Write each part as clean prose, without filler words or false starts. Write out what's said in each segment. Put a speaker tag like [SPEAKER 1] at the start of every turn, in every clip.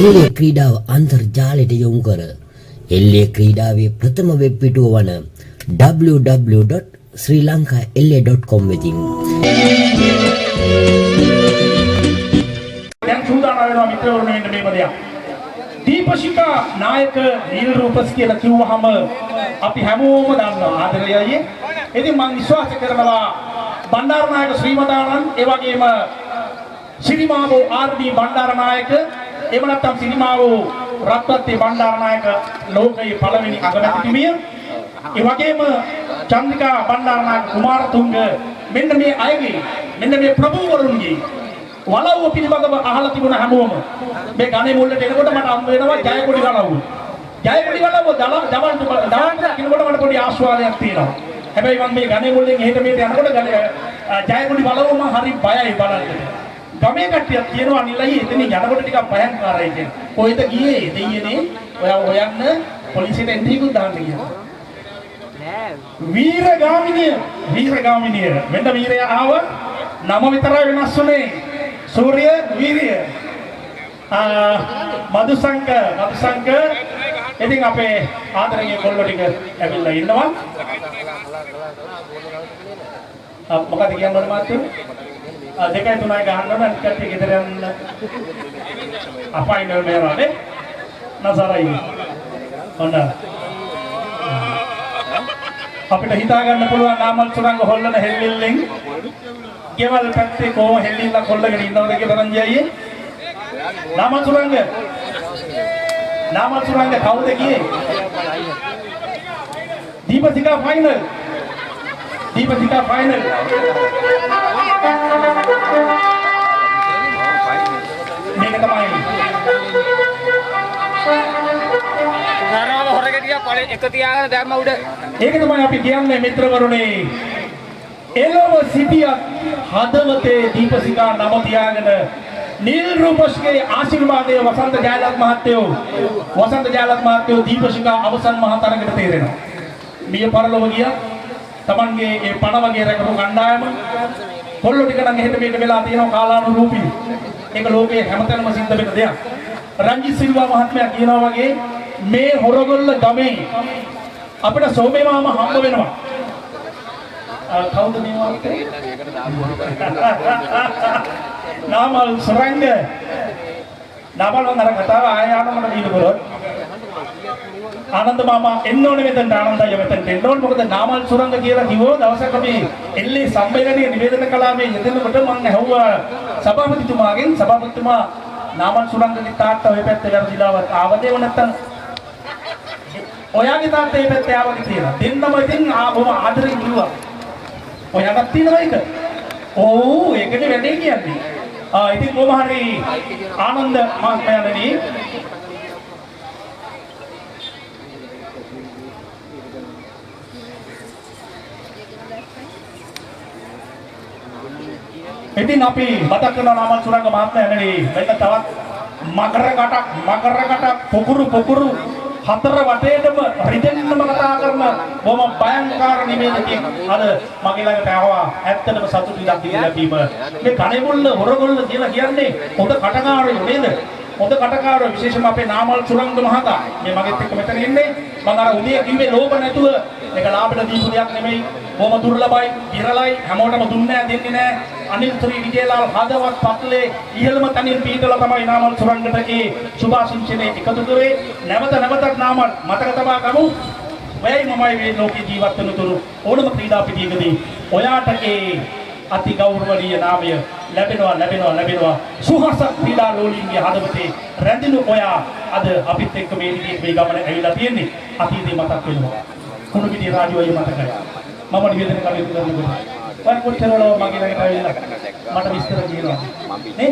[SPEAKER 1] එල්ලේ ක්‍රීඩාව අන්තර්ජාලයට යොමු කර එල්ලේ ක්‍රීඩාවේ ප්‍රථම වෙබ් පිටුව වන www.srilanka.la.com වෙතින්
[SPEAKER 2] දැන් සූදානම් වෙනවා මිත්‍රවරුන් වෙන්න මේ පදයක්. දීපශිකා නායක නීල් රූපස් කියලා කිව්වහම අපි හැමෝම දන්නවා ආදරය අයියේ. ඉතින් මම විශ්වාස කරනවා බණ්ඩාරනායක ශ්‍රීමදානන් ඒ වගේම සිරිමාවෝ ආර්.ඩී. බණ්ඩාරනායක එහෙම නැත්නම් සිරිමාවෝ රත්වත්තේ බණ්ඩාරනායක ලෝකයේ පළවෙනි අගමැතිතුමිය ඒ වගේම චන්ද්‍රිකා බණ්ඩාරනායක කුමාරතුංග මෙන්න මේ අයගේ මෙන්න මේ ප්‍රභූවරුන්ගේ වලව්ව පිළිබඳව අහලා තිබුණ හැමෝම මේ ගණේ මුල්ලට එනකොට මට හම් වෙනවා ජයකොඩි වලව්ව. ජයකොඩි වලව්ව දවල්ට කිනකොට මට පොඩි ආස්වාදයක් තියෙනවා. හැබැයි මම මේ ගණේ මුල්ලෙන් එහෙට මෙහෙට යනකොට ජයකොඩි වලව්ව මම හරි බයයි බලන්න. ගමේ කට්ටියක් කියනවා නිලයි එතන යනකොට ටිකක් භයංකාරයි කියන. කොහෙද ගියේ දෙයියනේ ඔයා හොයන්න පොලිසියට එන්ට්‍රියකුත් දාන්න කියලා. වීරගාමිනිය මෙන්න වීරය ආව නම විතරයි වෙනස් වුනේ. සූර්ය වීරිය මදුසංක ඉතින් අපේ ආදරණීය කොල්ලෝ ටික ඇවිල්ලා ඉන්නවා. මොකද කියන්න ඕනේ මාත්‍යෝ? දෙකයි තුනයි ගහන්න ඕන අනිත් කට්ටිය ගෙදර යන්න අපයින් මේවානේ නසරයි හොඳ අපිට හිතා ගන්න පුළුවන් නාමල් සුරංග හොල්ලන හෙල්ලිල්ලෙන් ගෙවල් පැත්තේ කොහොම හෙල්ලිල්ල කොල්ලගෙන ඉන්නවද කියලා රංජි අයියේ නාමල් සුරංග කවුද ගියේ දීපසිකා ෆයිනල් මේක තමයි
[SPEAKER 3] නරාව හොරගෙන ගියා පළේ එක තියාගෙන දැම්ම උඩ.
[SPEAKER 2] ඒක තමයි අපි කියන්නේ මිත්‍රවරුනි. එළව සිටියත් හදවතේ දීපසිකා නම තියාගෙන නීල් රූපස්ගේ ආශිර්වාදයේ වසන්ත ජයලත් මහත්තයෝ දීපසිකා අවසන් මහතරකට තේරෙනවා. මිය පරලොව ගියා. තමන්ගේ ඒ පණ වගේ රැකපු කණ්ඩායම කොල්ලෝ ටික නම් එහෙට මෙහෙට වෙලා තියෙනවා කාලානුරූපී. ඒක ලෝකයේ හැමතැනම සිද්ධ වෙන දෙයක්. රංජිත් සිල්වා මහත්මයා කියනවා වගේ මේ හොරගොල්ල ගමේ අපිට සෝමේ මාම හම්බ වෙනවා. කවුද මේවා නාමල් සුරංග නාමල් වන්දර කතාව ආයනමන දීලා කරොත් ආනන්ද මාමා එන්න ඕනේ මෙතනට ආනන්දය මෙතනට එන්න ඕනේ මොකද නාමල් සුරංග කියලා කිව්වෝ දවසක් අපි එල්ලේ සම්මේලනයේ නිවේදන කලාවේ යෙදෙනකොට මම ඇහුවා සභාපතිතුමා නාමල් සුරංගගේ තාත්තා ඔය පැත්තේ වැරදිලාවත් ආවදේව නැත්තම් ඔයාගේ තාත්තා මේ පැත්තේ ආවද කියලා දෙන්නම ඉතින් බොහොම ආදරෙන් කිව්වා ඔයාගත් තියෙනවා ඒක ඔව් ඒකනේ වැඩේ කියන්නේ ඉතින් කොහොම හරි ආනන්ද මහත්මයාණනි ඉතින් අපි මතක් කරන නාමල් සුරංග මහත්මයාණනි මෙන්න තවත් මකරකට පොකුරු හතර වටේටම රිදෙන්නම කතා කරන බොහොම භයංකාර නිවේදකයෙක් අද මගේ ළඟට ආවා ඇත්තටම සතුටුයි දීලා ලැබීම මේ කණේමුල්ල හොරගොල්ල කියලා කියන්නේ හොඳ කටකාරයෝ නේද හොඳ කටකාරයෝ විශේෂයෙන්ම අපේ නාමල් සුරංග මහතා මේ මගෙත් එක්ක මෙතන ඉන්නේ මම අර උදේ කිව්වේ ලෝභ නැතුව ඒක ලාභට දීපු දෙයක් නෙමෙයි බොහොම දුර්ලභයි විරලයි හැමෝටම දෙන්නේ නැහැ අනිල් ශ්‍රී විජේලාල් හදවත් පත්ලේ ඉහළම තනින් පීඩලා තමයි නාමල් සුරංගට ඒ සුභාශිංසනේ එකතු කරේ නැවතත් නාමල් මතක තබා ගමු ඔයයි මමයි මේ ලෝකේ ජීවත් වෙන තුරු ඕනම ක්‍රීඩා පිටියකදී ඔයාට ඒ අති ගෞරවනීය නාමය ලැබෙනවා සුහස ක්‍රීඩා ලෝලීන්ගේ හදවතේ රැඳිනු ඔයා අද අපිත් එක්ක මේ විදිහේ මේ ගමන ඇවිල්ලා තියෙන්නේ අතීතේ මතක් වෙනවා කුණු පිටිය රාජ්‍යය මතකයි මම නිවේදනය කටයුතු කරනකොට වන් කොච්චරලෝ මගේ ළඟට ඇවිල්ලා මට විස්තර කියනවා නේ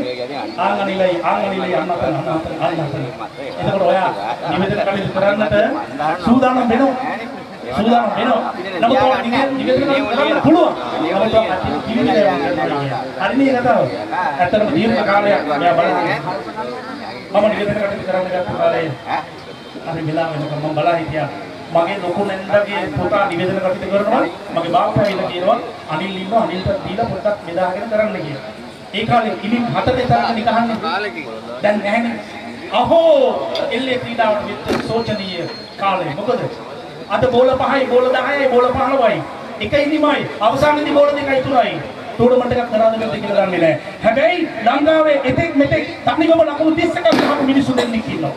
[SPEAKER 2] ආංගනිලයි අන්නතර එතකොට ඔයා නිවේදනය කටයුතු කරන්නට සූදානම් වෙනවා නමුත් ඔයා නිවේදනය කරන්න පුළුවන් නමුත් හරිනේ කතාව ඇත්තටම දීර්ඝ කාලයක් මෙයා බලන්නේ මම නිවේදනය කටයුතු කරන්න ගත්ත කාලේ අර වෙලාව වෙනකම් මම බලා හිටියා මගේ ලොකු නැන්දගේ පුතා නිවේදන කටයුතු කරනවා මගේ බාප්පා ඇවිල්ලා කියනවා අනිල් ඉන්නවා අනිල්ට දීලා පොඩ්ඩක් බෙදාගෙන කරන්න කියලා. ඒ කාලේ ඉලින් 7 දෙතරක නිකහන්නේ දැන් නැහැනේ. අහෝ එල්ලේ ක්‍රීඩාවට විතර සෝචනීය කාලේ. මොකද අද බෝල 5යි බෝල 10යි බෝල 15යි. එකයි නිමයි අවසානයේදී බෝල 2යි 3යි. ටූර්නමන්ට් එකක් කරාද නැද්ද කියලා දන්නේ නැහැ. හැබැයි ලංකාවේ එතෙක් මෙතෙක් තනිවම ලකුණු 30ක් ගහපු මිනිස්සු දෙන්නෙක් ඉන්නවා.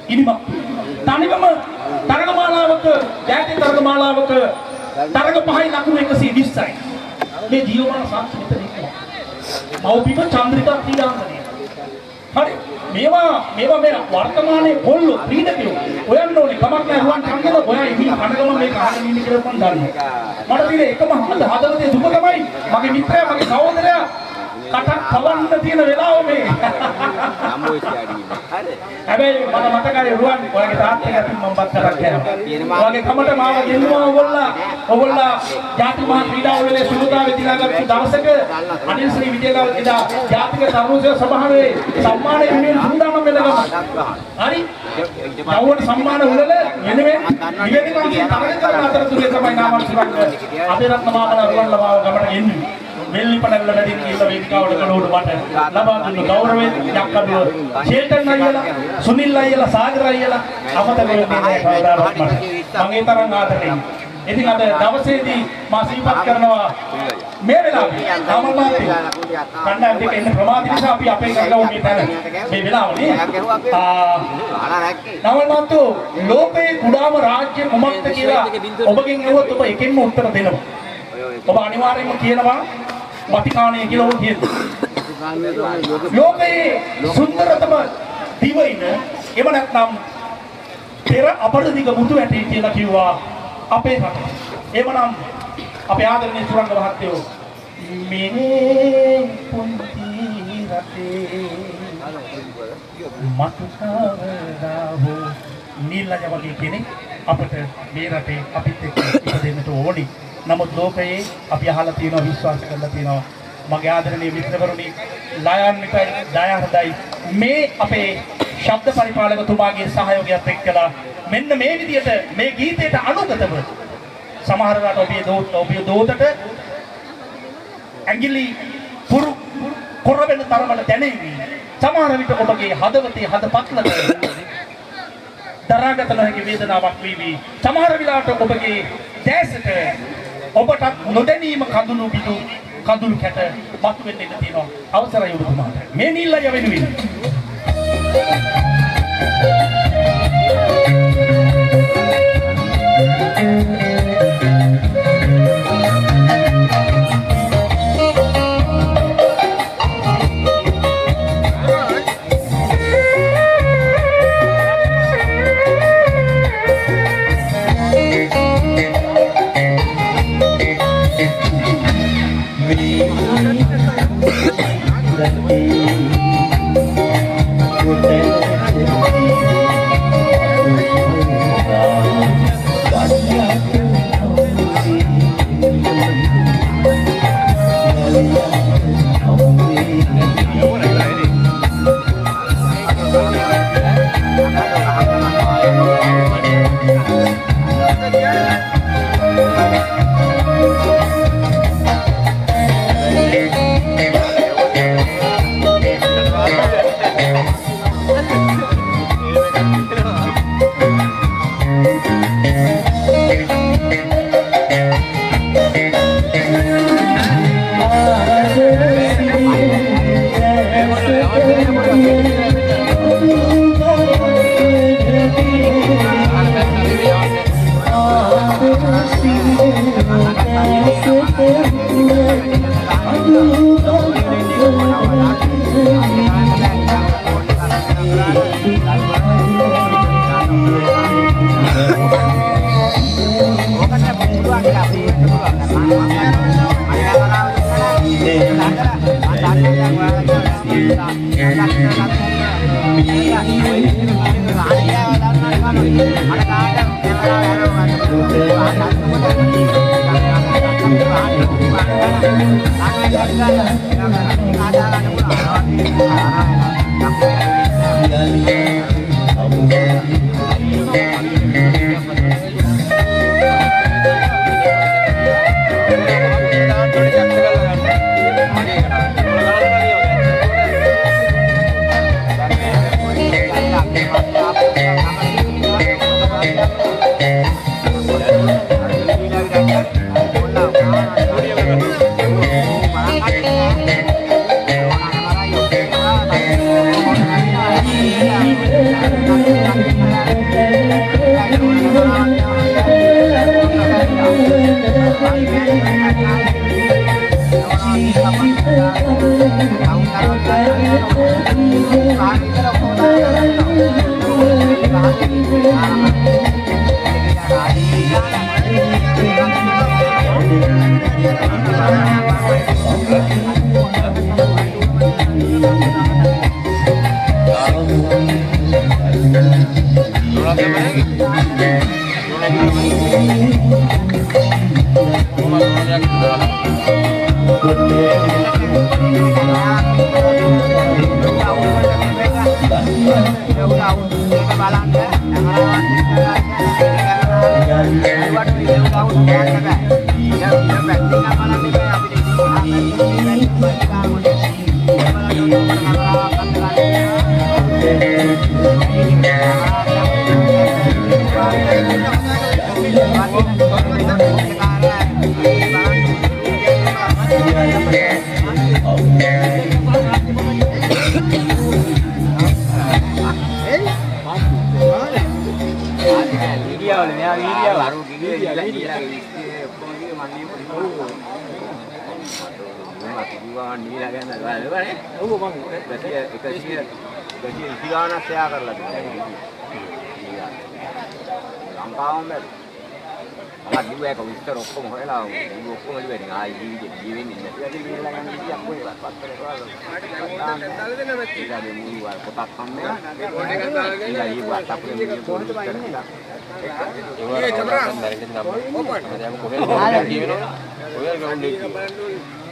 [SPEAKER 2] ඉනිමක් තනිවම තරගමාලාවක ජාතික තරගමාලාවක තරග 5යි ලකුණු 120යි. මේ ජීවමාන සාක්ෂි මෙතන ඉන්නවා. මව්බිම චන්ද්‍රිකා ක්‍රීඩාංගණය. හරි මේවා මේ වර්තමානයේ පොල්ලු ක්‍රීඩකයෝ හොයන්න ඕනේ කමක් නැහැ රුවන් චන්දන ඔයා ඉතින් කනගම මේක අහගෙන ඉන්නේ කියලා මම දන්නවා. මට තියෙන එකම හදවතේ දුක තමයි මගේ මිත්‍රයා මගේ සහෝදරයා කටක් කවන්න තියෙන වෙලාව මේ. හැබැයි මට මතකයි රුවන් ඔයාගේ තාත්තගේ අතින් මම බත් කරක් කෑවා. ඔයාගේ කමට මාව ගෙන්නුවා ඔයගොල්ලා ජාතික මහා ක්‍රීඩාවලේ සුළුතාවේ දිනාගත්තු දවසක අනිල් ශ්‍රී විජේලාල් එදා ජාතික තරුණ සභාවේ සම්මාන හිමියෙන් සූදානම් වෙන ගම. හරි. යවුවට සම්මාන උළෙල වෙනුවෙන් නිවේදිකාංශයෙන් තරග කරන අතරතුරේ තමයි නාමල් සුරංග අබේරත්න මාමලා රුවන් ලබාව ගමට එන්නේ. වෙල්ලිපඩල්ල වැඩි කියලා වේදිකාවට කළෝඩ මට ලබා දුන්න ගෞරවයෙන් යක්කඩුව ෂේල්ටන් අයියලා සුනිල් අයියලා සාගර අයියලා අමතක වෙන්නේ නැහැ කවදාවත් මට. මම ඒ තරම් ආදරෙයි. ඉතින් අද දවසේදී මා සිහිපත් කරනවා මේ වෙලාවේ ආමල්මාති කණ්ඩායම් දෙක ඉන්න ප්‍රමාද නිසා අපි අපේ ගඟව මේ තැන මේ වෙලාවනේ ආමල්මාතු ලෝකයේ කුඩාම රාජ්‍ය කුමක්ද කියලා ඔබගෙන් අහුවොත් ඔබ එකෙන්ම උත්තර දෙනවා. ඔබ අනිවාර්යයෙන්ම කියනවා වතිකානය කියලා ඔබ කියනවා. ලෝකයේ සුන්දරතම දිවයින එව නැත්නම් පෙර අපරදිග මුතු ඇටි කියලා කිව්වා අපේ රට. එවනම් අපේ ආදරණීය සුරංග මහත්තයෝ මේ පුංචි රටේ මතුකාවරාවෝ නිලජ වගේ කෙනෙක් අපිට මේ රටේ අපිත් එක්ක ඉපදෙන්නට ඕනි. නමුත් ලෝකයේ අපි අහලා තියෙනවා විශ්වාස කරලා තියෙනවා මගේ ආදරණීය මිත්‍රවරුනි ලයන්විතයි දයාහදයි මේ අපේ ශබ්ද පරිපාලකතුමාගේ සහයෝගයත් එක්කලා මෙන්න මේ විදියට මේ ගීතයට අනුගතව සමහර රට ඔබේ දෝතට ඇඟිලි පුරු කොර වෙන තරමට දැනෙවි. සමහර විට ඔබගේ හදවතේ හදපත්ලට දරාගත නොහැකි වේදනාවක් වේවි. සමහර විලාට ඔබගේ දැසට ඔබට නොදැනීම කඳුළු පිටු කඳුළු කැට මතුවෙන්න ඉඩ තියෙනවා. අවසරයි ඔබතුමාට. මේ නිල්ලය වෙනුවෙන්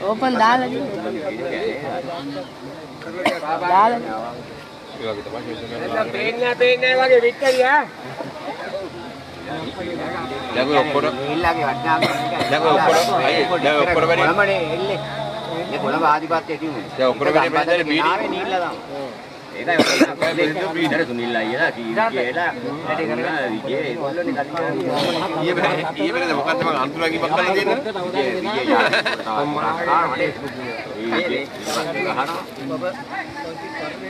[SPEAKER 4] Open dah lagi. Dah lagi.
[SPEAKER 3] පේන්නේ වගේ වික්කරියා
[SPEAKER 5] දැන් ඔක්කොම
[SPEAKER 6] ඉල්ලගේ වටනාම
[SPEAKER 5] දැන් ඔක්කොම වැඩි
[SPEAKER 6] කොළඹනේ එල්ලේ මේ කොළඹ ආදිපත්‍යයේ තියුනේ
[SPEAKER 5] දැන් ඔක්කොම වැඩි බෙන්දලා බීඩි
[SPEAKER 6] ආවේ නීල්ලා තමයි ඒකයි බීඩර තුනිල්ලා අයියලා කීලා වැඩි කරලා විජේ ඒගොල්ලෝනේ කලින්
[SPEAKER 5] ඊයේ වෙනද මොකද්ද මම අන්තුරා කිව්වක් කරලා තියෙන්නේ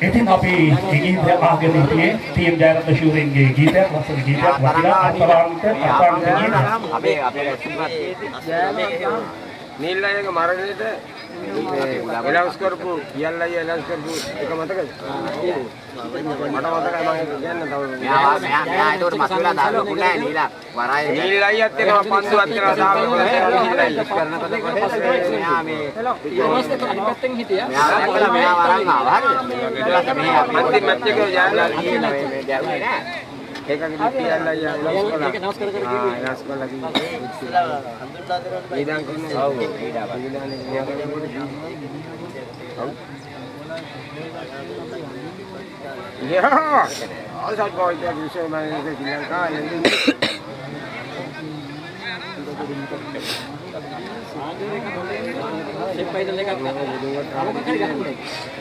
[SPEAKER 2] ඉතින් අපි ගීතය අහගෙන හිටියේ ටීම් ජයරත්න ශූරින්ගේ ගීතයක් ලස්සන ගීතයක් වටිනා අත්පාරාන්ත
[SPEAKER 6] අපේ රැස්වීමත්
[SPEAKER 3] නිල්ලයක මරණයට එලවස් කරපු කියල්ලයි එලවස් කරපු එක මතකද මට මතකයි මම කියන්න තව
[SPEAKER 6] මෙයා ඒකට මතුවලා දාලා කුණෑ නීලා වරාය
[SPEAKER 3] නිල්ලයියත් එනවා පන්දුවත් එනවා දාලා නිල්ලයි
[SPEAKER 6] කරනකොට මෙයා මේ
[SPEAKER 4] ඊට පස්සේ අනිපැත්තෙන් හිටියා.
[SPEAKER 6] මෙයා දැකලා මෙයා වරන් ආවා හරිද ඊට පස්සේ මෙයා
[SPEAKER 3] අන්තිම මැච් එක ජයලා
[SPEAKER 6] මේ දැවුනේ නෑ
[SPEAKER 3] ඒකගේ කියල්ලයි එලවස් කරලා එලවස් කරලා ඊදන් කියන්නේ ඔව් Yeah, all that boy that you say man is Sri Lanka and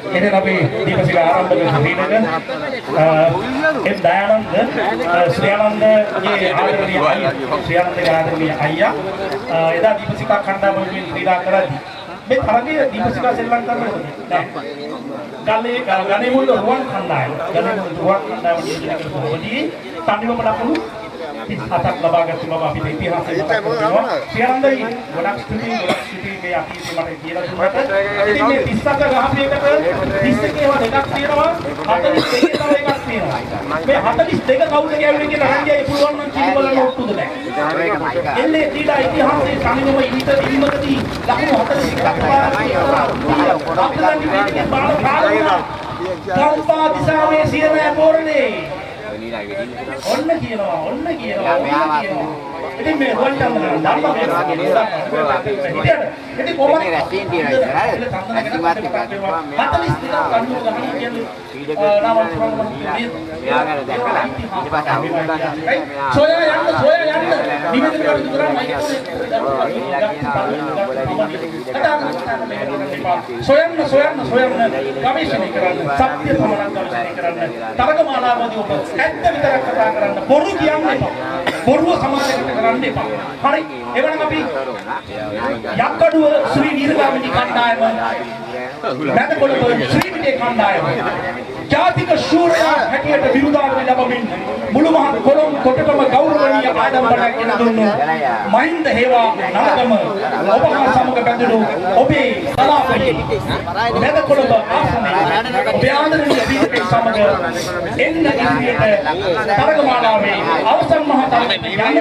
[SPEAKER 2] ඉතින් අපි දීපසික ආරම්භ කරන ඒ දයානන්ද ශ්‍රියානන්දගේ ආදරණීය අයියා එදා දීපසික කණ්ඩායමකින් ක්‍රීඩා කරද්දී මේ තරගයේ දීපසික ශ්‍රී ලංකාවේ ගලේ මුල්ල රුවන් කණ්ඩායම කරපුවදී තනිවම ලකුණු 37ක් ලබාගත්ත බව අපිට ඉතිහාසයේ මතක් කරනවා. ශ්‍රියානන්දයි ගොඩක් ස්තුතියි මේ අතීතේ මට කියලා දුන්නාට. ඉතින් මේ 30ක ගහපේකට 31 ඒවා දෙකක් තියෙනවා 42 තව එකක් තියෙනවා. මේ 42 කවුද කියන්නේ කියලා රංගියයි පුළුවන් නම් කිව්ව බලන්න ඔට්ටුද නැහැ. එල්ලේ ක්‍රීඩා ඉතිහාසයේ තනිවම ඉන්නකදී ලකුණු 42ක් ගම්පා දිසාවේ සියනෑ පෝරණේ ඔන්න කියනවා ඉතින් මේ වන්ටම් ධම්ම ඉතින් කොහොමද
[SPEAKER 6] රැස්වීම තියෙනවා ඉස්සරහ රැස්වීමත් එක්ක මෙයා
[SPEAKER 2] 42 කණ්ඩුව ගහන කියන්නේ
[SPEAKER 6] මෙයා ගැන දැකලා ඊට පස්සේ අමුගන්න
[SPEAKER 2] සොයා යන්න නිවෙදකවල දුරයි සොයන්න ගවේෂණය කරන්න සත්‍ය සමනක් ගවේෂණය කරන්න තරගමාලාවදී ඔබ ඇත්ත විතරක් කතා කරන්න බොරු කියන්න එපා බොරුව සමාජයකට කරන්න එපා. හරි. එවනම් අපි යක්කඩුව ශ්‍රී වීරගාමිණී කණ්ඩායම මැදකොළඹ ශ්‍රී විජේ කණ්ඩායම ජාතික ශූරයා හැටියට විරුදාංග ලැබමින් මුළු මහත් කොළඹ කොටකම ගෞරවනීය ආඩම්බරයක් ගෙන දුන්නු මහින්ද හේවා නමගම ඔබ හා සමග බැඳුණු ඔබේ කලාපයේ මැදකොළඹ ආසනයේ ඔබේ ආදරණීය වීරකෙක් සමග එන්න ඉදිරියට තරගමාලාවේ අවසන් මහ තරගයට යන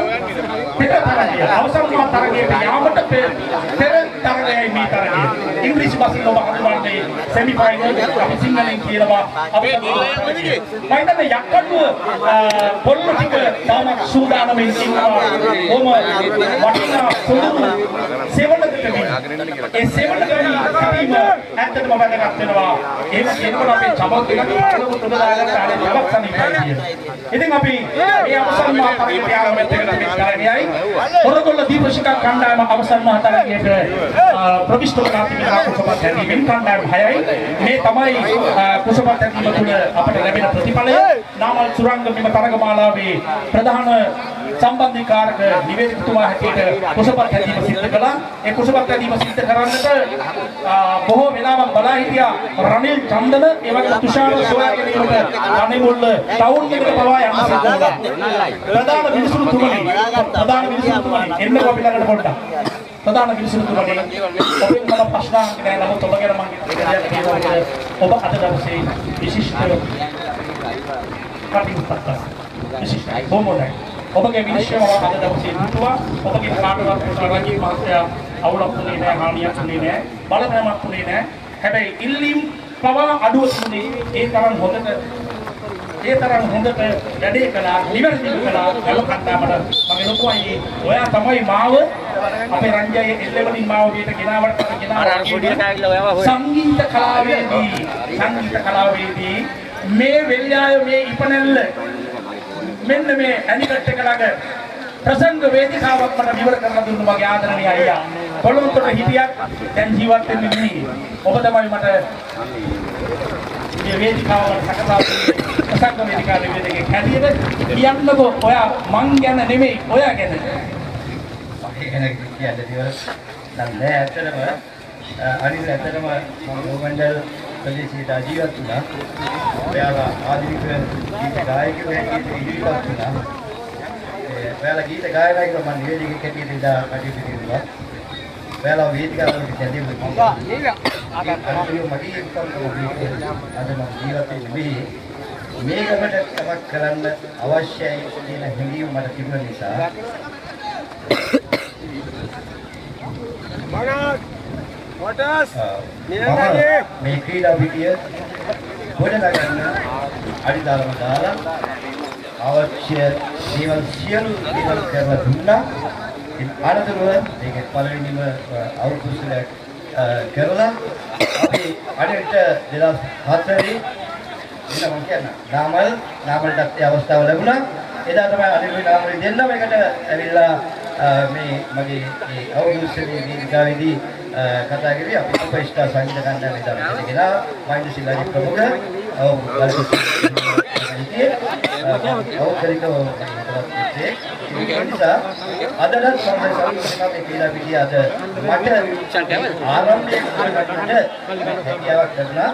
[SPEAKER 2] අවසන් මහ තරගයට යාමට පෙර තරගයයි මේ තරගය. ඉංග්‍රීසි භාෂෙන් ඔබ හඳුන්වන්නේ සෙමි ෆයිනල් අපි සිංහලෙන් කියනවා අපි මයින්ද යක්කඩුව පොල්ල ටික තාමත් සූදානම්ින් ඉන්නවා. ඔම වටිනා සුළු සෙවණකට ඒ සෙවණකට සිටීම ඇත්තටම වැදගත් වෙනවා. ඒක කියනකොට අපේ චමක් එක තුන දාගන්න ආරේ ජවක් සනීපයි. ඉතින් අපි මේ අවසන් මහ තරගයට යාමට එකට තරගයයි ඔරගොල්ල දීපශිකා කණ්ඩායම අවසන් මහ තරගයට ප්‍රවිෂ්ඨ කරගන්න කුසපත් හැදීමෙන් කණ්ඩායම 6යි. මේ තමයි කුසපත් හැදීම තුළ අපට ලැබෙන ප්‍රතිඵලය. නාමල් සුරංග මෙම තරගමාලාවේ ප්‍රධාන සම්බන්ධීකාරක නිවේදකතුමා හැටියට කුසපත් හැදීම සිද්ධ කළා. ඒ කුසපත් හැදීම සිද්ධ කරන්නට බොහෝ වෙලාවක් බලා හිටියා රනිල් චන්දන ඒ වගේ තුෂාර සෝයා ගැනීමට රනිමුල්ල ටවුන් එකට පවා යන්න සිද්ධ වුණා. ප්‍රධාන විනිසුරුතුමනි එන්නකෝ අපි ළඟට පොඩ්ඩක්. ප්‍රධාන විනිසුරුතුමනි ඔබෙන් මම ප්‍රශ්න අහන්නේ නැහැ. නමුත් ඔබ ගැන මම කියනවා ඔබ අද දවසේ විශිෂ්ට කටයුත්තක් කළා. විශිෂ්ටයි බොමොලයි. ඔබගේ විනිශ්චයම අද දවසේ දුටුවා. ඔබගේ කාටවත් රජී මහත්තයා අවුලක් තුනේ නැහැ, හානියක් තුනේ නැහැ, බලපෑමක් තුනේ නැහැ. හැබැයි ඉල්ලීම් පවා අඩුව තුනේ ඒ තරම් හොඳට වැඩේ කළා, නිවැරදිව කළා. ගල කණ්ඩායමට මම ලොකුයි ඔයා තමයි මාව අපේ රංජයේ එල්ලෙවලින් මාව වියට ගෙනාවට සංගීත කලාවේදී මේ වෙල්යාය මේ ඉපනැල්ල මෙන්න මේ ඇනිකට් එක ළඟ ප්‍රසංග වේදිකාවක් මට විවර කරලා දුන්නු මගේ ආදරණීය අයියා. කොළඹට හිටියක් දැන් ජීවත් වෙන්නේ නෙමෙයි. ඔබ තමයි මට මේ වේදිකාව සකසා ප්‍රසංග වේදිකාවේ වේදිකේ හැටියට කියන්නකෝ ඔයා මං ගැන නෙමෙයි ඔයා ගැන. මගේ ගැන කියන්න දිවල නෑ ඇත්තටම අනිත් ඇත්තටම මම ගෝමණ්ඩල් ප්‍රදේශයට ජීවත් වුණා. ඔයාලා ආධුනික ගීත ගායකයෙකු හැටියට ඉදිරිපත් වුණා. ඔයාලා ගීත ගායනා කරලා මම නිවේදකයෙක් හැටියට ඉඳලා කටයුතු කරුවා. ඔයාලා වේදිකාවලට කැඳෙන්නේ මම. මගේ අද මම ජීවත් වෙන්නේ මේකට තමක් කරන්න අවශ්‍යයි කියන හැඟීම මට තිබුණ නිසා මේ ක්‍රීඩා විදිය ගොඩනගන්න අඩිතාලම දාලා අවශ්‍ය දේවල් සියලු දේවල් කරලා දුන්නා. අනතුරුව මේකේ පළවෙනිම අවුරුද්දක් කරලා අපි අඩේට 2004 ඉන්න මම කියන්න නාමල්ටත් ඒ අවස්ථාව ලැබුණා. එදා තමයි අනිත් නාමල් දෙන්නම එකට ඇවිල්ලා මේ මගේ මේ අවුරුද්දේ දීර්ඝාවදී කතා කරේ අපි උපේක්ෂා සංගීත කණ්ඩායමේ ඉඳලා ගෙනා මයින්ඩ් සිල්ලාගේ ප්‍රමුඛ අදට සංසාරේ කියලා පිටිය අද මට ආරම්භයේ හැකියාවක් ලැබුණා.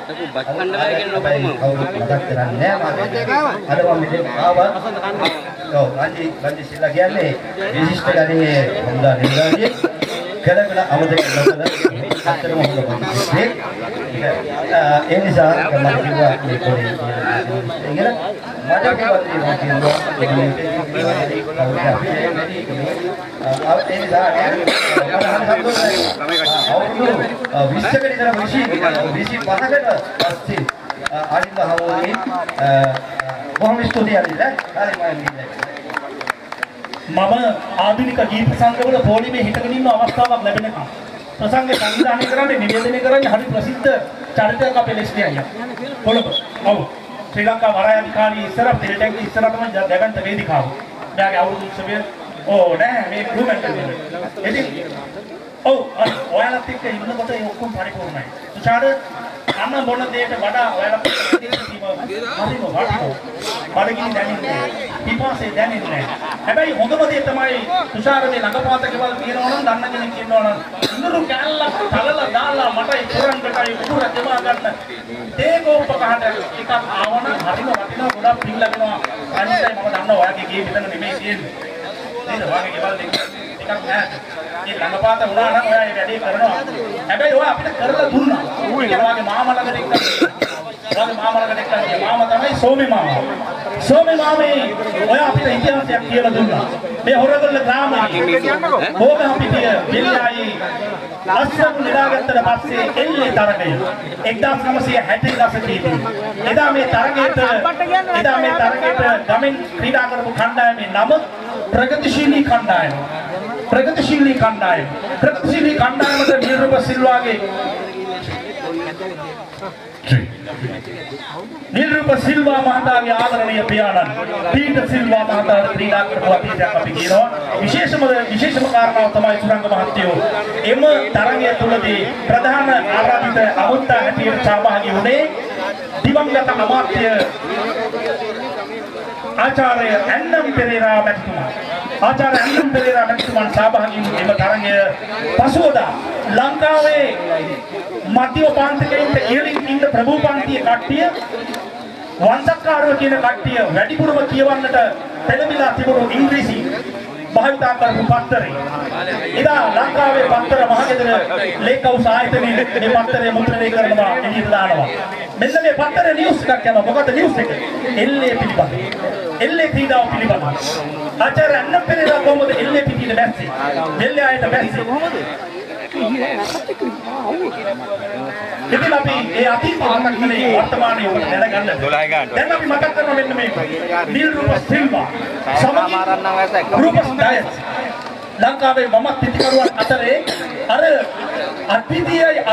[SPEAKER 2] මතක් කරන්නේ අද මම මෙතන ආවා. ඔව් රංජි සිල්ලා කියන්නේ විශිෂ්ට ගණයේ හොඳ නිලධාරියෙක්. කලකල අමතක නොකළ අතරම හොඳ කෙනෙක්. ඒ නිසා මම කිව්වා මේ පොඩි ඉගෙන මට කිව්වා ඒ නිසා ඒ විශ්වකට ඉතර 25කට පස්සේ ආනින්ද හමුවනේ බොහොම ස්තුතියි මම ආධුනික ගීත සංගමවල පොලිමේ හිටගෙන ඉන්න අවස්ථාවක් ලැබෙනකම් ප්‍රසංග සංවිධානය කරන්නේ නිවේදනය කරන්නේ හරි ප්‍රසිද්ධ චරිතයක් අපේ ලෙස්ටි අයියා. කොළඹ. ඔව්. ශ්‍රී ලංකා වරායනිකාරී ඉස්සර පිළිටැක්ක ඉස්සර තමයි දැවන්ත වේදිකාව. මෙයාගේ අවුරුදු උත්සවය ඕ නෑ මේ ගෘහමැට් එක. ඉතින් ඔව් ඔයාලත් එක්ක ඉන්නකොට ඒ ඔක්කොම පරිපූර්ණයි. තුෂාර අන්න මොන දෙයකට වඩා ඔයාලා හරිම වටෝ. බඩගිනි දැනෙන්නේ නැහැ. පිපාසය දැනෙන්නේ නැහැ. හැබැයි හොඳම දේ තමයි තුෂාර මේ ළඟපාත කෙවල් තියෙනවා නම් දන්න කෙනෙක් ඉන්නවා නම් ඉඳුරු කැල්ලක් තලලා දාලා මට ඒ පුරන්කටයි උඩ දෙවා ගන්න. තේකෝප කහට එකක් ආවනම් හරිම වටිනවා ගොඩක් පිං ලැබෙනවා. අනිත් මම දන්නවා ඔයාගේ ගේ විතර නෙමෙයි තියෙන්නේ. නේද? වාගේ කෙවල් දෙක එකක් නෑ. මේ ළඟපාත වුණා නම් ඔයා මේ වැඩේ කරනවා. හැබැයි ඔයා අපිට කරලා දුන්නා. ඔයාගේ මාමා ළඟට එක්ක ඔයාගේ මාමා ළඟට එක්ක මාමා තමයි සෝමි මාමා. සෝමි මාමේ ඔයා අපිට ඉතිහාසයක් කියලා දුන්නා. මේ හොරගල්ල ග්‍රාමයේ බෝගම් පිටිය විල්ලායි ලස්සන නිදාගත්තට පස්සේ එල්ලේ තරගය 1960 දශකයේදී එදා මේ තරගයට ගමෙන් ක්‍රීඩා කරපු කණ්ඩායමේ නම ප්‍රගතිශීලී කණ්ඩායම. ප්‍රගතිශීලී කණ්ඩායමට නිර්રૂප සිල්වාගේ නිර්રૂප සිල්වා මහතාගේ ආදරණීය පියාණන් පීටර් සිල්වා මහතාට ක්‍රීඩා කරපු අතීතයක් අපි කියනවා. විශේෂම කාරණාව තමයි සුරංග මහත්තයෝ එම තරගය තුලදී ප්‍රධාන ආරාධිත අමුත්තා හැටියට සහභාගී වුණේ දිවංගත අමාත්‍ය ආචාර්ය ඇන්නම් පෙරේරා මැතිතුමා. සහභාගී වුණු එම තරගය පසුවදා ලංකාවේ මධ්‍යම පාන්තිකයින්ට ඉහළින් ඉන්න ප්‍රභූ පන්තියේ කට්ටිය වංශකාරව කියන කට්ටිය වැඩිපුරම කියවන්නට පෙළඹිලා තිබුණු ඉංග්‍රීසි භාවිතා කරපු පත්තරේ. එදා ලංකාවේ පත්තර මහගෙදර ලේකවුස් ආයතනයේ මේ පත්තරේ මුද්‍රණය කරනවා එළියට දානවා. මෙන්න මේ පත්තරේ නිවුස් එකක් යනවා. මොකද නිවුස් එක? එල්ලේ පිළිබඳ. එල්ලේ ක්‍රීඩාව පිළිබඳ. ආචාර්ය අන්න පෙරේරා කොහොමද එල්ලේ පිටියට බැස්සේ? එල්ලේ ආයත බැස්සේ. ඉතින් අපි ඒ අතීත මතක් කරේ වර්තමානයේ ඔබ දැනගන්න. දැන් අපි මතක් කරනවා මෙන්න මේක. නිල්රූප සිල්වා සමගි රූපස් ඩයස් ලංකාවේ මම පිටිකරුවන් අතරේ අර අද්විතීයයි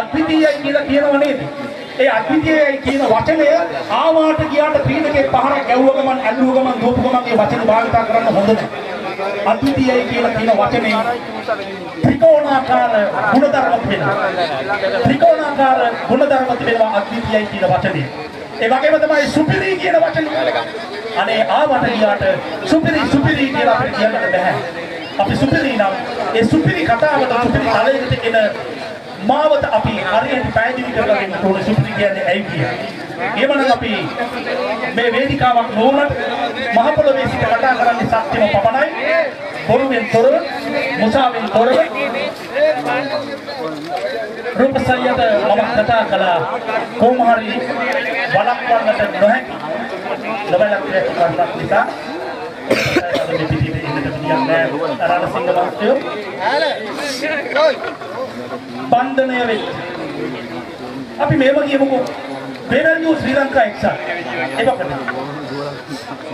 [SPEAKER 2] කියලා කියනව නේද? ඒ අද්විතීයයි කියන වචනය ආවාට ගියාට ක්‍රීඩකේ පහරක් ගැව්ව ගමන් ඇල්ලුව ගමන් දෝපු ගමන් ඒ වචන භාවිතා කරන්න හොඳ නැහැ. අද්විතීයයි කියලා කියන වචනේ ත්‍රිකෝණාකාර ගුණධර්ම තිබෙනවා අද්විතීයයි කියන වචනේ. ඒ වගේම තමයි සුපිරි කියන වචනේ. අනේ ආවට ගියාට සුපිරි කියලා අපිට කියන්න බෑ. අපි සුපිරි නම් ඒ සුපිරි කතාවට සුපිරි තලයකට එන මාවත අපි හරියට පැහැදිලි කරලා දෙන්න ඕනේ සුපිරි කියන්නේ ඇයි කියන්නේ. එවනම් අපි මේ වේදිකාවක් නොවුනත් මහ පොළොවේ සිට කතා කරන්නේ සත්‍යම පමණයි. බොරුවෙන් තොරව, මුසාවෙන් තොරව රූපසයද මම කතා කළා කොහොම හරි වළක්වන්නට නොහැකි ලබලක් කරන්නක් නිසා බන්ධනය වෙච්ච අපි මේව කියමුකෝ පෙරණිය ශ්‍රී ලංකා එක්සත් එවකට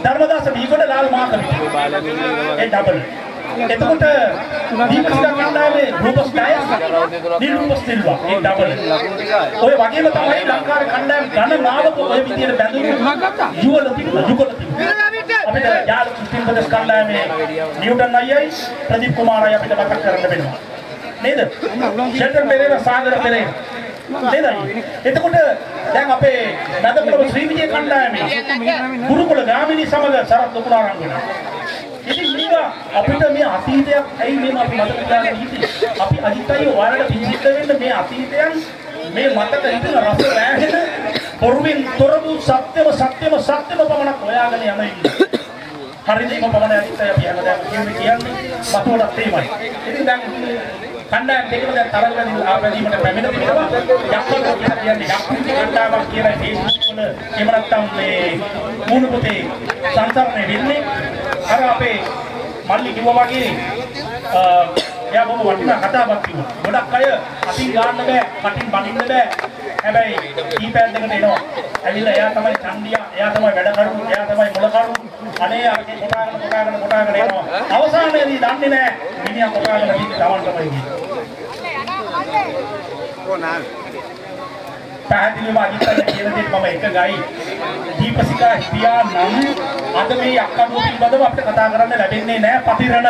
[SPEAKER 2] ධර්මදාස දීපඩ ලාල් මාතමිට ඒ ඩබල් එතකොට දීපසිකා කණ්ඩායමේ රූපස් ඩයස් නිරූපස් සිල්වා ඒ ඩබල් ඔය වගේම තමයි ලංකාවේ කණ්ඩායම ගණනාවක ඔය විදියට බැඳුණු යුගල තිබුණා අපිට යාළු ක්‍රිස්තියානි ප්‍රදේශ කණ්ඩායමේ නිව්ටන් අයියයි ප්‍රදීප් කුමාරයි අපිට මතක් කරන්න වෙනවා නේද? ෂෙල්ටන් පෙරේරා සාගර පෙරේරා නේද? එතකොට දැන් අපේ නදපුරම ශ්‍රී විජය කණ්ඩායමේ ගුරුකුල ගාමිණී සමග සරත් ලොකුනාරංගන. ඉතින් මේවා අපිට මේ අතීතයක් ඇයි මේ අපි මතක තියාගෙන ඉන්නේ? අපි අනිත්‍යය ඔයාලට පිළිසිත වෙන්න මේ අතීතයන් මේ මතක හිතන රස වැහෙන පොරුවෙන් තොරතු සත්‍යම පමණක් හොයාගෙන යන ඉන්නේ. හරිද? ඒක පමණ අනිත්‍යය අපි හැමදාම කියන්නේ මතවලක් තේමයි. ඉතින් දැන් කණ්ඩායම් දෙකම දැන් තරඟ ආපදීමට පැමිණ තිබෙනවා. යක්කෝ කියන්නේ යක්කෝ කණ්ඩායමක් කියලා Facebook වල එහෙම නැත්නම් මේ මූණ පොතේ සංසරණය වෙන්නේ අර අපේ මල්ලි කිව්වා වගේ එයා බොහොම වටිනා කතාවක් කිව්වා. ගොඩක් අය අතින් ගන්න බෑ, කටින් බඳින්න බෑ. හැබැයි කීපෑන් දෙකට එනවා. ඇවිල්ලා එයා තමයි ඡන්දියා, එයා තමයි වැඩ කරු, එයා තමයි මුල කරු. අනේ අපි කොටාගෙන එනවා. අවසානයේදී දන්නේ නැහැ මිනිහා කොටාගෙන ඉන්නේ Taman තමයි කියන්නේ.
[SPEAKER 3] කොනාල්
[SPEAKER 2] පැහැදිලිවම අනිත්‍යය කියන දේ මම එක ගයි. දීපසිකා හිටියා නම් අද මේ අක්කඩුව පිළිබඳව අපිට කතා කරන්න ලැබෙන්නේ නැහැ පතිරණ.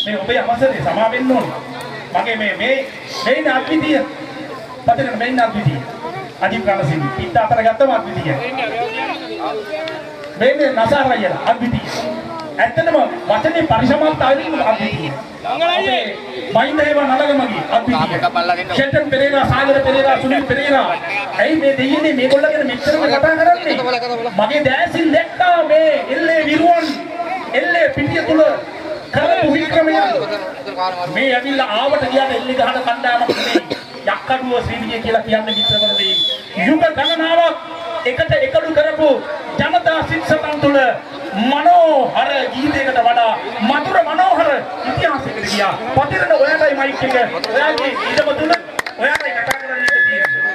[SPEAKER 2] මේ ඔබේ අවසරේ සමා වෙන්න ඕනේ. මගේ මේ අද්විතීය පතරන මෙන්න අද්විතීය. අජිත් රණසිංහ පිට අතර ගත්තම අද්විතීය. මෙන්න නසාරය අද්විතීය. ඇත්තටම වචනේ පරිසමාප්තාවලින් අද්විතීය. මහින්ද හේම නලගමගේ අද්විතීය. ෂෙල්ටන් පෙරේරා, සාගර පෙරේරා, සුනිල් පෙරේරා. ඇයි මේ දෙයියනේ මේගොල්ලෝ ගැන මෙච්චරම කතා කරන්නේ? මගේ දැසින් දැක්කා මේ එල්ලේ විරුවන් එල්ලේ පිටිය තුල කරපු වික්‍රමය. මේ ඇවිල්ලා ආවට ගියාට එල්ලේ ගහන කණ්ඩායමක් නෙමෙයි. යක්කඩුව ශ්‍රී විජය කියලා කියන්නේ මිත්‍රවරුනි. යුග ගණනාවක් එකට එකතු කරපු ජනතා සිත්සතන් තුල මනෝහර ගීතයකට වඩා මధుර මනෝහර ඉතිහාසයකට ගියා. පතිරණ ඔයාලයි මයික් එක. ඔයාගේ ඉඩම තුල ඔයාලයි කතා කරන්න ඉඩ තියෙනවා.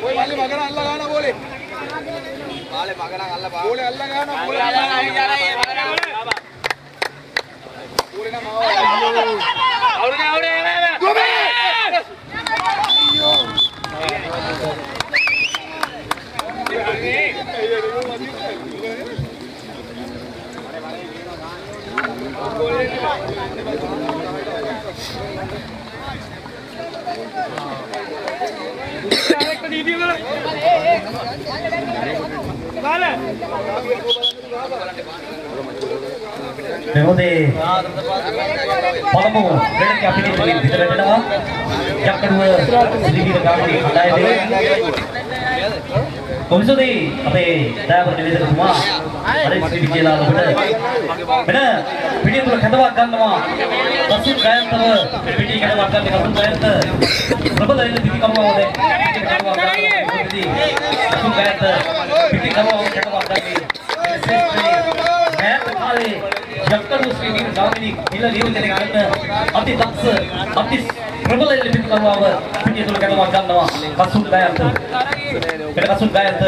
[SPEAKER 3] ඔය මල්ලි මගන අල්ල ගන්න බෝලේ. බාලේ මගන අල්ල බෝලේ අල්ල ගන්න බෝලේ අල්ල ගන්න. බෝලේ නම
[SPEAKER 2] මෙහොතේ පළමු වෙනක අපි ඉදිරියට විතරටනවා යක්කඩුව ශ්‍රීවීර ගාමිණී කණ්ඩායමේ කොමිසමේ අපේ දායක නිලධාරිතුමා හරි ශ්‍රී විජේලාල් ඔබට වෙන පිටිය තුල කැඳවක් ගන්නවා කසුන් ගයන්තව පිටිය කැඳවක් ගන්න කසුන් ගයන්ත ප්‍රබල ඉන්න පිටි කරුවා වගේ කසුන් ගයන්ත පිටි කරුවා කැඳවක් ගන්නේ යක්කඩුව ශ්‍රී ගාමිණී නිල නියෝජනය කරන අති දක්ෂ අති ප්‍රබල ලිපික කරුවාව පිටිය තුල කැඳවක් ගන්නවා කසුන් ගයන්ත වෙන කසුන් ගයන්ත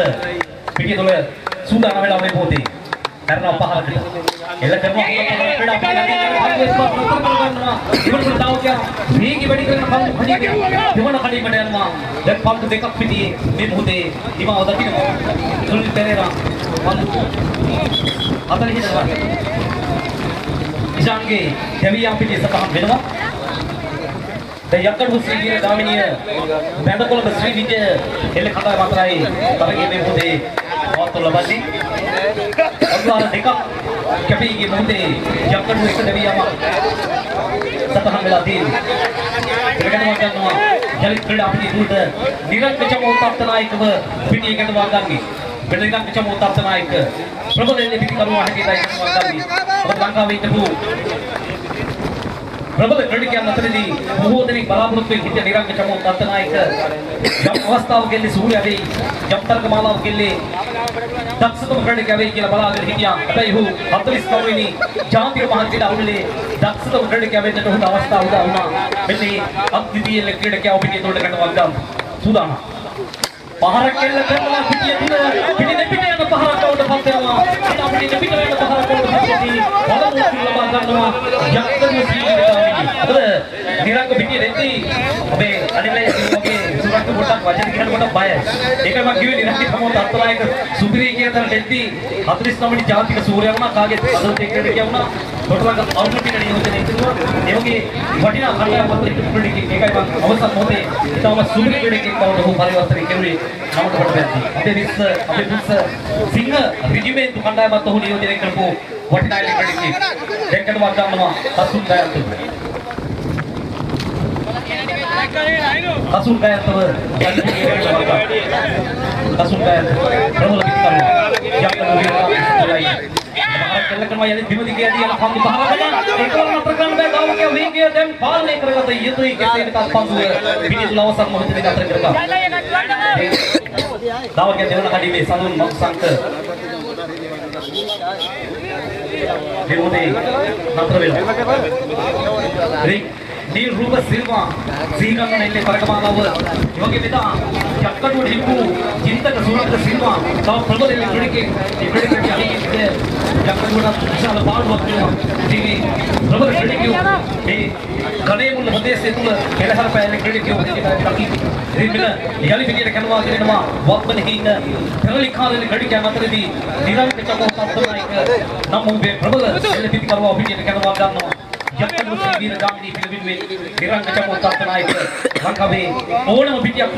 [SPEAKER 2] පිටිය තුල සූදානම් වෙලා මේ පොතේ කරනවා පහරට එල කරනවා පීඩා ගන්නවා ඉවරට තාව කිය මේකේ වැඩි කරන පන්දු කඩේ දෙවන කඩේකට යනවා දැන් පන්දු දෙකක් පිටියේ මේ පොතේ දිමාව දකින්න සුනිල් පෙරේරා පන්දු 40 දවස් ඉෂාන්ගේ දෙවියන් පිටිය සතහන් වෙනවා දැන් යක්කඩුව ශ්‍රී ගාමිණී බැඳකොළඹ ශ්‍රී විජය එල්ල කතා මාතරයි තරගේ මේ පොතේ පවත්ව ලබන්නේ අනුවාර දෙකක් කැපීගේ මොහොතේ යක්කඩුව එක දෙවියම සතහන් වෙලා තියෙනවා ඒකටම ගන්නවා ජලිත් ක්‍රීඩා පිටිය තුලට නිරංජන චමෝත්ප්ත නායකව පිටිය කැඳවා ගන්නේ නිරංජන චමෝත්ප්ත නායක ප්‍රබල පිටි කරුවා හැටියටයි කැඳවා ගන්නේ ඔබ ලංකාවේ ඉඳපු ප්‍රබල ක්‍රීඩකයන් අතරදී බොහෝ දෙනෙක් බලාපොරොත්තු වෙන හිටිය නිරංජන චමෝත්ප්ත නායක යම් අවස්ථාවක ගෙල්ලේ සූර්යවේ යම් තරක මාලාවක ගෙල්ලේ දක්ෂතම ක්‍රීඩකයා වෙයි කියලා බලාගෙන හිටියා. හැබැයි ඔහු 49 වෙනි ජාතික මහත්කයට අවුලේ දක්ෂතම ක්‍රීඩකයා වෙන්නට උදා අවස්ථාව උදා වුණා. මෙන්න මේ අද්විතීය ක්‍රීඩකයා ඔබේ තොලට කරනවා ගම් සූදානම්. පහර කෙල්ල කරනවා පිටිය තුන පිටින් පිට යන පහරක් උඩ පත් වෙනවා. අපිට පිට යන පහරක් උඩ පත් වෙදී බලමු ලබා ගන්නවා යක්කඩුව ශ්‍රී ගාමිණී. අද නිරංග පිටිය දෙද්දී අපේ අනිලේ වගේ සුරක්ෂ පොටක් වචන කියන කොට බයයි. ඒක මම කිව්වේ නිරංග සමෝත අත්තරායක සුපිරි කියන තැන දෙද්දී 49 වෙනි ජාතික සූර්යයා වුණා කාගේ අදත් එක්කද කියුණා. කොටවක අවුරුදු පිට නියෝජනය ඉතුරුවා. ඒ වගේ වටිනා කණ්ඩායමක් අතර ක්‍රීඩකෙක් ඒකයි මම අවසන් මොහොතේ ඊටම සුපිරි ක්‍රීඩකෙක් බවට ඔහු පරිවර්තනය කෙරුවේ. නමකට කොට වැද්දී. අපේ විස්ස සිංහ රිජිමේන්තු කණ්ඩායමත් ඔහු නියෝජනය කරපු වටිනා ක්‍රීඩකෙක්. දෙකකට වත් ගන්නවා කසුන් ගයන්ත. කසුන් ගයන්තව කසුන් ගයන්ත ප්‍රබල පිටකරුවා. යක්කඩුව විරාජිතයි. කෙල්ල කරනවා යන්නේ බිම දිගේ යන පන්දු පහර ගන්න ඒකවල නතර කරන්න බෑ ගාමකේ වේගය දැන් පාලනය කරගත යුතුයි කෙසේ වෙතත් පන්දුව පිටිතුල අවසන් මොහොතේ නතර කරගන්න. දාවකේ දෙවන කඩියේ සඳුන් මක්සංක දෙවොනේ නතර වෙනවා. नील रूप सिल्वा सीगम नेल्ले परकमालाव योग्य विदा यक्कड़ु हिप्पु चिंतक सूरत सिल्वा ताव प्रबल इकडे के यक्कड़ु विशाल बाण वक्तु टीवी प्रबल इकडे के कने मुल्ल प्रदेश ප්‍රදේශය තුල පෙරහැර පෑලේ ක්‍රීඩකයෝ විදිහට දකි. ඉතින් මෙන්න යලි විදියට කරනවා කියනවා වක්මනේ ඉන්න පෙරලි කාලේ ක්‍රීඩකයන් අතරදී නිරන්තර චකෝසත්නායක නම් උඹේ ප්‍රබල එල්ලපිටි කරනවා විදියට කරනවා ගන්නවා. යක්කඩු සීවීර ගාමිණී පිළිවින්නේ නිරන්තර චකෝසත්නායක ලංකාවේ ඕනම පිටියක්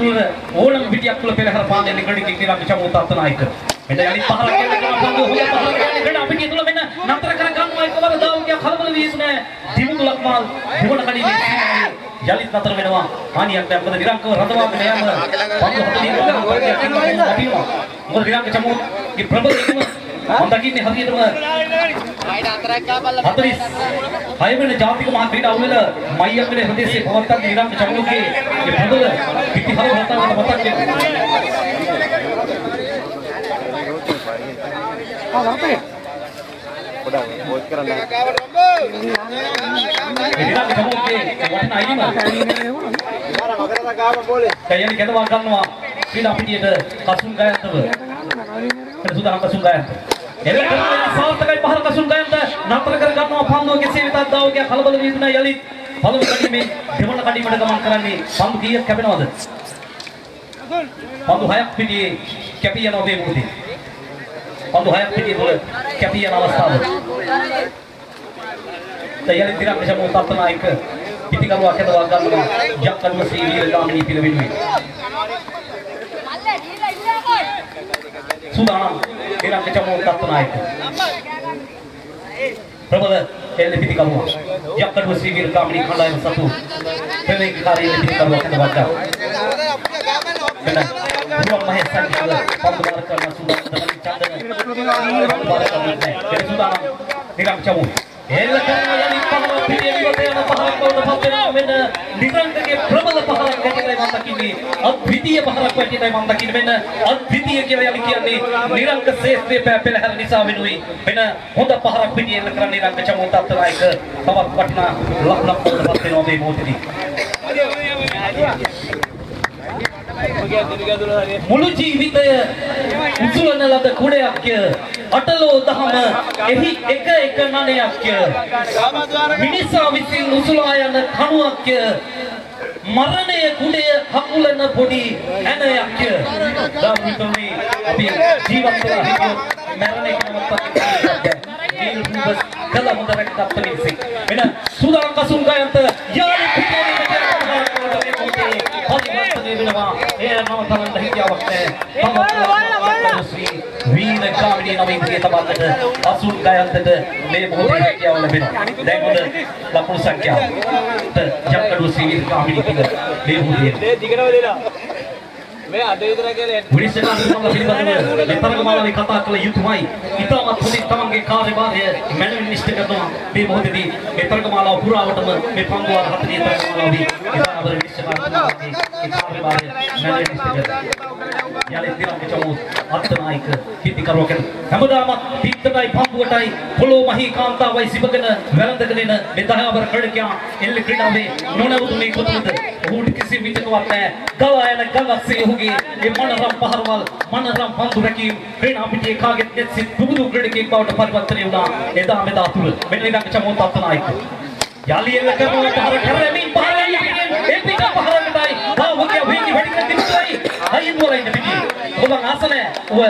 [SPEAKER 2] තුල පෙරහැර පාන්නේ ක්‍රීඩකෙක් නිරන්තර චකෝසත්නායක. මෙන්න යලි පහරක් යනවා පන්දු හොය පහරක් යනවා අපිට තුල මෙන්න නතර කර ගන්නවා එකවර දාවුගේ කලබල වීසුනේ දිමුතු ලක්මාල් දිවණ කඩිනේ යලිත් නතර වෙනවා හානියක් දැන් මොකද විරංකව රඳවාගෙන යෑම පන්දු හතලින් මොකද විරංක චමෝගේ ප්‍රබලකම මම දකින්නේ හරියටම 46 වෙනි ජාතික මහා ක්‍රීඩා උළෙල මයියක්කේ ප්‍රදේශයේ පවත්වන විරංක චමෝගේ මේ ප්‍රබල පිටිහර රටකට මතක් වෙනවා
[SPEAKER 3] පොඩක් වොච් කරන්න.
[SPEAKER 2] විරංක චමෝගේ වටින අයිම
[SPEAKER 3] මගරලා ගාම බෝලේ.
[SPEAKER 2] කයනි කැදවා ගන්නවා ක්‍රීඩා පිටියට කසුන් ගයන්තව සුදානම් කසුන් ගයන්ත එලෙකම සාර්ථකයි පහර කසුන් ගයන්ත නතර කර ගන්නවා පන්දුව කෙසේ වෙතත් දාවගේ කලබල වීදුන යලිත් පළමු කඩීමේ දෙවන කඩීමට ගමන් කරන්නේ පන්දු කීයක් කැපෙනවද පන්දු 6ක් පිටියේ කැපී යන ඔබේ මොහොතේ පන්දු 6ක් පිටියේ වල කැපී යන අවස්ථාව තයලිත් දිරක් දෙශමෝ තත්නායක පිටිකරුවා කැදවා ගන්නවා යක්කඩුව සීවීර ගාමිණී පිළිවෙන්නේ සුදානම් විරංක චමෝ තත්නායක ප්‍රබල එල්ල පිටිකරුවා යක්කඩුව සීවීර ගාමිණී කණ්ඩායම සතු ප්‍රවේගකාරී එල්ල පිටිකරුවා කැදවා ගන්නවා මෙන්න පුරම් මහේස් සංකල්ප පන්දුමාර කරන සුදානම් චන්දන පන්දුමාර කරන්නේ සුදානම් විරංක චමෝ එල්ල කරන යලි පහර පිටියේ විවතේ යන පහරක් වුණ පස්සෙනා මෙන්න නිරන්තරයේ ප්‍රබල පහරක් ගැටිලයි මම දකින්නේ අද්විතීය පහරක් වැටිලයි මම දකින්නේ මෙන්න අද්විතීය කියලා යලි කියන්නේ නිරංක ශේෂ්ත්‍රයේ පෙරහැර නිසා වෙනුයි මෙන්න හොඳ පහරක් පිටියේ එල්ල කරන නිරංක චමෝ තත්නායක තවත් වටිනා ලක්ලක් පස්සෙ වෙනවා මේ මොහොතේදී මුළු ජීවිතය උසුලන ලද කුඩයක් අටලෝ දහම එහි එක එක නණයක් මිනිසා විසින් උසුලා යන කණුවක් මරණය කුඩය හකුලන පොඩි ඇණයක් ධම්මිතුනි අපි ජීවත් වෙලා හිටියොත් මරණය කෙනෙක්වත් කලමුදරක් තප්පනිසි වෙන සුදානම් කසුන් ගයන්ත යාලි පිටේ වෙනවා ඒ නම තමන්ට හිතියාවක් නැහැ වීර ගාමිණී නමින් පිටේ තබන්නට අසුන් ගයන්තට මේ මොහොතේ හිතියාව ලැබෙනවා දැන් හොඳ ලකුණු සංඛ්‍යාව යක්කඩුව සීවීර ගාමිණී පිළ මේ මොහොතේ දිගටම දෙනවා මේ අද විතර කියලා විනිශ්චයකාරී සමග පිළිබඳව මෙතරගමාලේ කතා කළ යුතුමයි ඉතාමත් හොඳින් තමන්ගේ කාර්යභාරය මැනවින් නිෂ්ඨ කරනවා මේ මොහොතේදී මෙතරගමාලාව පුරාවටම මේ පන්දුවාර 40 තරගමාලාවදී ඉතාමත් විනිශ්චයකාරී ඒ කාර්යභාරය මැනවින් නිෂ්ඨ කරනවා යලි දිනක චමෝ අත්නායක පිටිකරුවා කියන හැමදාමත් පිටතයි පන්දුවටයි පොළොව මහී කාන්තාවයි සිබගෙන වැළඳගෙන එන මේ දහවර ක්‍රීඩකයා එල්ල ක්‍රීඩාවේ නොනවතුනේ කොතනද ඔහුට කිසි විදිහකවත් නැහැ ගවයන ගවස්සේ ඔහුගේ මේ මනරම් පහරවල් මනරම් පන්දු රැකීම් ක්‍රීඩා පිටියේ කාගෙත් සිත් පුබුදු ක්‍රීඩකෙක් බවට පරිවර්තනය වුණා එදා මෙදා තුල මෙන්න ඊළඟ චමෝ තත්නායක යලි එල්ල කරනවා පහර කරමින් පහරයි ඒ පිට පහරකටයි දාවගේ වෙන්නේ වැඩි කර දෙන්නයි අයින් වල ඉන්න පිටියේ ඔබ ආසනේ ඔබ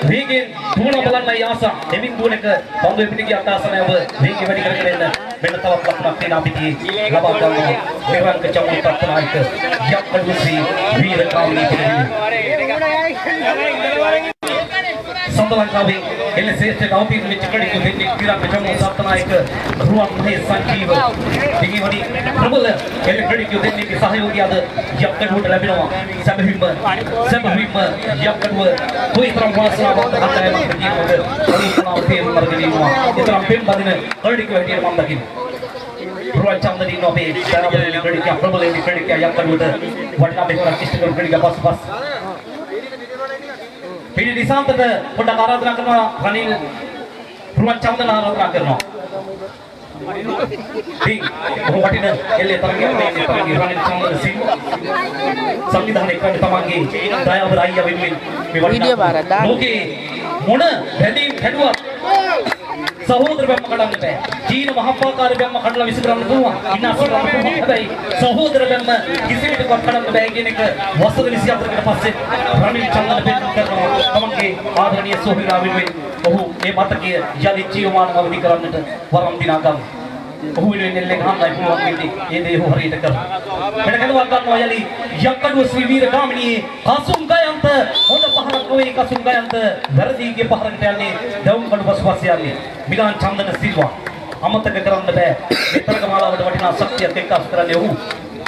[SPEAKER 2] වේගෙන් දුවන බලන්නයි ආස දෙමින් දුවනක පන්දුවේ පිට ගිය ආසනේ ඔබ වේගෙ වැඩි කරගෙන එන්න මෙන්න තවත් ලක්ෂණක් තියෙනවා පිටියේ ලබා ගන්නවා විරංක චමෝ තත්නායක යක්කඩුවී වීර කාමිණී පිළිවෙල සම්බලංකාවේ එල්ල ශ්‍රේෂ්ඨ නවපීන වෙච්ච කඩිකු දෙන්නේ විරංක චමෝ තත්නායක රුවන් මහේ සංජීව දිගිවනි ප්‍රබල එල්ල කඩිකු දෙන්නේ සහයෝගී අද යක්කඩුවට ලැබෙනවා සැබවින්ම යක්කඩුව කොයිතරම් වාසනාවන්ත හතරයි මම කියනවාද අනුසනාව තේරුම් අරගෙන ඉන්නවා ඒතරම් පෙම් බදින කඩිකු හැටියට මම දකිනවා රුවන් චන්දනී නොබේ තරබලේ කඩිකු ප්‍රබලේ කඩිකු යක්කඩුවට වටිනා මෙහෙම කිස්ට කඩිකු පස් පිළි දිසාන්තට පොඩ්ඩක් ආරාධනා කරනවා රනිල් රුවන් චන්දන ආරාධනා කරනවා දී ඔහු වටින එල්ලේ තරගයේ මේ තරගයේ රනිල් චන්දන සිංහ සංවිධානය කරන තමන්ගේ දයාවර අයියා වෙනුවෙන් මේ වටිනා ලෝකේ මොන බැඳීම් හැදුවත් සහෝදර බැම්ම කඩන්න බෑ. චීන මහපාකාර බැම්ම කඩලා විසි කරන්න පුළුවන්. ඉන්නාසි කරන්න පුළුවන්. හැබැයි සහෝදර බැම්ම කිසි විටකවත් කඩන්න බෑ කියන එක වසර 24කට පස්සේ රනිල් චන්දන පෙන්නන කරනවා. තමන්ගේ ආදරණීය සොහිරා වෙනුවෙන් ඔහු මේ මතකය යලි ජීවමානව අවදි කරන්නට වරම් දිනා ගන්න. ඔහු වෙනුවෙන් එල්ලෙන් හම්බයි පුළුවන් වෙන්නේ මේ දේ ඔහු හරියට කරනවා. මෙන්න කනවා ගන්නවා යලි යක්කඩුව ශ්‍රී වීර ගාමිණී කසුම් ගයන්ත හොඳ පහරක් නොවේ කසුම් ගයන්ත වැරදීගේ පහරකට යන්නේ දවුම්කඩු පසුපස්ස යන්නේ මිලාන් චන්දන සිල්වා අමතක කරන්න බෑ මෙතරක මාලාවට වටිනා ශක්තියක් එක්කාසු කරන්නේ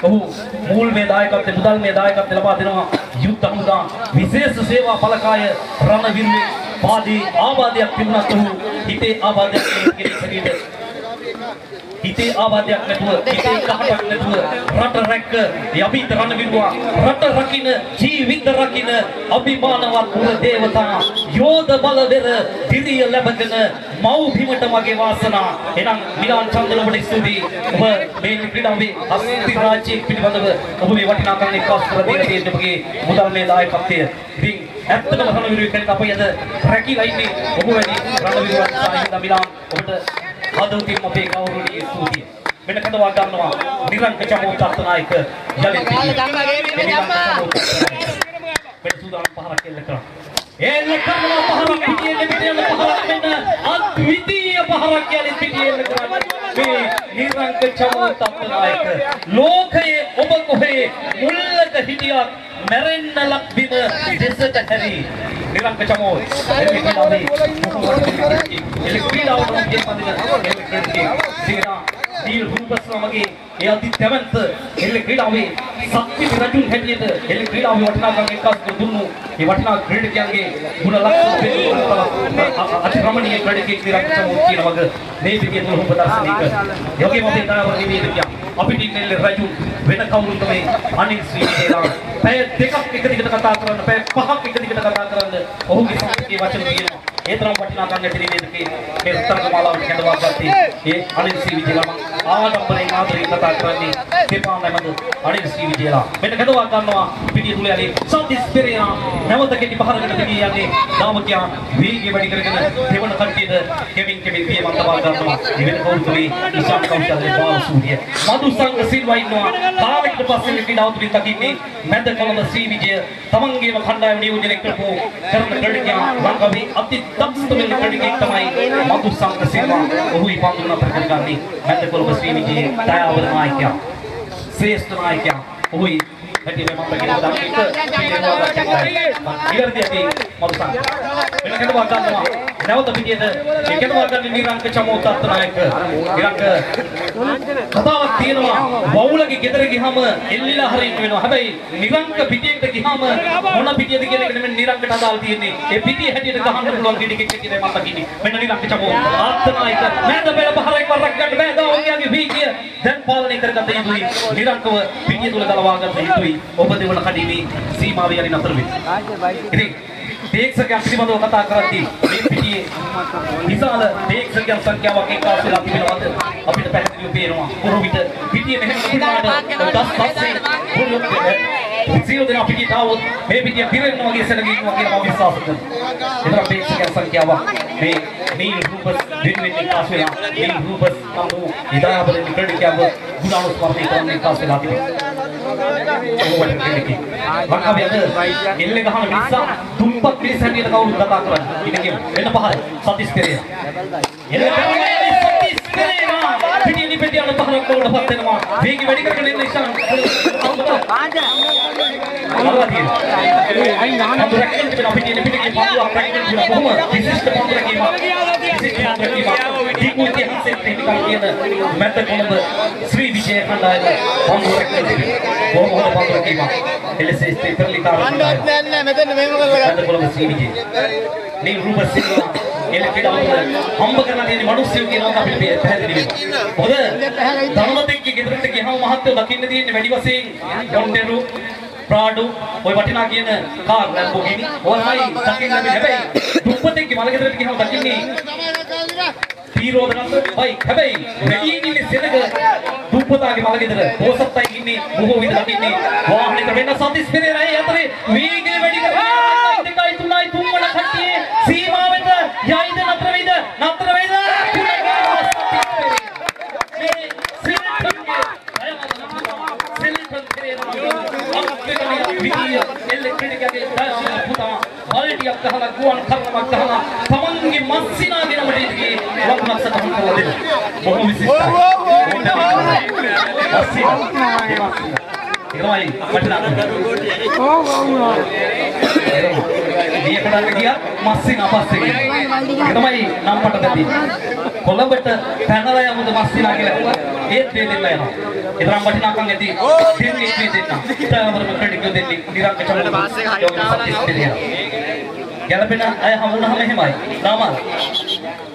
[SPEAKER 2] ඔහු මූල් මේ දායකත්වයේ මුදල් මේ දායකත්වය ලබා දෙනවා යුද්ධ හමුදා විශේෂ සේවා පළකාය රණවිරුවේ පාදී ආබාධයක් තිබුණත් ඔහු හිතේ ආබාධයක් කෙරෙහිද හිතේ ආබාධයක් නැතුව හිතේ කහටක් නැතුව රට රැක්ක යබිත රණවිරුවා රට රකින්න ජීවිත රකින්න අභිමානවත් පුර දේවතා යෝධ බලවේර දිරිය ලැබගෙන මව් බිමට මගේ වාසනා එනම් මිලාන් චන්දන ඔබට ස්තුතියි ඔබ මේ ක්‍රීඩාවේ අස්ති රාජ්‍යයේ පිළිබඳව ඔබ මේ වටිනාකම් එක්කාසු කර දෙන දේ ඔබගේ මුදල් මේ දායකත්වය ඉතින් ඇත්තටම රණවිරුවෙක් කෙනෙක් අපේ අද රැකිලා ඉන්නේ ඔබ වැඩි රණවිරුවක් සාහිත්‍ය මිලාන් ඔබට හදවතින් අපේ ගෞරවනීය ස්තුතිය මෙන්න කඩවා ගන්නවා නිරංක චමෝත්සව නායක යලිත් මෙන්න සූදානම් පහරක් එල්ල කරා එල්ල කරනවා පහරක් පිටියෙන්න පිටියෙන්න පහරක් මෙන්න අද්විතීය පහරක් යලිත් පිටියෙන්න කරා මේ නිරංක චමෝත්සව නායක ලෝකයේ ඔබ කොහේ මුල්ලක හිටියත් මැරෙන්න ලක් බිම දෙසට හැරි නිරංක චමෝත් එල්ලේ ක්‍රීඩාවට මගේ පදින සිගනා දීල් රූපස්වමගේ ඒ අධි තැවන්ත එල්ලේ ක්‍රීඩාවේ ශක්ති රජුන් හැටියට එල්ලේ ක්‍රීඩාවේ වටිනාකම් එක්කාසු දුන්නු ඒ වටිනා ක්‍රීඩකයන්ගේ ගුණ ලක්ෂණ අතිරමණීය ක්‍රීඩකෙක් නිරංක චමෝත් කියන වගේ මේ විදියට රූප දර්ශනය කර යෝගී මොහේ දායක නිවේදකයා අපිට ඉන්නේ රජු වෙන කවුරුත් මේ අනිල් ශ්‍රී විජේලා පැය දෙකක් එක දිගට කතා කරන්න පැය පහක් එක දිගට කතා කරන්න ඔහුගේ සංස්කෘතිය වචන තියෙනවා ඒ තරම් වටිනාකම් ඇති නිවේදකේ මේ උත්තරක මාලාවට කැඳවා ගත්තේ ඒ අනිල් ශ්‍රී විජේලා ආඩම්බරයෙන් ආදරයෙන් කතා කරන්නේ දෙපාණමද අනිල් ශ්‍රී විජේලා මෙන්න කැඳවා ගන්නවා පිටිය තුල යලි සතිස් පෙරේරා නැවත කෙටි පහරකට දී යන්නේ නාමකයා වේගය වැඩි කරගෙන දෙවන කට්ටියද කෙවින් පියමන්ත බා ගන්නවා ඉවෙන කවුරුතුලි ඉෂාන් කෞශල්‍ය බාලසූරිය මදු සංඝ සිල්වා ඉන්නවා කාලෙකට පස්සේ ක්‍රීඩාව තුලින් දකින්නේ මැද කොළඹ ශ්‍රී විජය තමන්ගේම කණ්ඩායම නියෝජනය කරපු කරන ක්‍රීඩකයා ලංකාවේ අති දක්ෂතම ක්‍රීඩකයෙක් තමයි මදු සංඝ සිල්වා ඔහුයි පන්දුන ප්‍රකටගන්නේ මැද කොළඹ ශ්‍රී විජය දයාවර නායකයා ශ්‍රේෂ්ඨ නායකයා ඔහුයි හැටි මේ මම කියන දා එක ඉවර්දියදී මදු සංඝ වෙන කෙනෙක් වගන්නවා නැවත පිටියද ඒකම වගන්නේ නිරංක චමෝත් අත්නායක නිරංක කතාවක් තියෙනවා වවුලගේ ගෙදර ගියාම එල්ලිලා හරින්න වෙනවා හැබැයි නිරංක පිටියට ගියාම මොන පිටියද කියන එක නෙමෙයි නිරංකට අදාළ තියෙන්නේ ඒ පිටිය හැටියට ගහන්න පුළුවන් ගෙඩිකෙක් කියලා මම දකින්නේ මෙන්න නිරංක චමෝත් අත්නායක මෑද බෙල පහරක් වරක් ගන්න බෑ දවෝගියාගේ වීකිය දැන් පාලනය කරගත යුතුයි නිරංකව පිටිය තුල ගලවා ගන්න යුතුයි ඔබ දෙවන කඩීමේ සීමාව යලින් අතර වෙයි ඉතින් දේක්ෂකයන් පිළිබඳව කතා කරද්දී මේ පිටියේ විශාල දේක්ෂකයන් සංඛ්‍යාවක් එක්කාසු වෙලා තිබෙනවාද අපිට පැහැදිලිව පේනවා පුරු විට පිටියේ මෙහෙම තිබුණාට දස් පස්සේ පුරු සියලු දෙනා පිටියට આવොත් මේ පිටිය පිරෙන්න වගේ සැලකිනවා කියලා මම විශ්වාස කරනවා ඒතර දේක්ෂකයන් සංඛ්‍යාවක් මේ නීල් රූපස් දෙන්නේ එක්කාසු වෙලා නීල් රූපස් නමු ඉදාබලෙන් ක්‍රඩිකයව ගුණානුස්මරණය කරන්න එක්කාසු වෙලා තිබෙනවා එල්ලේ ගහන මිනිසා තුම්පත් මිනිස් හැටියට කවුරුත් කතා කරන්නේ ඉතින් වෙන පහර සතිස් පෙරේරා එල්ලේ සතිස් පෙරේරා පිටිනි පිටියන පහරක් වලට පත් වෙනවා වේගي වැඩි කරගෙන ඉන්න ඉස්සන් අයි නාන රැකෙන්න බෑ පිටිනි පිටිගේ පහුවක් රැකෙන්න බෑ කොහොම විශිෂ්ට පන්දරකීම දීකුති හසෙත් ටෙක්නිකල් කියන මැද කොළඹ ශ්‍රී විජය කණ්ඩායම පන්දරක් කොහොම හොඳ පන්දරකීම එලෙසේ ස්ථීරලිකාර
[SPEAKER 3] නෑ මෙතන මේව කරලා
[SPEAKER 2] මැද කොළඹ ශ්‍රී විජය මේ රූප සිල්වා එලෙකඩවල හම්බ කරලා තියෙන මිනිස්සු කියනවා අපිට පැහැදිලි වෙනවා මොකද ධර්මතෙක්ගේ ගෙදරට ගියාම මහත්ව දකින්න තියෙන්නේ වැඩි වශයෙන් යොන්ටෙරු ප්‍රාඩු ඔය වටිනා කියන කාර් ලැම්බෝගිනි ඔයයි දකින්න හැබැයි දුප්පතෙක්ගේ මල ගෙදරට ගියාම දකින්නේ පීරෝදනත් බයි හැබැයි වැඩිහිටියේ සෙනග දුප්පතාගේ මල ගෙදර පොසත්තයි ඉන්නේ බොහෝ විට දකින්නේ වාහනයක වෙන සතිස් පෙරේරා ඒ අතරේ වේගය වැඩි කරලා 2 3 3 වන කට්ටියේ සීමාවෙත යයිද නතර වේද විදිය එල්ලෙක්ට්‍රිකගේ දාශන පුතා බල්ටියක් ගහලා ගුවන් කරනවක් ගහලා තමන්ගේ මස්සිනාගෙන අපිට ඉතිගේ ලක්මක් සටහන් කරලා දෙන්න. බොහොම විශේෂයි. ඒකමයි වටිනා. මේ කොටන්න ගියා මස්සිනා පස්සේ ගියා. ඒකමයි නම් පට දෙති. කොළඹට පැනලා යමුද මස්සිනා කියලා ඒත් මේ දෙන්න යනවා. ඒතරම් වටිනාකම් ඇති දෙන්නේ මේ දෙන්න. ඉතාලවරම ක්‍රෙඩිට් දෙන්නේ නිරංග චමල සත්‍යස්තිරිය. ගැලපෙන අය හමුනහම එහෙමයි. නාමල්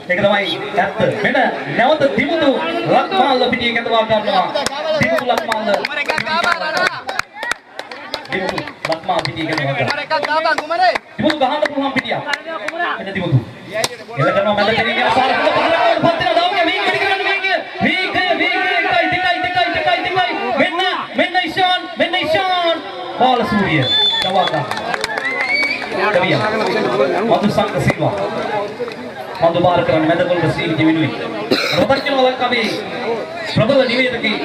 [SPEAKER 2] ඒක තමයි ඇත්ත. මෙන්න නැවත දිමුතු ලක්මාල් පිටිය කැඳවා ගන්නවා. දිමුතු ලක්මාල් දිමුතු ලක්මාල් පිටිය කැඳවා ගන්නවා. දිමුතු ගහන්න පුළුවන් පිටිය. එන්න දිමුතු. එල කරනවා මැද කෙනෙක් සාරකල පහරකට පත් වෙන දාන්නේ මේක වැඩි කරන්න මේක. මෙන්න ඉෂාන් බාල සූරිය. දවල්ලා. කවිය. මధు සංඝ සිල්වා. මధు බාර කරන මැදකොල්ල ශ්‍රී ජීවිනුයි. රොබර්ටිනෝ ලංකාවේ ප්‍රබල නිවේදකී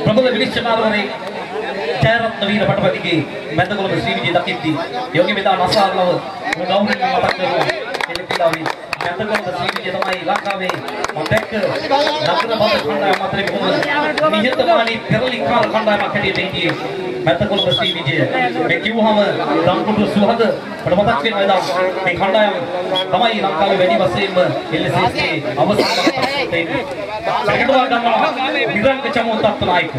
[SPEAKER 2] ප්‍රබල විනිශ්චයකාරවරේ ජයරත්න වීර පටපතිගේ මැදකොල්ල ශ්‍රී විජය දකිද්දී යෝගී මෙදා නසාරලව ගෞරවයෙන් මතක් කරනවා. එලෙපිලාවි මැදකොල්ල ශ්‍රී විජය තමයි ලංකාවේ මතක ලක්න බඳ කණ්ඩායම අතරේ කොහොමද නිහතමානී පෙරලි කාල කණ්ඩායමක් හැටියට හිටියේ මැදකොල්ල ශ්‍රී විජය මේ කිව්වහම දම්කුඩු සුහද මට මතක් වෙනවා එදා මේ කණ්ඩායම තමයි ලංකාවේ වැඩි වශයෙන්ම එල්එස්එස්ගේ අවසන් සැකටවා ගන්නවා නිරංග චමෝත්තත් නායක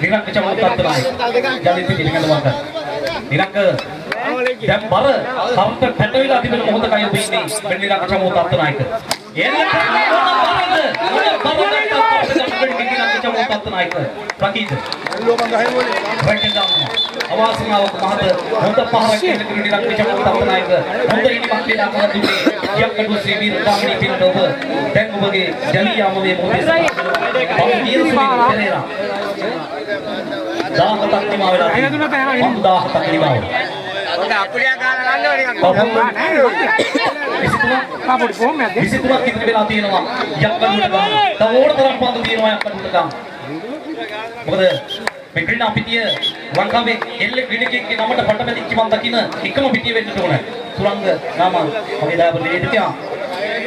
[SPEAKER 2] නිරංග චමෝත්තත් නායක ජලිත පිළිගන්නවා නිරංග දැන් බර සම්පත පැටවිලා තිබෙන මොහොතකයි ඔබ ඉන්නේ මෙන්න නිරංග චමෝත්තත් නායක අවාසනාවක් මහත හොඳ පහරක් දෙන්න කිරි නිරංග චමෝත්තත් නායක හොඳ ඉනිමක් දෙලා කරලා දුන්නේ යක්කඩුව ශ්‍රී වීර ගාමිණී පිරිනඩ ඔබ දැන් ඔබගේ ජලියාම මේ මොහොතේ පෙරේරා 17ක් නිමා වෙලා තියෙනවා 17ක් නිමා වෙලා
[SPEAKER 3] හොඳ අපුලියා ගාලා ගන්න ඕනේ
[SPEAKER 4] කාපොඩි කොහොමද?
[SPEAKER 2] 23ක් ඉතිරි වෙලා තියෙනවා යක්කඩුවට ගන්න. තව ඕන තරම් පන්දු තියෙනවා යක්කඩුවට ගන්න. මොකද මේ ක්‍රීඩා පිටිය ලංකාවේ එල්ලේ ක්‍රීඩකයෙක්ගේ නමට පටබැඳිච්ච මම දකින එකම පිටිය වෙන්න ඕන. සුරංග නාම මගේ දායක නිවේදකයා.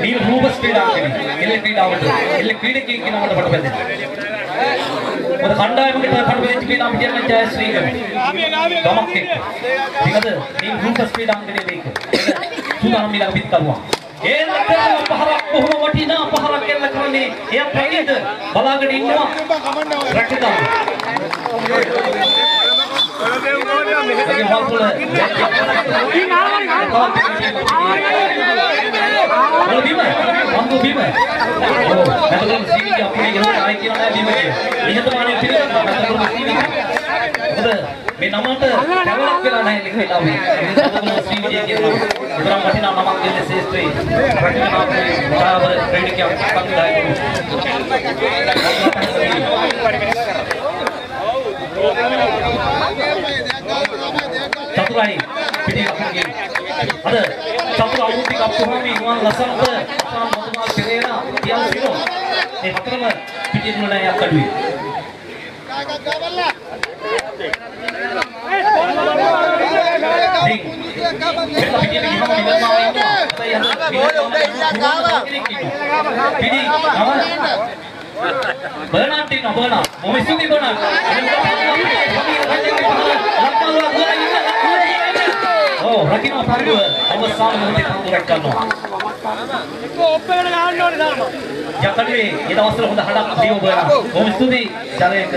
[SPEAKER 2] මේ රූප ක්‍රීඩාංගනේ එල්ලේ ක්‍රීඩාවට එල්ලේ ක්‍රීඩකයෙක්ගේ නමට පටබැඳෙන. මොකද කණ්ඩායමකට පටබැඳිච්ච ක්‍රීඩා පිටිය නම් ජයශ්‍රී ගමක් එක්ක. ඊකද මේ රූප ක්‍රීඩාංගනේ මේක. සුදානම් මිලක පිට කරුවා. ඒ ලක්කම පහරක් කොහොම වටිනා පහරක් එල්ල කරන්නේ එයා ප්‍රේත බලාගෙන ඉන්නවා රැකගන්න. ඒකේ වල්පොල බීම වන්දු බීම ඔව් මතකම් සීවික අපේ ගෙදර ආයි කියලා නෑ බීම කිය. නිහතමානී පිළිගන්නවා මතකම් සීවික. මොකද මේ නමට කැවලක් වෙලා නැහැ ලිඛිතව. මතකම් සීවික කියනවා. උදරම් වටිනා නමක් දෙන්නේ ශේෂ්ත්‍රේ. රටේ බාරවල ක්‍රීඩකයක් පන්දායි. චතුරායි පිටිගහන්නේ අද චතුර අවුරුද්දක අපුහමි ගුවන් ලසන්ත සම්මතුමාල් පෙරේරා කියලා සිරෝ මේ හතරම පිටිනුල නෑ Yakkaduwe Bernardino bola, Momisudi bola. Oh, Rakino Pandu, අවසාන මොහොතේ පන්දුරක් ගන්නවා. ඔප්පේකට ගන්න ඕනේ තාම. යකඩුවේ ඊට අවසර හොඳ හඩක් දීව බලන්න. Momisudi ජලයක.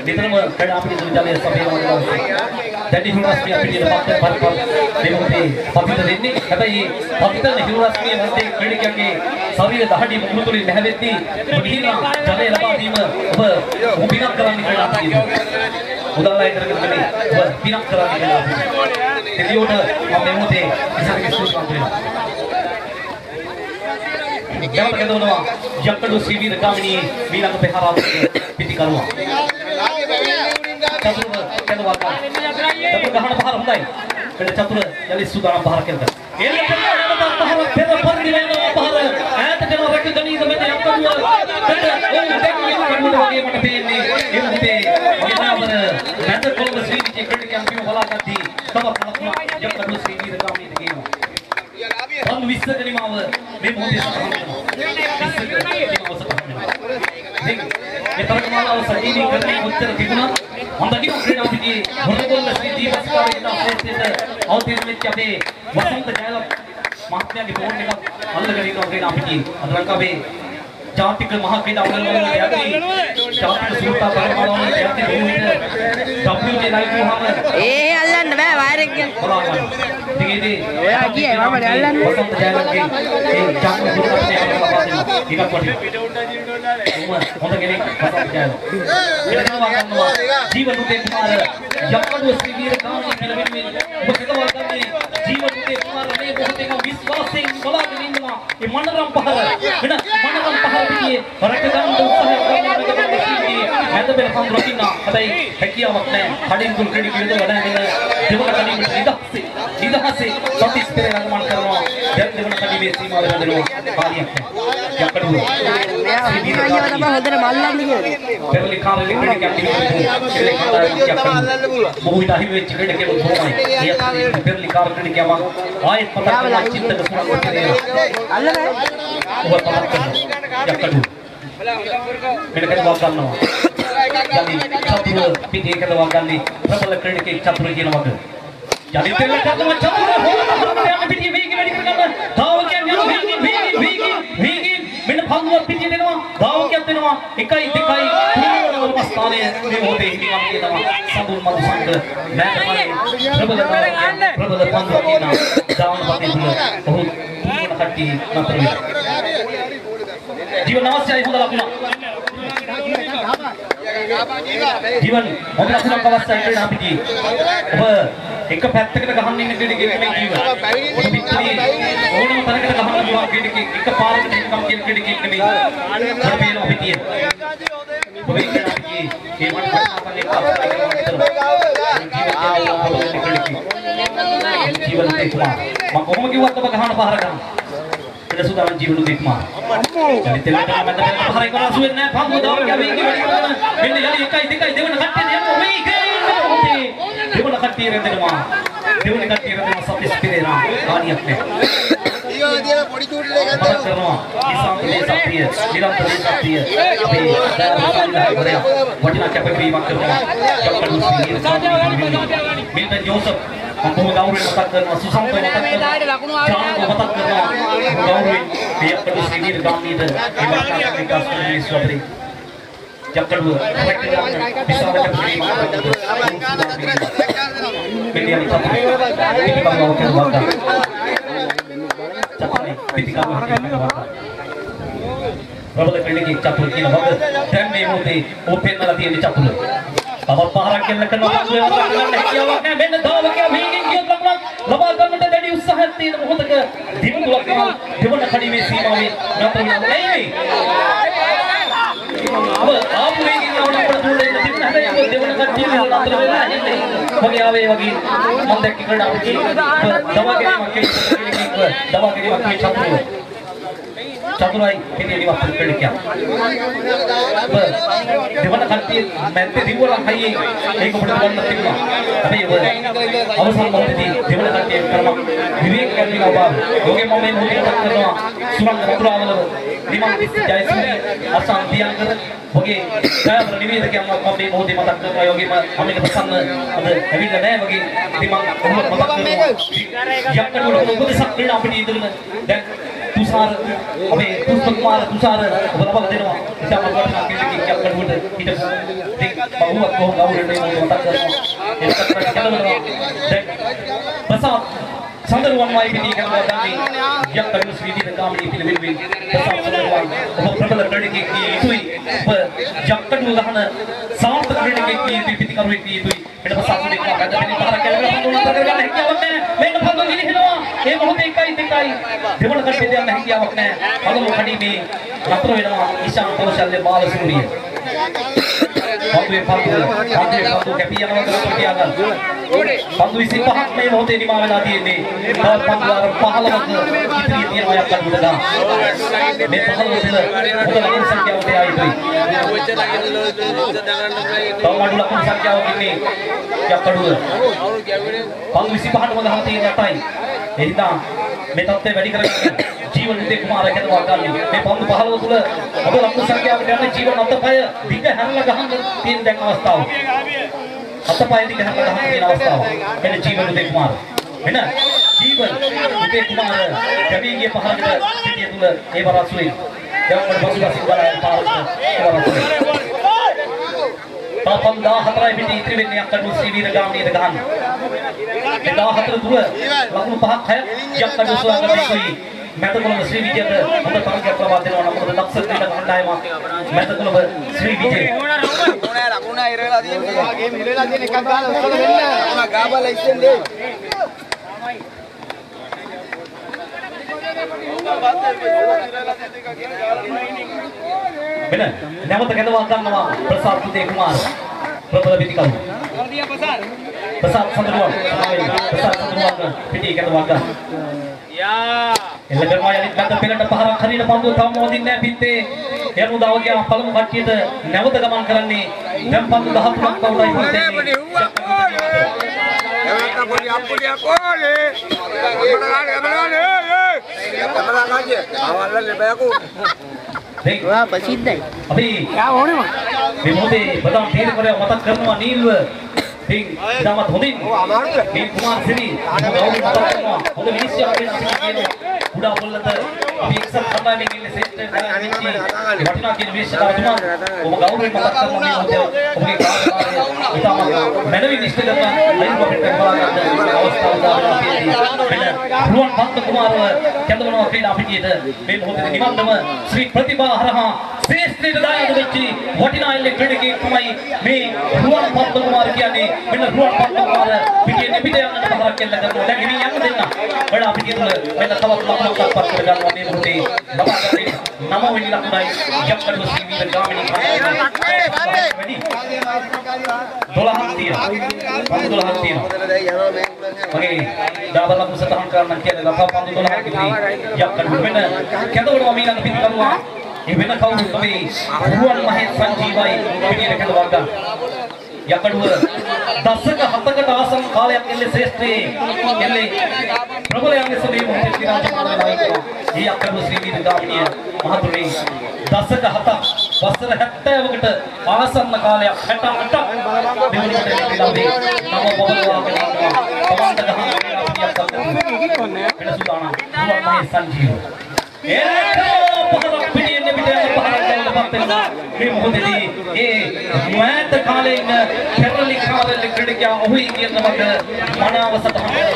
[SPEAKER 2] නිතරම කඩ අපිට ජලය සපයනවා. දැඩි හිරුරස්මිය පිටියට පත් පත් දෙමොතේ පතිත දෙන්නේ. හැබැයි පතිතන හිරුරස්මිය මැත්තේ ක්‍රීඩකයන්ගේ ශරීර දහඩි මුතුලින් නැහැවෙද්දී මුදිනා ජලය ලබා දීම ඔබ පිනක් කරන්න කියලා අපි උදල්ලා ඉදරගෙන කලේ ඔබ පිනක් කරන්න කියලා අපි එදියෝට මම මෙමොතේ ඉස්සරහට සූත්‍රම් දෙනවා. යමත කදවනවා යක්කඩු සීවීර ගාමිණී මීළඟ පෙරහරාව පිටි කරුවා. චතුර කදවා ගන්න. චතුර ගහන පහර හොඳයි. පෙර චතුර යලි සුදානම් පහර කෙල්ද. එල්ල කරනවා පහර පෙර පරිදි වෙනවා පහර. ඈතට යන රැක ගනීද මෙතන යක්කඩුව. පෙර ඔය දෙකේ කඩුවට වගේ මට පේන්නේ. ඒ මොහොතේ යනාවර මේ තරගමාලාව සජීවීකරණය උත්තර තිබුණා. හොඳකින් ක්‍රීඩා පිටියේ හොරගොල්ල ශ්‍රී දීපස්කාරී දාසෙත් අවතීර්ණ වෙච්ච අපේ වසන්ත ජයලත් මහත්මයාගේ ෆෝන් එකක් අල්ලගෙන ඉන්නවා ක්‍රීඩා පිටියේ. අද ලංකාවේ ජාතික මහා ක්‍රීඩා උළෙලවල යටි ජාතික සූරතා තරගමාලාවල යටි රෝහිත WJ ලයිව්වහම
[SPEAKER 7] අල්ලන්න බෑ වයර් එක
[SPEAKER 2] ඉතින්
[SPEAKER 7] ඔයා ගියේ මම අල්ලන්න
[SPEAKER 2] වසන්ත ජයලත්ගේ ඒ ජාතික සූරතාවට ලබා දෙනවා. ටිකක් වටිනවා. හොඳ කෙනෙක් වසන්ත ජයලත්. වෙනවා ගන්නවා ජීවනුදේ කුමාර යක්කඩුව ශ්‍රී වීර ගාමී පිළිවෙලින් ඔබ කතා කරන්නේ ජීවනුදේ කුමාර මේ මොහොතේ විශ්වාසයෙන් බලාගෙන ඉන්නවා. මේ මනරම් පහර වෙන මනරම් පහර පිටියේ රැකගන්න උත්සාහය කරනවා. මැද බෙල සම්බ රකින්න. හැබැයි හැකියාවක් නැහැ. කඩින් දුල් ක්‍රෙඩිට් විදිහට වඩාගෙන දෙවන කඩින් නිදහසේ සතිස් පෙරේරා ගමන් කරනවා. දැන් දෙවන කඩියේ සීමාව වෙනදෙනවා. කාර්යයක් නැහැ. යක්කඩුව ශ්‍රී වීර ගාමී
[SPEAKER 7] හොඳට මල්ලන්න කියලා
[SPEAKER 2] පෙරලි කාලේ ක්‍රෙඩිට් මොහොත අහිමි වෙච්ච ක්‍රෙඩිට් කෙනෙක් තමයි. ඒ පෙරලි කාලේ ක්‍රෙඩිට් කියම ආයෙත් පතක් කරලා චිත්තක සුණක් කරේ.
[SPEAKER 7] අල්ලන්නේ
[SPEAKER 2] ඔබ පතක් කරනවා. යක්කඩුව මෙලකට වක් ගන්නවා. යලි චතුර පිටියේ කරවා ගන්නේ ප්‍රබල ක්‍රීඩකෙක් චතුර කියන වග. යලි පෙරලට ගම චතුර හොරම යන පිටියේ වේගී වැඩි කරගන්න. ධාවකයන් යන වේගී මෙන්න පංගුවක් පිටියේ දෙනවා. ධාවකයක් දෙනවා. 1 2 3 ස්ථානයේ මේ මොහොතේ හිමිකම් කියනවා. සම්බුල් මදු සංඝ මෑතමනේ ප්‍රබල පංගුවක් කියන දාවනපති දුල ඔහු තුන කට්ටි නතර වෙනවා. ජීවන අවශ්‍යයි හොඳ ලකුණ. ජීවන හොඳ ලකුණක් අවශ්‍යයි ක්‍රීඩා පිටියේ. ඔබ එක පැත්තකට ගහන්න ඉන්න ක්‍රීඩකෙක් නෙමෙයි ජීවන. ඔබ පිටියේ ඕනම තැනකට ගහන්න පුළුවන් ක්‍රීඩකෙක්. එක පාරකට ඉන්කම් කියන ක්‍රීඩකෙක් නෙමෙයි. ඔබ පේනවා පිටියේ. ඔබ ක්‍රීඩා පිටියේ ඒ ජීවන දෙකුමා. මම කොහොම කිව්වත් ඔබ ගහන පහර ගන්න. Kita sudah menjiwai Dikma. Jadi tidak ada mana mana hari kalau sulit nak panggung dah kita wiki wiki mana. Bila jadi ikai dewan hati dia mau wiki hati. Dewan hati rende rumah. Dewan hati rende rumah satu sepira. Kani apne.
[SPEAKER 3] dia body shoot lega
[SPEAKER 2] Bapak kerana Islam boleh sapia, Islam boleh sapia. Tapi dalam sahaja beraya. Wajib nak beri makan kerana. Jangan lupa minta Joseph. Mampu gaurin matak kerana susah tu matak kerana jangan ko matak kerana gaurin biar perlu sini gam ni tu ibarat mereka sendiri suapri jangan dulu mereka bisa macam ini media ni satu ini bawa ke warga satu ni ketika warga berapa kali catur kini warga dan memuti open lagi ni catur Kalau parang yang nak kenal aku yang nak kenal dia awaknya benda tahu क्या भीगिंग क्यों लगना लबा government dari usaha तीन बहुत के दिन तो लगना जीवन खड़ी में सीमा में न तो नहीं अब आप भीगिंग ना पर थोड़े दिन है जो जीवन खड़ी में ना तो नहीं बगी आवे बगी मंदे की करना की दवा के मक्के चतुराई ini di waktu kerja. Di mana kanti mente di bola kayi, ini kemudian nanti gua. Tapi ya, awasal mau di mana kanti karena diri kan di awal. Oke mau main mungkin tak kerana surang kemudian awal lima jaya sini asal diang kan. Oke, saya berdiri dekat mau mau di mata kerana yogi kami pesan ada habis ada bagi di mata kerana. Yang kedua kita sakit apa di itu dan Tusar, abe Puspakumar Tusar, berapa kali nama? Kita makan lagi kita kedua kita bawa kau gaul ini mau makan kita jalan dan besar Sandal wan mai piti kan bawa kami yang kami sendiri dan kami pilih pilih besar sandal wan untuk berapa kali kita itu yang kedua kan saat kali kita piti kami itu kita besar sendiri kan jadi para kali kita terkenal lagi awaknya main panggung ini hello ये बहुत इकाई देवल कर पे दिया नहीं किया वक्ने अगल खड़ी में नत्र वेना ईशान कौशल्य बाल सूर्य पंदु के पिया नव कर किया अगर पंदु इसी पहाड़ में बहुत निमा में आती है ने और पंदु पहाड़ में इतनी इतनी आया कर बुदा मैं पहाड़ में बहुत लगन संख्या होते आई थी तो माडू लगन संख्या होती ने क्या करूँ पंदु इसी पहाड़ में आती है जाता है Kita metode beri kerja. ජීවන උදේ කුමාර කෙනවා ගන්න මේ පන්දු 15 තුල ඔබ ලකුණු සංඛ්‍යාවට යන ජීවන අතපය දිග හැරලා ගහන්න තියෙන දැන් අවස්ථාව අතපය දිග හැරලා ගහන්න තියෙන අවස්ථාව එන ජීවන උදේ කුමාර එන ජීවන උදේ කුමාර කවිගේ පහරකට පිටිය තුල ඒ වරසුයි දැන් පසුගසින් බලයන් පාරට ඒ වරසුයි පාපම් 14 පිටි ඉතිරි වෙන්නේ අක්කඩු ශ්‍රී වීරගාමිණීට ගහන්න 14 තුල ලකුණු 5ක් 6ක් යක්කඩු සුවංගමේකුයි මැදකොළඹ ශ්‍රී විජයද හොඳ තරගයක් ලබා දෙනවා නම් මොකද දක්ෂ ක්‍රීඩක කණ්ඩායම මැදකොළඹ ශ්‍රී විජය
[SPEAKER 3] ලකුණ ඉරලා තියෙන්නේ ගේම් ඉරලා තියෙන එකක් ගාලා උස්සලා දෙන්න ලකුණ ගාබලා ඉස්සෙන්නේ
[SPEAKER 2] වෙන නැවත කැඳවා ගන්නවා ප්‍රසාද් පුතේ කුමාර ප්‍රබල පිටිකරු ප්‍රසාද් සඳරුවන් පිටි කැඳවා ගන්න එල්ල කරනවා යලිත් නැත්නම් පෙළට පහරක් හරියට පන්දුව තවම වදින්නේ නැහැ පිටේ එනු දාව ගියා පළමු කට්ටියට නැවත ගමන් කරන්නේ දැන් පන්දු 13ක් වුණායි පිටේ
[SPEAKER 3] එවත්ත පොඩි අප්පුඩි අපෝලේ කමලා ගාජේ අවල්ලේ බයකෝ
[SPEAKER 7] වා ප්‍රසිද්ධයි.
[SPEAKER 2] අපි
[SPEAKER 4] යා ඕනේ මම.
[SPEAKER 2] මේ මොහොතේ බදාම් තීර කරේ මතක් කරනවා නීල්ව තින් ඉතාමත් හොඳින් මේ කුමාර සිරි ගෞරව මතක් කරනවා හොඳ මිනිස්සුන්ගේ කියනවා කුඩා පොල්ලත අපි එක්සත් කණ්ඩායමේ ඉන්නේ ශ්‍රේෂ්ඨ වටිනා කියන විශේෂතාවතුමා ඔබ ගෞරවයෙන් මතක් කරනවා මේ මොහොතේ ඔබගේ කාර්යය ඉතාමත් මනවින් ඉෂ්ට කරන ලයින් අපිට කරලා ගන්න අවස්ථාව උදා වෙනවා රුවන් පන්ත කුමාරව කැඳවනවා ක්‍රීඩා පිටියේද මේ මොහොතේ නිවන්දම ශ්‍රී ප්‍රතිභා හරහා ශ්‍රේෂ්ඨ දායක වෙච්චි වටිනා ඉල්ල ක්‍රීඩකයෙක් තමයි මේ රුවන් පන්ත කුමාර කියන්නේ මෙන්න රුවන් පන්ත කුමාර පිටියේ පිට යන්නට පහරක් කෙල්ල කරනවා දැන් ඉතින් යන්න දෙන්න වඩා පිටිය තුල මෙන්න තවත් ලකුණක් අත්පත් කර ගන්නවා මේ මොහොතේ ලබා ගන්න 9 වෙනි ලකුණයි යක්කඩුව ශ්‍රී වීරගාමිණී වැඩි 12ක් තියෙනවා 12ක් තියෙනවා මගේ දාබල මුසතහන් කරන්න කියන්නේ ලබා පන්දු 12ක් ඉතිරි යක්කඩුව වෙන කැඳවනවා මීළඟ පිට කරනවා ඒ වෙන කවුරුත් නෙවෙයි රුවන් මහේ සංජීවයි පිටියට කැඳවා ගන්න යකඩුව දශක 7කට ආසන්න කාලයක් ඉන්නේ ශ්‍රේෂ්ඨයේ එල්ලේ ප්‍රබලයන්ගේ සමේ මොහොතේ විරාජමානයි මේ යකඩුව ශ්‍රී වීරගාමිණිය මහතුමේ දශක 7ක් වසර 70කට ආසන්න කාලයක් 68ක් දෙවනිකට ඉඳලාදී නම බබලවාගෙන ඉන්නවා පවන්ත ගහන අපියක් වෙන සුදානම් රුවන් මහේ සංජීව පහරක් පිටින්නේ පිටියේ පහරක් දැල්ලපත් වෙනවා මේ මොහොතේදී ඒ මෑත කාලේ ඉන්න පෙරලි කාලේ ක්‍රීඩකයා ඔහුයි කියන මත මනාව සටහන් කරලා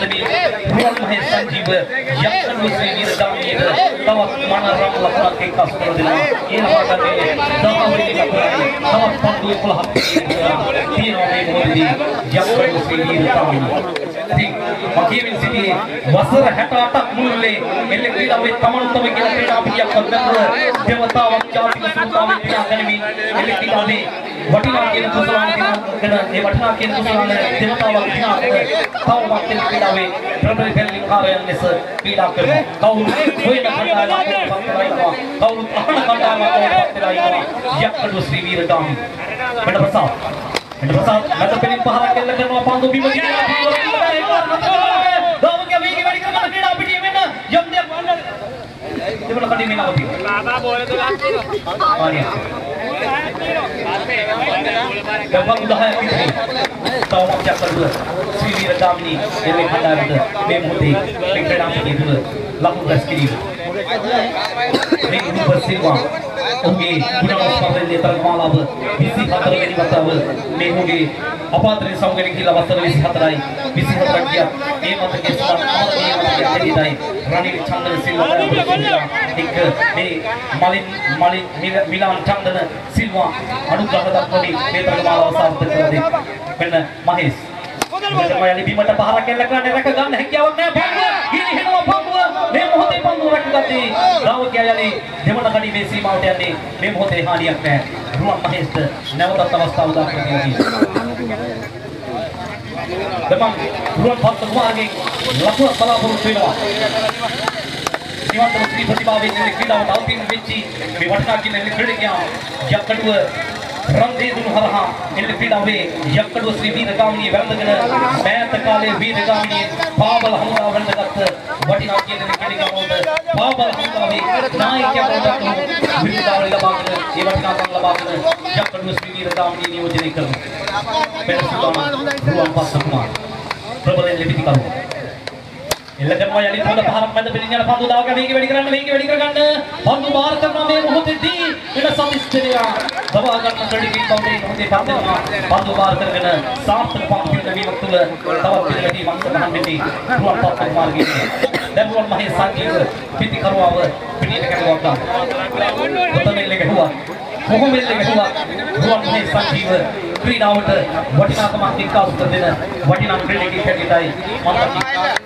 [SPEAKER 2] රුවන් මහේ සංජීව යක්කඩුව ශ්‍රී වීරගාමිණීට තවත් මනරම් ලකුණක් එක්කස් කර දෙනවා ඒ ලබාගන්නේ දහවැනි ලකුණයි තවත් පන්දු 11ක් තියෙනවා මේ මොහොතේදී යක්කඩුව ශ්‍රී වීරගාමිණී මකීවින් සිටියේ වසර 68ක් මුළුල්ලේ එල්ල ක්‍රීඩාවේ තමනුත්තම කියලා ක්‍රීඩා පිටියක් කරනකොට දේවතාවක් ජාතික සුන්දරතාවයෙන් ක්‍රීඩා කරමින් එල්ල ක්‍රීඩාවේ වටිනා කියන කුසලාන දිනගෙන ඒ වටිනා කියන කුසලාන දේවතාවක් දිනාකට තවමත් එල්ල ක්‍රීඩාවේ ප්‍රබල පෙරලි කාර්යයන් ලෙස ක්‍රීඩා කරනවා කවුරු හොයන කණ්ඩායමක් පත්තරයිනවා කවුරු අහන කණ්ඩායමක් පත්තරයිනවා යක්කඩුව ශ්‍රී වීරගාමිණී මෙන්න ප්‍රසාද් මත පෙරින් පහරක් එල්ල කරනවා පන්දු බිම ගියා ගාමගේ වේගය වැඩි කරන ක්‍රීඩා පිටියේ වෙන යම් දෙයක් දෙවල කඩේ මේ නවතින බාබා බෝල දෙකක් තියෙනවා ආනිය ගමන් 10ක් විතර තවමත් යක්කඩුව ශ්‍රී වීරගාමිණී එල්ලේ කණ්ඩායමට මේ මොහොතේ ක්‍රීඩා පිටියේ තුල ලකුණු රැස් කිරීම මේ උපසිරවා ඔහුගේ ගුණස්පර්ධයේ තරමාලාව 24 වෙනි වතාව මේ ඔහුගේ අපාත්‍රේ සමගින් කියලා වසර 24යි 24ක් ගියා ඒ මතකයේ සමානතාවය රනිල් චන්දන සිල්වා එක්ක මේ මිලාන් චන්දන සිල්වා අනුග්‍රහ දක්වමින් මේ තරමාලාව සාර්ථක කර දෙයි මෙන්න මහේෂ් මෙතනමයි බිමට පහරක් එල්ල කරන්න රැක ගන්න හැකියාවක් නැහැ පන්දුව ගිලිහෙනවා පන්දුව මේ මොහොතේ පන්දුව රැකගත්තී ගාවකියා යලි දෙමළ කඩි මේ සීමාවට යන්නේ මේ මොහොතේ හානියක් නැහැ රුවන් මහේෂ්ට නැවතත් අවස්ථාව උදා කර දෙනවා දෙමන් රුවන් පන්ත කුමාරගේ ලකුණ බලාපොරොත්තු වෙනවා නිවන්තර ශ්‍රී ප්‍රතිභාවේ ඉන්න ක්‍රීඩාවට අල්පින් වෙච්චි මේ වටනා කියන ක්‍රීඩකයා යක්කඩුව රන්දේ දුණු හරහා එල්ල ක්‍රීඩාවේ යක්කඩුව ශ්‍රී වීරගාමිණී වැළඳගෙන මෑත කාලයේ වීරගාමිණී පාවල හමුදා වැළඳගත් වටිනා කියන කෙනෙකුට පාබල හම්බවි නායකයා වුණත් විවිධාවල ලබාගෙන ඒ වටිනාකම් ලබාගෙන යක්කඩුව ශ්‍රී වීර ගාමිණී නියෝජනය කරනවා. පෙරසුදාම රුවන් පස්සකුමාර ප්‍රබල ලිපිති කරුවා එල්ලකම යලි පොළ පහරක් මැද පිටින් යන පන්දු දාගෙන වේගය වැඩි කරන්න පන්දු මාර කරන මේ මොහොතේදී වෙන සමිස්තරයා දවා ගන්න ක්‍රඩිකින් බවුන්ඩරි මොහොතේ පන්දනවා පන්දු මාර කරගෙන සාර්ථක පන්දු පිළිවීමක් තුළ තවත් පිළිවෙලී මංසකහන් වෙදී රුවන් පස්සක් මාර්ගයේ දැන් මහේ සංජීව පිටි කරුවාව පිටියට කරුවා ගන්න ඔතනෙල්ල ගැහුවා කොහොමෙල්ල ගැහුවා රුවන් මහේ සංජීව ක්‍රීඩාවට වටිනාකමක් එක්කාසු කර දෙන වටිනා ක්‍රීඩකයෙක් හැටියටයි මම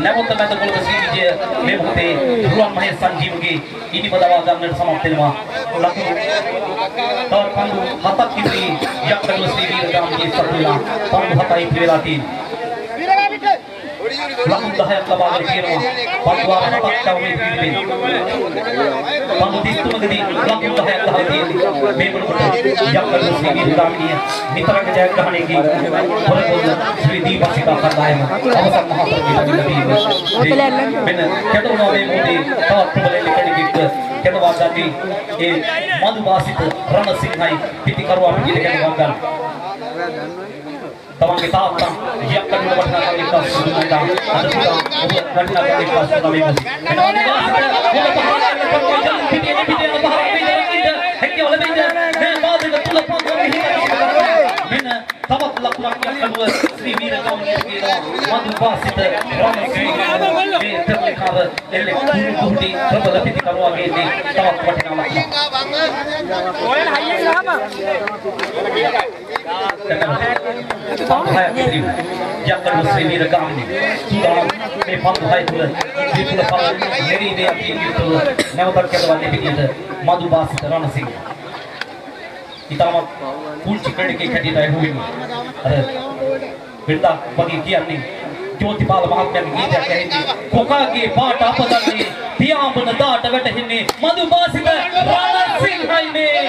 [SPEAKER 2] නැවත මැද කොළඹ ශ්‍රී විජය මේ මොහොතේ රුවන් මහේ සංජීවගේ ඉනිපදවා ගන්නට සමත් වෙනවා. ලකුණු තවත් පන්දු 7ක් ඉදිරි යක්කඩුව ශ්‍රී වීර ගාමිණී සතුලා පන්දු 7යි ඉතිරි වෙලා තියෙනවා. ලකුණු 10ක් ලබාගෙන තියෙනවා. පන්දු 8ක් තවම ඉතිරි වෙනවා. පන්දු 33කදී ලකුණු 10ක් ලබා තියෙනවා. මේ මොනකොට යක්කඩුව ශ්‍රී වීර ගාමිණී නිතරම ජයග්‍රහණයකින් පොරපොළ ශ්‍රී දීපසිකා කණ්ඩායම අවසන් මහා මෙන්න කැටුණා මේ මොහොතේ තවත් ප්‍රබල ලිකඩිකිට කැටවා ගන්නේ ඒ මధుවාසිත රණසිංහයි පිටිකරුවා පිටිට කැටවා ගන්න. තමන්ගේ තාත්තා යක්කඩුව වටනාකම් එක්ක සුදුමයිදා අද පුතා ඔබ වටනාකම් එක්ක සුදුමයි තවත් ලකුණක් යක්කඩුව ශ්‍රී වීර ගාමිණී මధుවාසිත රණසිංහ මේ තෙරලිකාව එල්ලේ කුහුටි ප්‍රබල පිටිකරුවාගේ තවත් වටිනා ලකුණක්
[SPEAKER 4] ඔයන් හයියෙන් ගහම
[SPEAKER 2] යක්කඩුව ශ්‍රී වීර ගාමිණී සුදානම් මේ පන්දු හය තුළ විපුල පල නෙරීමේ අධ්‍යයනය තුළ නැවතත් කැඳවන්නේ පිටියට මధుවාසිත රණසිංහ ඉතාමත් පුංචි ක්‍රීඩකයෙක් හැටියට ඇහුවෙන්නේ අර වෙනදා වගේ කියන්නේ ජෝතිපාල මහත්මයාගේ ගීතයක් ඇහෙන්නේ කොකාගේ පාට අපදන්නේ පියාඹන දාට වැටෙන්නේ මధుවාසිත රණසිංහයි මේ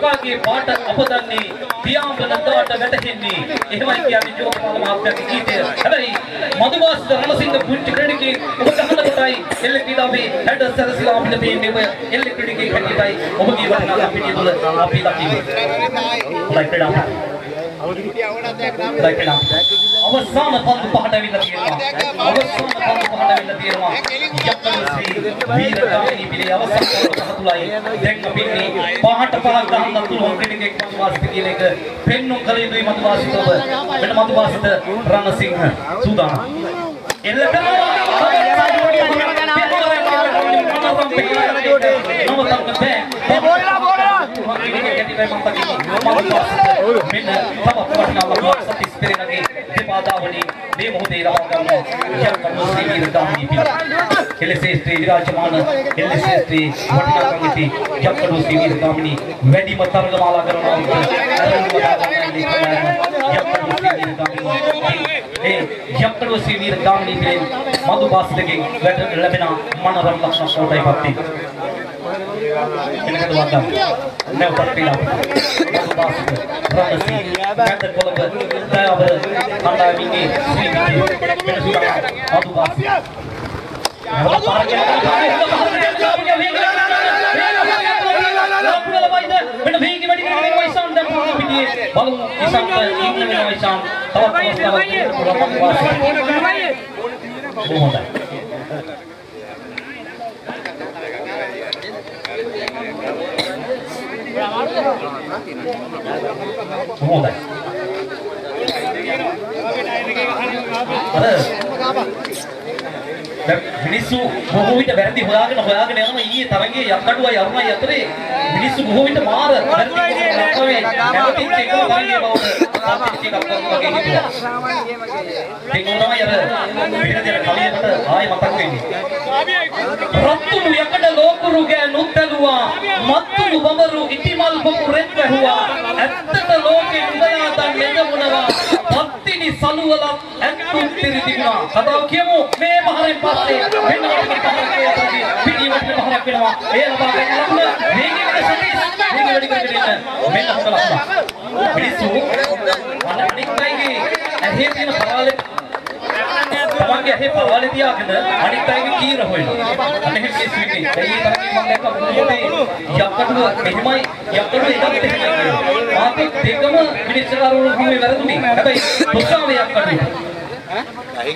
[SPEAKER 2] කොකාගේ පාට අපදන්නේ පියාඹන දාට වැටෙන්නේ එහෙමයි කියන්නේ ජෝතිපාල මහත්මයාගේ ගීතය. හැබැයි මధుවාසිත රණසිංහ පුංචි ක්‍රීඩකයෙක් ඔබ ගහන කොටයි එල්ල ක්‍රීඩාවේ හැඩ සැරසිලා අපිට පේන්නේ ඔබ එල්ල ක්‍රීඩකයෙක් හැටියටයි ඔබගේ වටිනාකම් පිටිය තුළ අපි දකින්නේ. හොඳයි ක්‍රීඩාව. අවසාන පන්දු පහට ඇවිල්ලා තියෙනවා. යක්කඩුව ශ්‍රී වීර ගාමිණී පිළි අවසන් පන්දු පහ තුලයි දැන් අපින්නේ පහට පහක් ගහන්න පුළුවන් ක්‍රීඩකයෙක් මధుවාසිත කියන එක පෙන්නුම් කළ යුතුයි මధుවාසිත ඔබ. මෙන්න මధుවාසිත රණසිංහ සූදානම්. එල්ල කරනවා. මේ මොහොතේ ලබා ගන්නවා යක්කඩුව ශ්‍රී වීර ගාමිණී පිළි. එලෙසේස්ත්‍රී විරාජමාන එලෙසේස්ත්‍රී වටිනාකම් ඇති යක්කඩුව ශ්‍රී වීර ගාමිණී වැඩිම තරගමාලා කරනවා යක්කඩුව ශ්‍රී වීර ගාමිණී පිළි මధుවාසිතගෙන් ලැබෙන මනරම් ලක්ෂණ කොටයි පත්ති. එනකට වදා නැවතත් පිළා මధుවාසිත රණසිංහ මැද කොළඹ දයාවර කණ්ඩායමින්ගේ ශ්‍රී විජය මధුවාසිත මිනිස්සු බොහෝ විට වැරදි හොයාගෙන යනවා ඊයේ තරඟයේ යක්කඩුවයි අරුණයි අතරේ මිනිස්සු බොහෝ විට මාර ලංකාවේ නැවතිච්ච එක වගේ බවට පාතිච්ච එකක් වගේ හිතුවා. ඒක තමයි අර පිටදෙන කලියට ආයෙ මතක් වෙන්නේ. රත්තුණු යකඩ ලෝකුරු ගෑ නුත්තලුවා මත්තුණු බඹරු ඉටිමල් බොකු රෙත් වැහුවා ඇත්තට ලෝකේ උදලා තන් නෙදමුණවා පත්තිනි සලුවල ඇත්තුන් තිරිදිගුණා. කතාව කියමු මේ පහරෙන් පස්සේ මෙන්න වගේ පහරක් පිටිවට පහරක් වෙනවා. ඒ ලබා ගන්න මේකේ සතිස් මේක වැඩි කරගෙන ඉන්න මෙන්න හොඳලා මිනිස්සු අනිත් අයගේ ඇහි තියෙන පරාලේ තමන්ගේ ඇහි පරාලේ තියාගෙන අනිත් අයගේ කීර හොයනවා. අනේ මිනිස්සු ඉන්නේ ඒ තරම් මම දැක්ක මොකද යක්කඩුව මෙහිමයි යක්කඩුව එකක් දෙකයි මාත් දෙකම මිනිස්සුකාරවරු කිව්වේ වැරදුනේ. හැබැයි දුස්සාවේ යක්කඩුව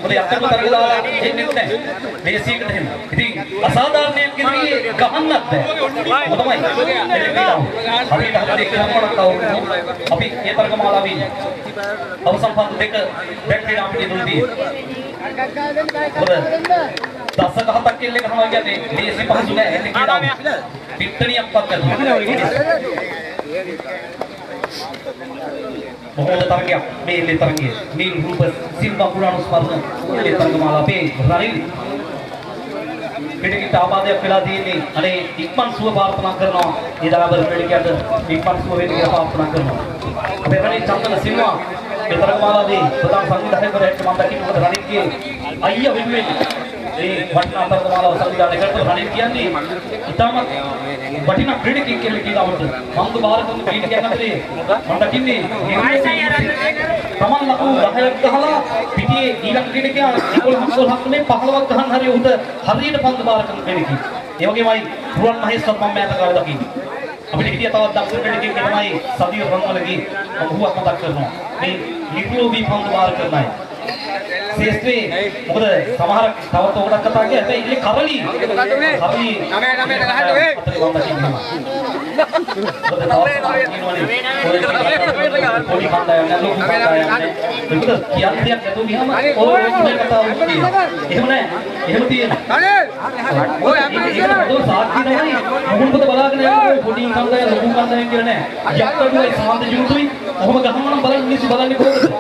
[SPEAKER 2] මොකද යක්කඩුව තරගලා එන්නේ නැහැ මේ සීකට එහෙම. ඉතින් අසාධාරණයක් ඉදිරියේ ගහන්නත් බෑ. මොකදමයි අපි හතරේ කරනකොට අපි ඒ තරගමාලාවේ අවසන් පන්දු දෙක බැක්ටීරියා අපිට දුන්දී. දසක හතක් කෙල්ල ගහනවා කියන්නේ ලේසි පහසු නෑ. එන්නේ කියලා පිටණියක්වත් කරනවා. මොකද තරගයක් මේ ඉල්ලේ තරගය මේ රූප සිල්වා පුරාණ ස්මරණ මේ තරගමාලාවේ රනිල් පිටකිට ආබාධයක් වෙලා තියෙන්නේ. අනේ ඉක්මන් සුව ප්‍රාර්ථනා කරනවා. ඒ දරබර පිටකයට ඉක්මන් සුව වෙන්න කියලා ප්‍රාර්ථනා කරනවා. අපේ රනිල් චන්දන සිල්වා මේ තරගමාලාවේ ප්‍රධාන සංවිධායකවරයෙක් මම දකින්න මොකද රනිල්ගේ අයියා වෙනුවෙන් ඒ වටිනා තරගමාලාව සංවිධානය කරපු රනිල් කියන්නේ ඉතාමත් වටිනා ක්‍රීඩකයෙක් කියලා මන්දු බාරතුන් ක්‍රීඩකයන් අතරේ මම දකින්නේ තමන් ලකුණු 10ක් ගහලා පිටියේ ඊළඟ ක්‍රීඩකයා 11ක් නේ 15ක් ගහන්න හරිය උන්ට හරියට පන්දු බාර කරන ක්‍රීඩකයෙක්. ඒ වගේමයි පුරන් මහේස්වත් මම මෑත කාලේ දකින්නේ. අපිට හිටිය තවත් දක්ෂ ක්‍රීඩකයෙක් තමයි සදිය රන්වලගේ ඔහුවත් මතක් කරනවා. මේ ලිප්ලෝබී පන්දු බාර කරන අය. ශේෂ්ත්‍රේ මොකද සමහර තවත් උඩක් කතා කිය හැබැයි ඉන්නේ කරලි නමයට ගහන්න වේ පොඩි කණ්ඩායම් නෑ ලොකු කණ්ඩායම් නෑ මොකද කියන්න දෙයක් නැතුව ගියාම ඔය කතාව තියෙනවා. එහෙම නෑ එහෙම තියෙනවා. ඔය අපේ සාක්ෂි තමයි මොකද බලාගෙන යන්නේ පොඩි කණ්ඩායම් ලොකු කණ්ඩායම් කියලා නෑ. යක්කඩුවයි සාන්ද ජීවිතුයි ඔහොම ගහනවා නම් බලන්න මිනිස්සු බලන්නේ කොහොමද?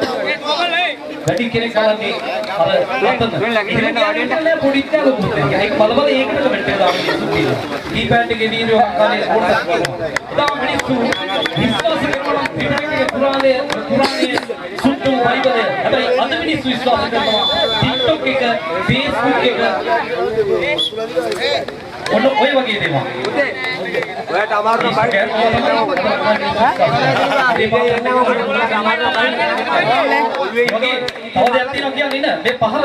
[SPEAKER 2] වැඩි කෙනෙක් බලන්නේ අර අතන එහෙම කියන්නේ පොඩි එකක් ලොකුත් ඒක බල බල ඒකට කමෙන්ට් එක දාන්න මිනිස්සු කියනවා. කීපෑඩ් එකේ වීඩියෝ කාලේ පොඩ්ඩක් බලනවා. ඉතින් මිනිස්සු විශ්වාස කරනවා පිටකේ පුරාණයේ සුද්ධ බයිබලය. හැබැයි අද මිනිස්සු විශ්වාස කරනවා TikTok එක, Facebook එක ඔන්න ඔය වගේ දේවල්.
[SPEAKER 3] ඔයාට අමාරු
[SPEAKER 2] මේ පහර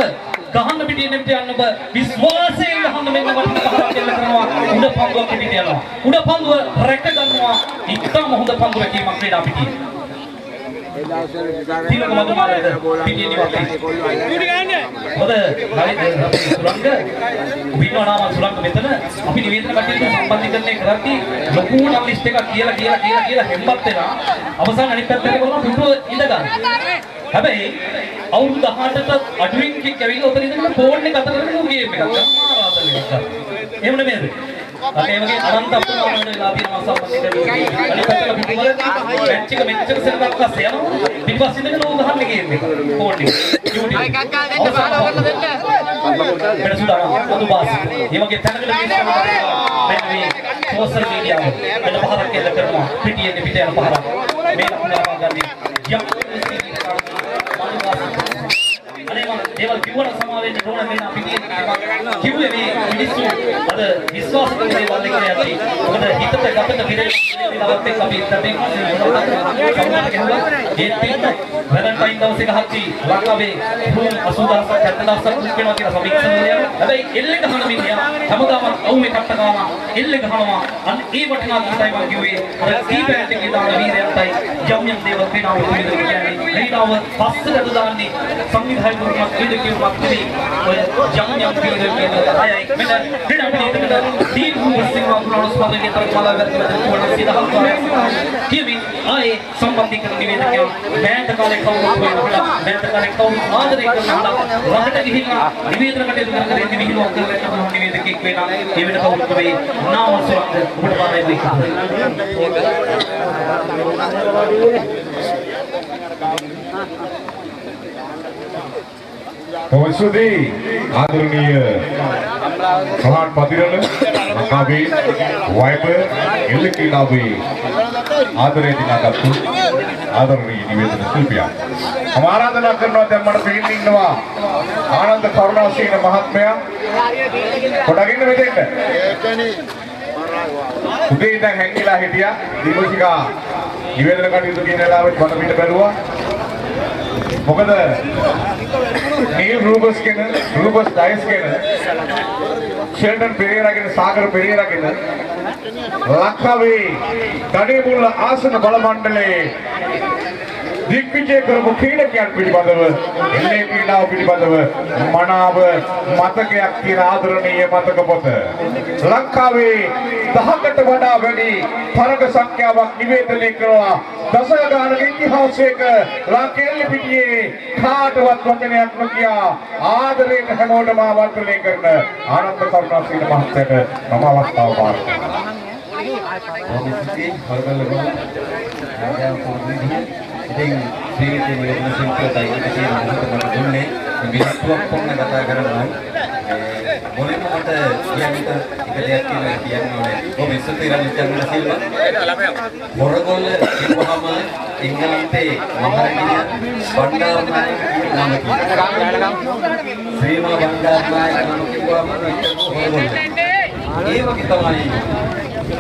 [SPEAKER 2] ගහන්න පිටින් එන්න යන්න ඔබ විශ්වාසයෙන් ගහන්න මෙන්න වටින පහරක් දෙන්න කරනවා. උඩ පන්දුවක් පිටින් යනවා. උඩ පන්දුව රැක ගන්නවා. ඉක්තම හොඳ පන්දුවක් කීමක් ක්‍රීඩා පිටින්. තිලක මදුමාලද පිටින් ඉවත්යි. මොකද සුරංග විනෝනාම සුරංග මෙතන අපි නිවේදන කටයුතු සම්බන්ධීකරණය කරද්දී ලොකු නම් ලිස්ට් එකක් කියලා හෙම්බත් වෙනවා. අවසන් අනිත් පැත්තට බලන පිටුව ඉඳ ගන්න. හැබැයි අවුරුදු 18ට අඩුවෙන් කික් ඇවිල්ලා උතන ඉඳන් ෆෝන් එක අතර කරගෙන ගේම් එකක් කරනවා ආතල් එකක්. එහෙම නෙමෙයිද? අපේ වගේ අනන්ත අප්‍රමාණ වෙන වෙලා තියෙනවා සම්බන්ධීකරණය. අනිත් පැත්තට පිටුවල මැච් එක මෙච්චර සෙල්ලම් කරලා යනවා. පිටිපස්සින් ඉඳගෙන ඕක ගහන්න ගේම් එක. ෆෝන් එක. YouTube. එකක් ගන්න දෙන්න බාලා කරලා දෙන්න. වෙනසුදා අදු බාස්. මේ වගේ තැනකට මෙන්න මේ සෝෂල් මීඩියා වල වෙන පහරක් එල්ල කරනවා. පිටියෙන් පිට යන පහරක්. මේ ලකුණු ගන්න අනේ මම දේවල් කිව්වන සමාවෙන්න ඕන වෙන අපි කිව්වේ මේ මිනිස්සු අද විශ්වාස කරන දේවල් එක යටි මොකද හිතට ගතට පිරෙලාවත් එක්ක අපි ඉස්සරහින් සම්මාන ගෙවුවා ඒ තින්න වැලන්ටයින් දවසේ ගහච්චි ලංකාවේ භූම 80000ක් 70000ක් කුක් වෙනවා කියලා සමීක්ෂණ වලින් හැබැයි එල්ලේ ගහන මිනිහා හැමදාම අවුමේ කට්ට ගානවා එල්ලේ ගහනවා අන්න ඒ වටිනා කීතයි මම කිව්වේ අර කීපෑට් එකේ දාන වීරයන්ටයි යම් යම් දේවල් වෙනවා කියන්නේ ලීනාව පස්සට දාන්නේ සංවිධායක ක්‍රීඩකයෙකුට නෙවෙයි ඔය යම් යම් පිළිවෙලකින් අයයි මෙන්න ක්‍රීඩා පිළිවෙලකට දීර්ඝ වර්ෂයක් වුණාට ස්පර්ධකයන් තරක මලවැරදි වලට සිදහල් කරනවා කියමි ආයේ සම්බන්ධීකරණ නිවේදකයන් මෑත කාලේ කවුරුත් වෙනවා මෑත කාලේ කවුරුත් ආදරය කරනවා රටට ගිහිල්ලා නිවේදන කටයුතු කරගෙන ඉන්න විහිළුවක් කරගෙන යන නිවේදකෙක් වෙනා ඒ වෙන කවුරුත් වෙයි නාමස්වක්ද ඔබට පාරයි වෙයි
[SPEAKER 8] Pemasudi Adurniya Salat Padirana Makabe Wiper Iliki Nabe Adurniya Dinagatu Adurniya Nivedana Silpia Amaradana Karna Dhamana Painting Nava Ananda Karunasena Mahatmaya Kodagina Vedenda Uday ඉඳන් හැංගිලා හිටියා දීපසිකා නිවේදන කටයුතු කියන ලාවෙත් වන පිට බැලුවා මොකද නීල් රූබස් ඩයිස් කියන ෂෙල්ටන් පෙරේරා කියන සාගර පෙරේරා කියන ලක්කාවේ ගඩේමුල්ල ආසන බල මණ්ඩලයේ දිග්විජය කරපු ක්‍රීඩකයන් පිළිබඳව එල්ලේ ක්‍රීඩාව පිළිබඳව මනාව මතකයක් තියෙන ආදරණීය මතක පොත ලංකාවේ 10කට වඩා වැඩි තරග සංඛ්‍යාවක් නිවේදනය කරලා දශක ගානක ඉතිහාසයක ලංකේල්ලි පිටියේ කාටවත් වචනයක් නොකියා ආදරයෙන් හැමෝටම ආවර්තනය කරන ආනන්ද කරුණාසේන මහත්තයාට මම අවස්ථාව පාරනවා.
[SPEAKER 9] ඉතින් ශ්‍රීවිද්‍ය නිවේදන ශිල්පියයි ඉතින් මට දුන්නේ විස්තුවක් පොන්න කතා කරනවා මොලෙම මට කියන්න එක දෙයක් කියලා කියන්න ඕනේ ඔබ විශ්වතිරන් චන්ද්‍ර සිල්වා මොරගොල්ල කිව්වහම ඉංගලන්තේ මහරජිනිය බණ්ඩාරනායක කියන නම කියනවා ශ්‍රීමා බණ්ඩාරනායක නම කිව්වම මොරගොල්ල ඒ වගේ තමයි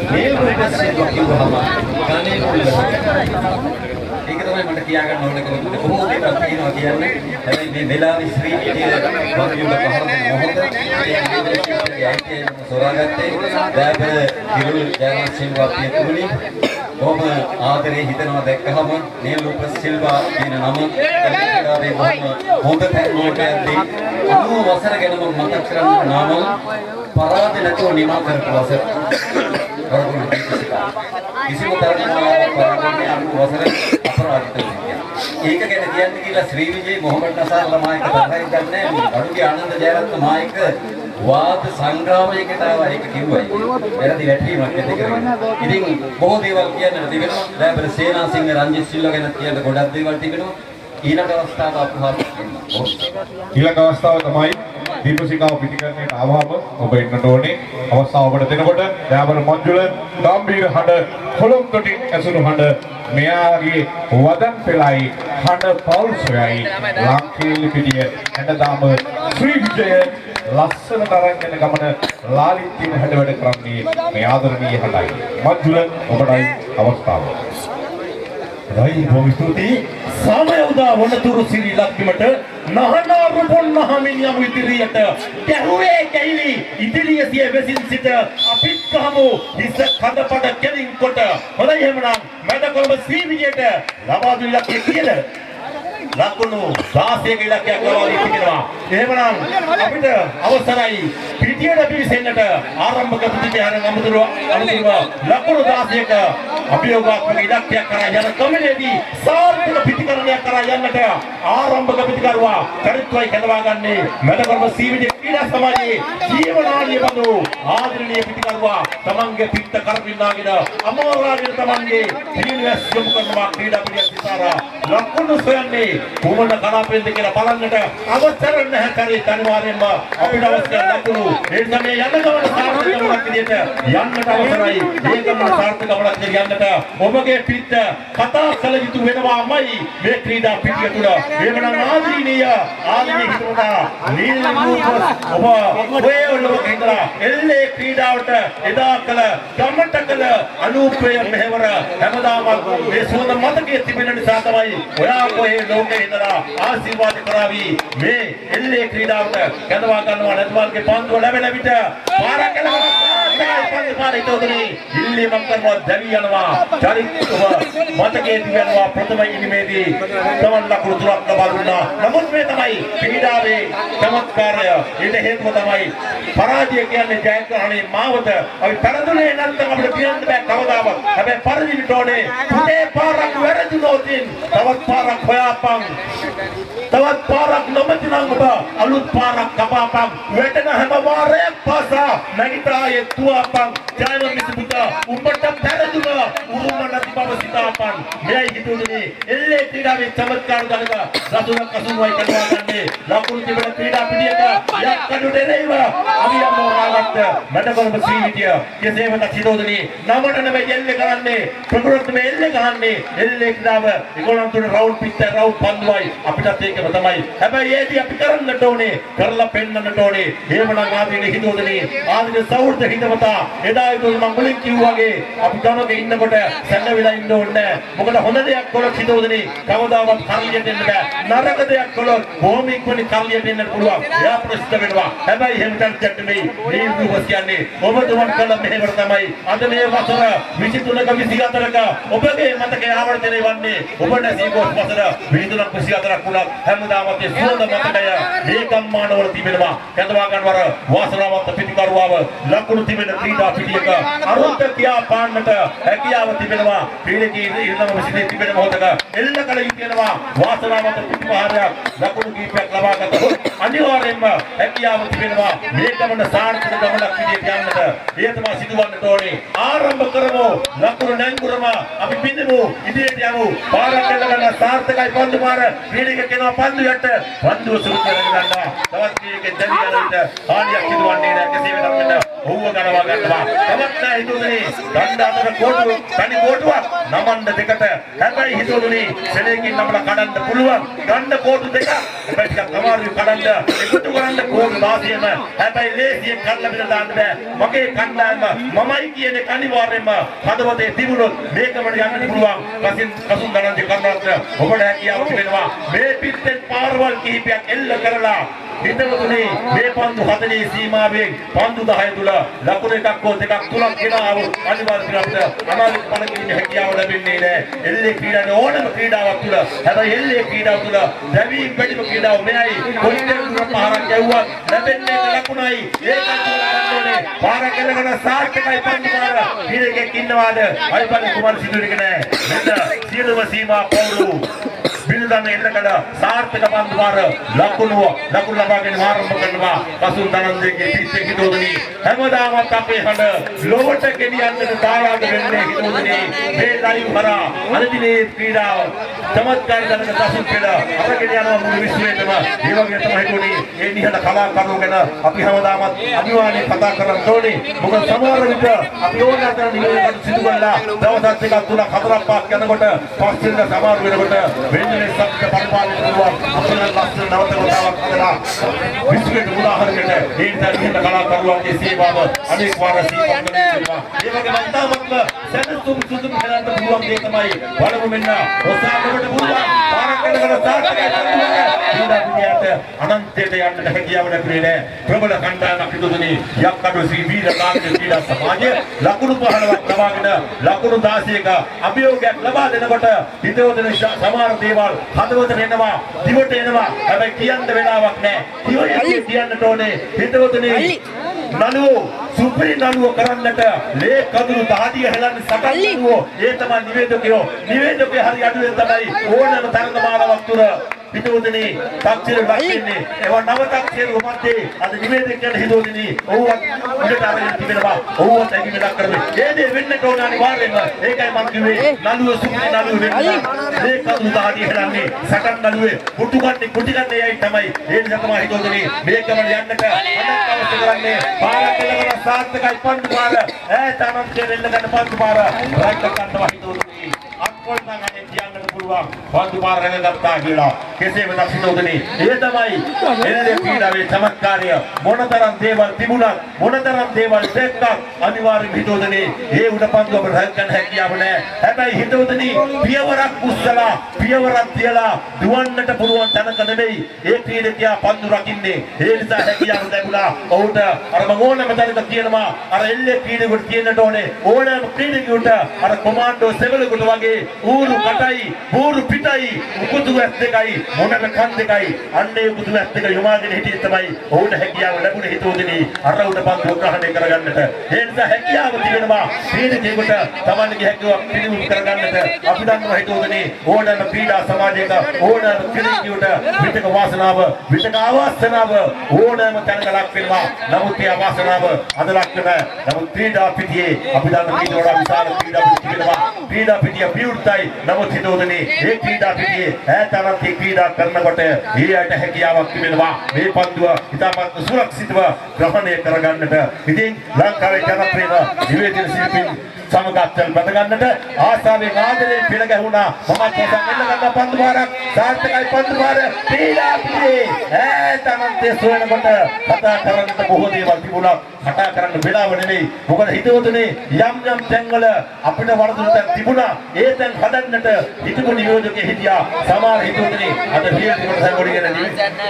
[SPEAKER 9] මේ රූපස්සේ කිව්වහම ගණේ මුල්ල ඒක තමයි මට කියා ගන්න ඕන කරන්නේ කොහොමද මේක කියනවා කියන්නේ හැබැයි මේ වෙලාවේ ශ්‍රී විද්‍යාව වගේ පහරන මොහොත ඒ සොරාගත්තේ දැබ කිරුල් ජයවර්ධන සිල්වා පියතුණි බොහොම ආදරේ හිතනවා දැක්කහම නීල් ලූපස් සිල්වා කියන නම කැලේකාවේ බොහොම හොඳ තැනකට යද්දී 90 වසර ගැන මම මතක් කරන්න නාම පරාද නැතුව නිමා කරපු වසර කිසිම තරමක පරාදන්නේ 90 වසර ඒක ගැන කියන්නේ කියලා ශ්‍රී විජේ මොහමඩ් නසාර් ළමායක තමයි ගන්නෑ අනුගේ ආනන්ද ජයරත්න නායක වාද සංග්‍රාමයකට ආවා ඒක කිව්වයි වැරදි වැටීමක් ඇති කරගෙන ඉතින් බොහෝ දේවල් කියන්න තිබෙනවා ලැබර සේනාසිංහ රංජිත් සිල්වා ගැන කියන්න ගොඩක් දේවල් තිබෙනවා ඊළඟ අවස්ථාව අපහාම
[SPEAKER 8] ඊළඟ අවස්ථාව තමයි දීපසිකාව පිටිකරණයට ආවම ඔබ ඉන්නට ඕනේ අවස්ථාව ඔබට දෙනකොට දයාබර මංජුල ගම්බීර හඬ කොළොම් තොටින් ඇසුණු හඬ මෙයාගේ වදන් පෙළයි හඬ පවුල් සොයයි ලංකේලි පිටිය හැඳදාම ශ්‍රී විජය ලස්සන තරංගන ගමන ලාලිත්‍යන හැඩ වැඩ කරන්නේ මේ ආදරණීය හඬයි මංජුල ඔබටයි අවස්ථාව
[SPEAKER 2] රයි බොමිස්තුති සමය උදා වනතුරු සිරි ලක්බිමට නහනා රුපොන් නහමින් යමු ඉදිරියට ගැහුවේ කැයිලි ඉදිරිය සිය වෙසින් සිට අපිත් ගහමු හිස කඳපඩ කෙලින් කොට හොඳයි එහෙමනම් මැද කොළඹ ශ්‍රී විජයට ලබා දුන් ඉලක්කය කියන ලකුණු 16ක ඉලක්කයක් ලබා දී තිබෙනවා එහෙමනම් අපිට අවසරයි පිටියට පිවිසෙන්නට ආරම්භක ප්‍රතිචාරයෙන් අමුතුව ලකුණු 16ක අභියෝගාත්මක ඉලක්කයක් කරා යන කමිටුවේදී සාර්ථක පිටිකරණයක් කරා යන්නට ආරම්භක පිටිකරුවා චරිතවයි කැඳවා ගන්නේ මැදකොළඹ සීවිජ ක්‍රීඩා සමාජයේ ජීවනාඩිය බඳු ආදරණීය පිටිකරුවා තමන්ගේ පිට කරපින්නාගෙන අමෝරාගෙන තමන්ගේ පිළිවෙස් යොමු කරනවා ක්‍රීඩා පිළිවෙස් සිතාරා ලකුණු සොයන්නේ කුමන කලාපෙන්ද කියලා බලන්නට අවසර නැහැ කරේ අනිවාර්යෙන්ම අපිට අවශ්‍ය ලකුණු ඒ සමේ යන ගමන සාර්ථක ගමනක් විදියට යන්නට අවසරයි ඒ ගමන සාර්ථක ගමනක් විදියට ඔබගේ පිට කතා කළ යුතු වෙනවාමයි මේ ක්‍රීඩා පිටිය තුළ එවනම් ආදරණීය හිතුණා නීල් රූපස් ඔබ ඔය ඔලොක ඉඳලා එල්ලේ ක්‍රීඩාවට එදා කළ ගමට කළ අනුප්‍රය මෙහෙවර හැමදාම මේ සුවඳ මතකයේ තිබෙන නිසා තමයි ඔයා කොහේ ලෝකේ ඉඳලා ආශිර්වාද කරાવી මේ එල්ලේ ක්‍රීඩාවට කැඳවා ගන්නවා නැත්නම් පන්දුව ලැබෙන විට පාරක් හතරයි පන්දු පාර හිතවතුනි ඉල්ලීමක් කරනවා දැවි යනවා චරිතව මතකයේ තියනවා ප්‍රථම ඉනිමේදී තමන් ලකුණු තුනක් ලබා දුන්නා. නමුත් මේ තමයි ක්‍රීඩාවේ චමත්කාරය. ඊට හේතුව තමයි පරාජය කියන්නේ ජයග්‍රහණයේ මාවත. අපි පෙරදුනේ නැත්නම් අපිට කියන්න බෑ කවදාවත්. හැබැයි පරිදිට ඕනේ පුතේ පාරක් වැරදුනොත් තවත් පාරක් හොයාපන්. තවත් පාරක් නොමැතිනම් ඔබ අලුත් පාරක් කපාපන්. වැටෙන හැම වාරයක් පාසා නැගිටායේ තුවාපන්. ජයවන්ත මිසුපුතා උඹට පෙරදුනා උරුම නැති බව සිතාපන්. මෙයි හිතුනේ එල්ලේ ක්‍රීඩාවේ චමත්කාර ගලක රතුණක් අසුන්වයි කරනවා ගන්නේ. ලකුණු තිබෙන ක්‍රීඩා පිටියක යක්කඩු දෙරේව අවියම් මොරාවත් මඩකොළඹ සීවිතිය කෙසේවත හිතෝදනේ නමට නෙවෙයි එල්ලේ කරන්නේ ප්‍රකෘති මේ එල්ලේ ගහන්නේ එල්ලේ ක්‍රීඩාව 11 තුන රවුන්ඩ් පිට රවුන්ඩ් පන්දුවයි අපිටත් ඒකම තමයි. හැබැයි ඒදී අපි කරන්නට ඕනේ කරලා පෙන්නන්නට ඕනේ. එහෙමනම් ආදීනේ හිතෝදනේ ආදීනේ සෞර්ධ හිතවතා එදා ඒකෝ මම මුලින් කිව්වාගේ අපි ගමක ඉන්නකොට සැඟවිලා ඉන්න ඕනේ. මොකද හොඳ දෙයක් කළොත් හිතෝදනේ කවදාවත් කල්ලියට එන්න බෑ. නරක දෙයක් කළොත් බොහොම ඉක්මනින් කල්ලියට එන්න පුළුවන්. එයා ප්‍රශ්න වෙනවා. හැබැයි එහෙම දැක්කට මේ දුවස් කියන්නේ ඔබතුමන් කළ මෙහෙවර තමයි අද මේ වසර 23ක 24ක ඔබගේ මතකයේ ආවර්තනය වන්නේ ඔබ නැසී ගොස් වසර 23ක 24ක් වුණා. හැමදාම ඒ සුවඳ මතකය මේ කම්මානවල තිබෙනවා. කැඳවා ගන්නවර වාසනාවන්ත පිටිකරුවාව ලකුණු තිබෙන ක්‍රීඩා පිටියක අරුත් කියා පාන්නට හැකියාව තිබෙනවා. ක්‍රීඩකී ඉරණම විසිනේ තිබෙන මොහොතක එල්ල කළ යුතුනවා. වාසනාවන්ත පිටිපහරයක් ලකුණු කීපයක් ලබා ගන්නකොට අනිවාර්යයෙන්ම හැකියාව තිබෙනවා. මේ ගමන සාර්ථක ගමනක් විදිහට යන්නට. ඒ තමයි සිදුවන්නට ඕනේ. ආරම්භ කරමු. ලකුණු නැංගුරම අපි පින්නමු. ඉදිරියට යමු. පාරක් එල්ලගන්න සාර්ථකයි පන්දු පාර. ක්‍රීඩක කෙනා පන්දු යට පන්දුව සුරු කරගන්නවා. තවත් ක්‍රීඩකෙක් දැවි යන විට හානියක් සිදුවන්නේ නැහැ. කෙසේ වෙතත් මෙන්න ඔහුව ගලවා ගන්නවා. තවත් නැහැ හිතුනේ. දණ්ඩ අතර කොටුව තනි කොටුවක් නමන්න දෙකට. හැබැයි හිතුනේ සෙලෙකින් නමලා කඩන්න පුළුවන්. ගන්න කොටු දෙක. හැබැයි ටිකක් අමාරුයි කඩන්න. එකතු කරන්න කොටු 16ම. හැබැයි ලේසියෙන් කඩලා බිල දාන්න බෑ. මගේ කණ්ඩායම මමයි කියන්නේ අනිවාර්යයෙන්ම හදවතේ තිබුණොත් මේකම යන්න පුළුවන්. කසුන් ගණන්දි කරනවත් ඔබට හැකියාව තිබෙනවා. මේ පිටෙන් පාරවල් කිහිපයක් එල්ල කරලා හිතවතුනේ මේ පන්දු 40 සීමාවෙන් පන්දු 10 තුල ලකුණු එකක් හෝ දෙකක් තුලක් ගෙනාව අනිවාර්යයෙන් අපිට අමාරු පළකිරීමේ හැකියාව ලැබෙන්නේ නැහැ. එල්ලේ ක්‍රීඩාවේ ඕනම ක්‍රීඩාවක් තුල හැබැයි එල්ලේ ක්‍රීඩාව තුල දැවීම් වැඩිම ක්‍රීඩාව මෙයයි. කොච්චර දුර පහරක් ගැව්වත් ලැබෙන්නේ ලකුණයි. ඒකත් ඕනේ. පාරක් එල්ලගෙන සාර්ථකයි පන්දු පාර. ක්‍රීඩකෙක් ඉන්නවාද? අයිපල් කුමාර සිදුරික නැහැ. මෙන්න සියලුම සීමා පවුරු බිල්දම එල්ලකඩ සාර්ථක පන්දු පාර ලකුණු ලබාගෙන ආරම්භ කරනවා. කසුන් දනන්දගේ පිටේ හිතෝදනි හැමදාමත් අපේ හඬ ලොවට ගෙනියන්නට දායාද වෙන්නේ හිතෝදනි මේ ලයිව් කරා අදදිනේ ක්‍රීඩාව චමත්කාර කරන කසුන් පෙළ අපගෙන යනවා මුළු විශ්වයටම. ඒ වගේ තමයි හිතෝනි ඒ නිහඬ කලාකරුවෝ ගැන අපි හැමදාමත් අනිවාර්යයෙන් කතා කරන්න ඕනේ. මොකද සමහර විට අපි ඕන අතර නිවේදන සිදු කරලා දවස් දෙකක් තුනක් හතරක් පහක් යනකොට පස්සේ සමහර වෙනකොට වෙන්නේ සත්‍ය පරිපාලනය කරනවා. අපේ ලස්සන නවතවතාවක් කරලා විශ්වයට උදාහරණයකට ඒ තරිහිත කලාකරුවන්ගේ සේවාව අනෙක් වාර සීපක් කරනවා. ඒ වගේ වන්දාමත්ම සැනසුම් සුදුම් කරන්න පුළුවන් දේ තමයි බලමු මෙන්න ඔසානකට පුළුවන් පාරක් කරගෙන සාර්ථකයි කරනවා. ක්‍රීඩා විද්‍යාවට අනන්තයට යන්නට හැකියාව ලැබුණේ නැහැ. ප්‍රබල කණ්ඩායමක් හිතුනේ යක්කඩු ශ්‍රී වීර කාන්ති ක්‍රීඩා සමාජය ලකුණු 15ක් ලබාගෙන ලකුණු 16ක අභියෝගයක් ලබා දෙනකොට හිතවතුන සමහර දේවල් හදවතට එනවා දිවට එනවා. හැබැයි කියන්න වෙලාවක් නැහැ. කියන්නට ඕනේ හිතවතුනේ නළුවෝ සුපිරි නළුවෝ කරන්නට ලේ කඳුළු දහදිය හෙලන්නේ සටන් නළුවෝ. ඒ තමයි නිවේදකයෝ. නිවේදකයෝ හරි අඩුවෙන් තමයි ඕනෑම තරගමාලාවක් තුර හිතවතුනේ තාක්ෂිර ලක්ෂන්නේ. ඒවා නව තාක්ෂිර උමත්තේ අද නිවේදකයන් හිතවතුනේ ඔව්වත් උඩට අරගෙන තිබෙනවා. ඔව්වත් ඇගි මෙලක් කරන්නේ. ඒ දේ වෙන්න ඕන අනිවාර්යෙන්ම. ඒකයි මම කිව්වේ නළුවෝ සුපිරි නළුවෝ වෙන්න. ලේ කඳුළු දහදිය හෙලන්නේ සටන් නළුවේ කුටු ගන්නේ යයි තමයි. ඒ නිසා තමයි හිතවතුනේ මේකම යන්නට අනක් අවශ්‍ය කරන්නේ. පාරක් එල්ලගෙන සාර්ථකයි පන්දු පාර. ඈත අනන්තයෙන් එල්ල ගන්න පන්දු පාර. රයිට් කන්නවා හිතවතුනේ. අක්කොල් නම් අනේ කියන්නට පුළුවන්.
[SPEAKER 8] පුළුවන් පන්දු මාර රැඳගත්තා කියලා. කෙසේ වෙතත් හිතෝදනේ ඒ තමයි එළදෙන ක්‍රීඩාවේ චමත්කාරය. මොනතරම් දේවල් තිබුණත් මොනතරම් දේවල් දැක්කත් අනිවාර්යයෙන් හිතෝදනේ ඒ උඩ පන්දු අපිට රැකගන්න හැකියාව නැහැ. හැබැයි හිතෝදනේ පියවරක් උස්සලා පියවරක් තියලා දුවන්නට පුළුවන් තැනක නෙවෙයි ඒ ක්‍රීඩකයා පන්දු රකින්නේ. ඒ නිසා හැකියාව ලැබුණා. ඔහුට අර මම ඕනම තැනක කියනවා අර එල්ලේ ක්‍රීඩකෙකුට කියන්නට ඕනේ ඕනෑම ක්‍රීඩකෙකුට අර කොමාන්ඩෝ සෙවලෙකුට වගේ ඌරු කටයි බූරු පිටයි උකුතු ඇස් දෙකයි මොනක කන් දෙකයි අන්නේ උකුතු ඇස් දෙක යොමාගෙන හිටියේ තමයි ඔහුට හැකියාව ලැබුණේ හිතෝදෙනී අර උඩ පන්දු ග්‍රහණය කරගන්නට. ඒ නිසා හැකියාව තිබෙනවා ක්‍රීඩකයෙකුට තමන්ගේ හැකියාව පිළිබිඹු කරගන්නට. අපි දන්නවා හිතෝදෙනී ඕනෑම ක්‍රීඩා සමාජයක ඕනෑම ක්‍රීඩකයෙකුට විතක වාසනාව විතක ආවාසනාව ඕනෑම තැනක ලක් වෙනවා. නමුත් ඒ ආවාසනාව අද ලක් වෙන නමුත් ක්‍රීඩා පිටියේ අපි දන්න ඊට වඩා විශාල ක්‍රීඩා පිටි තිබෙනවා. ක්‍රීඩා පිටිය විවෘතයි. නමුත් හිතෝදෙනී ඒ ක්‍රීඩා පිටියේ ඈතරත් ක්‍රීඩා කරනකොට ඊයට හැකියාවක් තිබෙනවා. මේ පන්දුව ඉතාමත් සුරක්ෂිතව ග්‍රහණය කරගන්නට. ඉතින් ලංකාවේ ජනප්‍රියම නිවේදන ශිල්පීන් සමගතල් බඳ ගන්නට ආසාවෙන් ආදරයෙන් පිළ ගැහුණා. මමත් ඔසන් එන්න ගන්න පන්දු මාරක් සාර්ථකයි පන්දු මාර ක්‍රීඩා පිටියේ ඈතරත් සොයනකොට කතා කරන්නට බොහෝ දේවල් තිබුණා. කතා කරන්න වෙලාව නෙමෙයි. මොකද හිතවතුනේ යම් යම් තැන්වල අපිට වරදුන තැන් තිබුණා. ඒ තැන් හදන්නට හිතපු නියෝජකයෙ හිටියා. සමහර හිතවතුනේ අද රියල් කොට සංගොඩිගෙන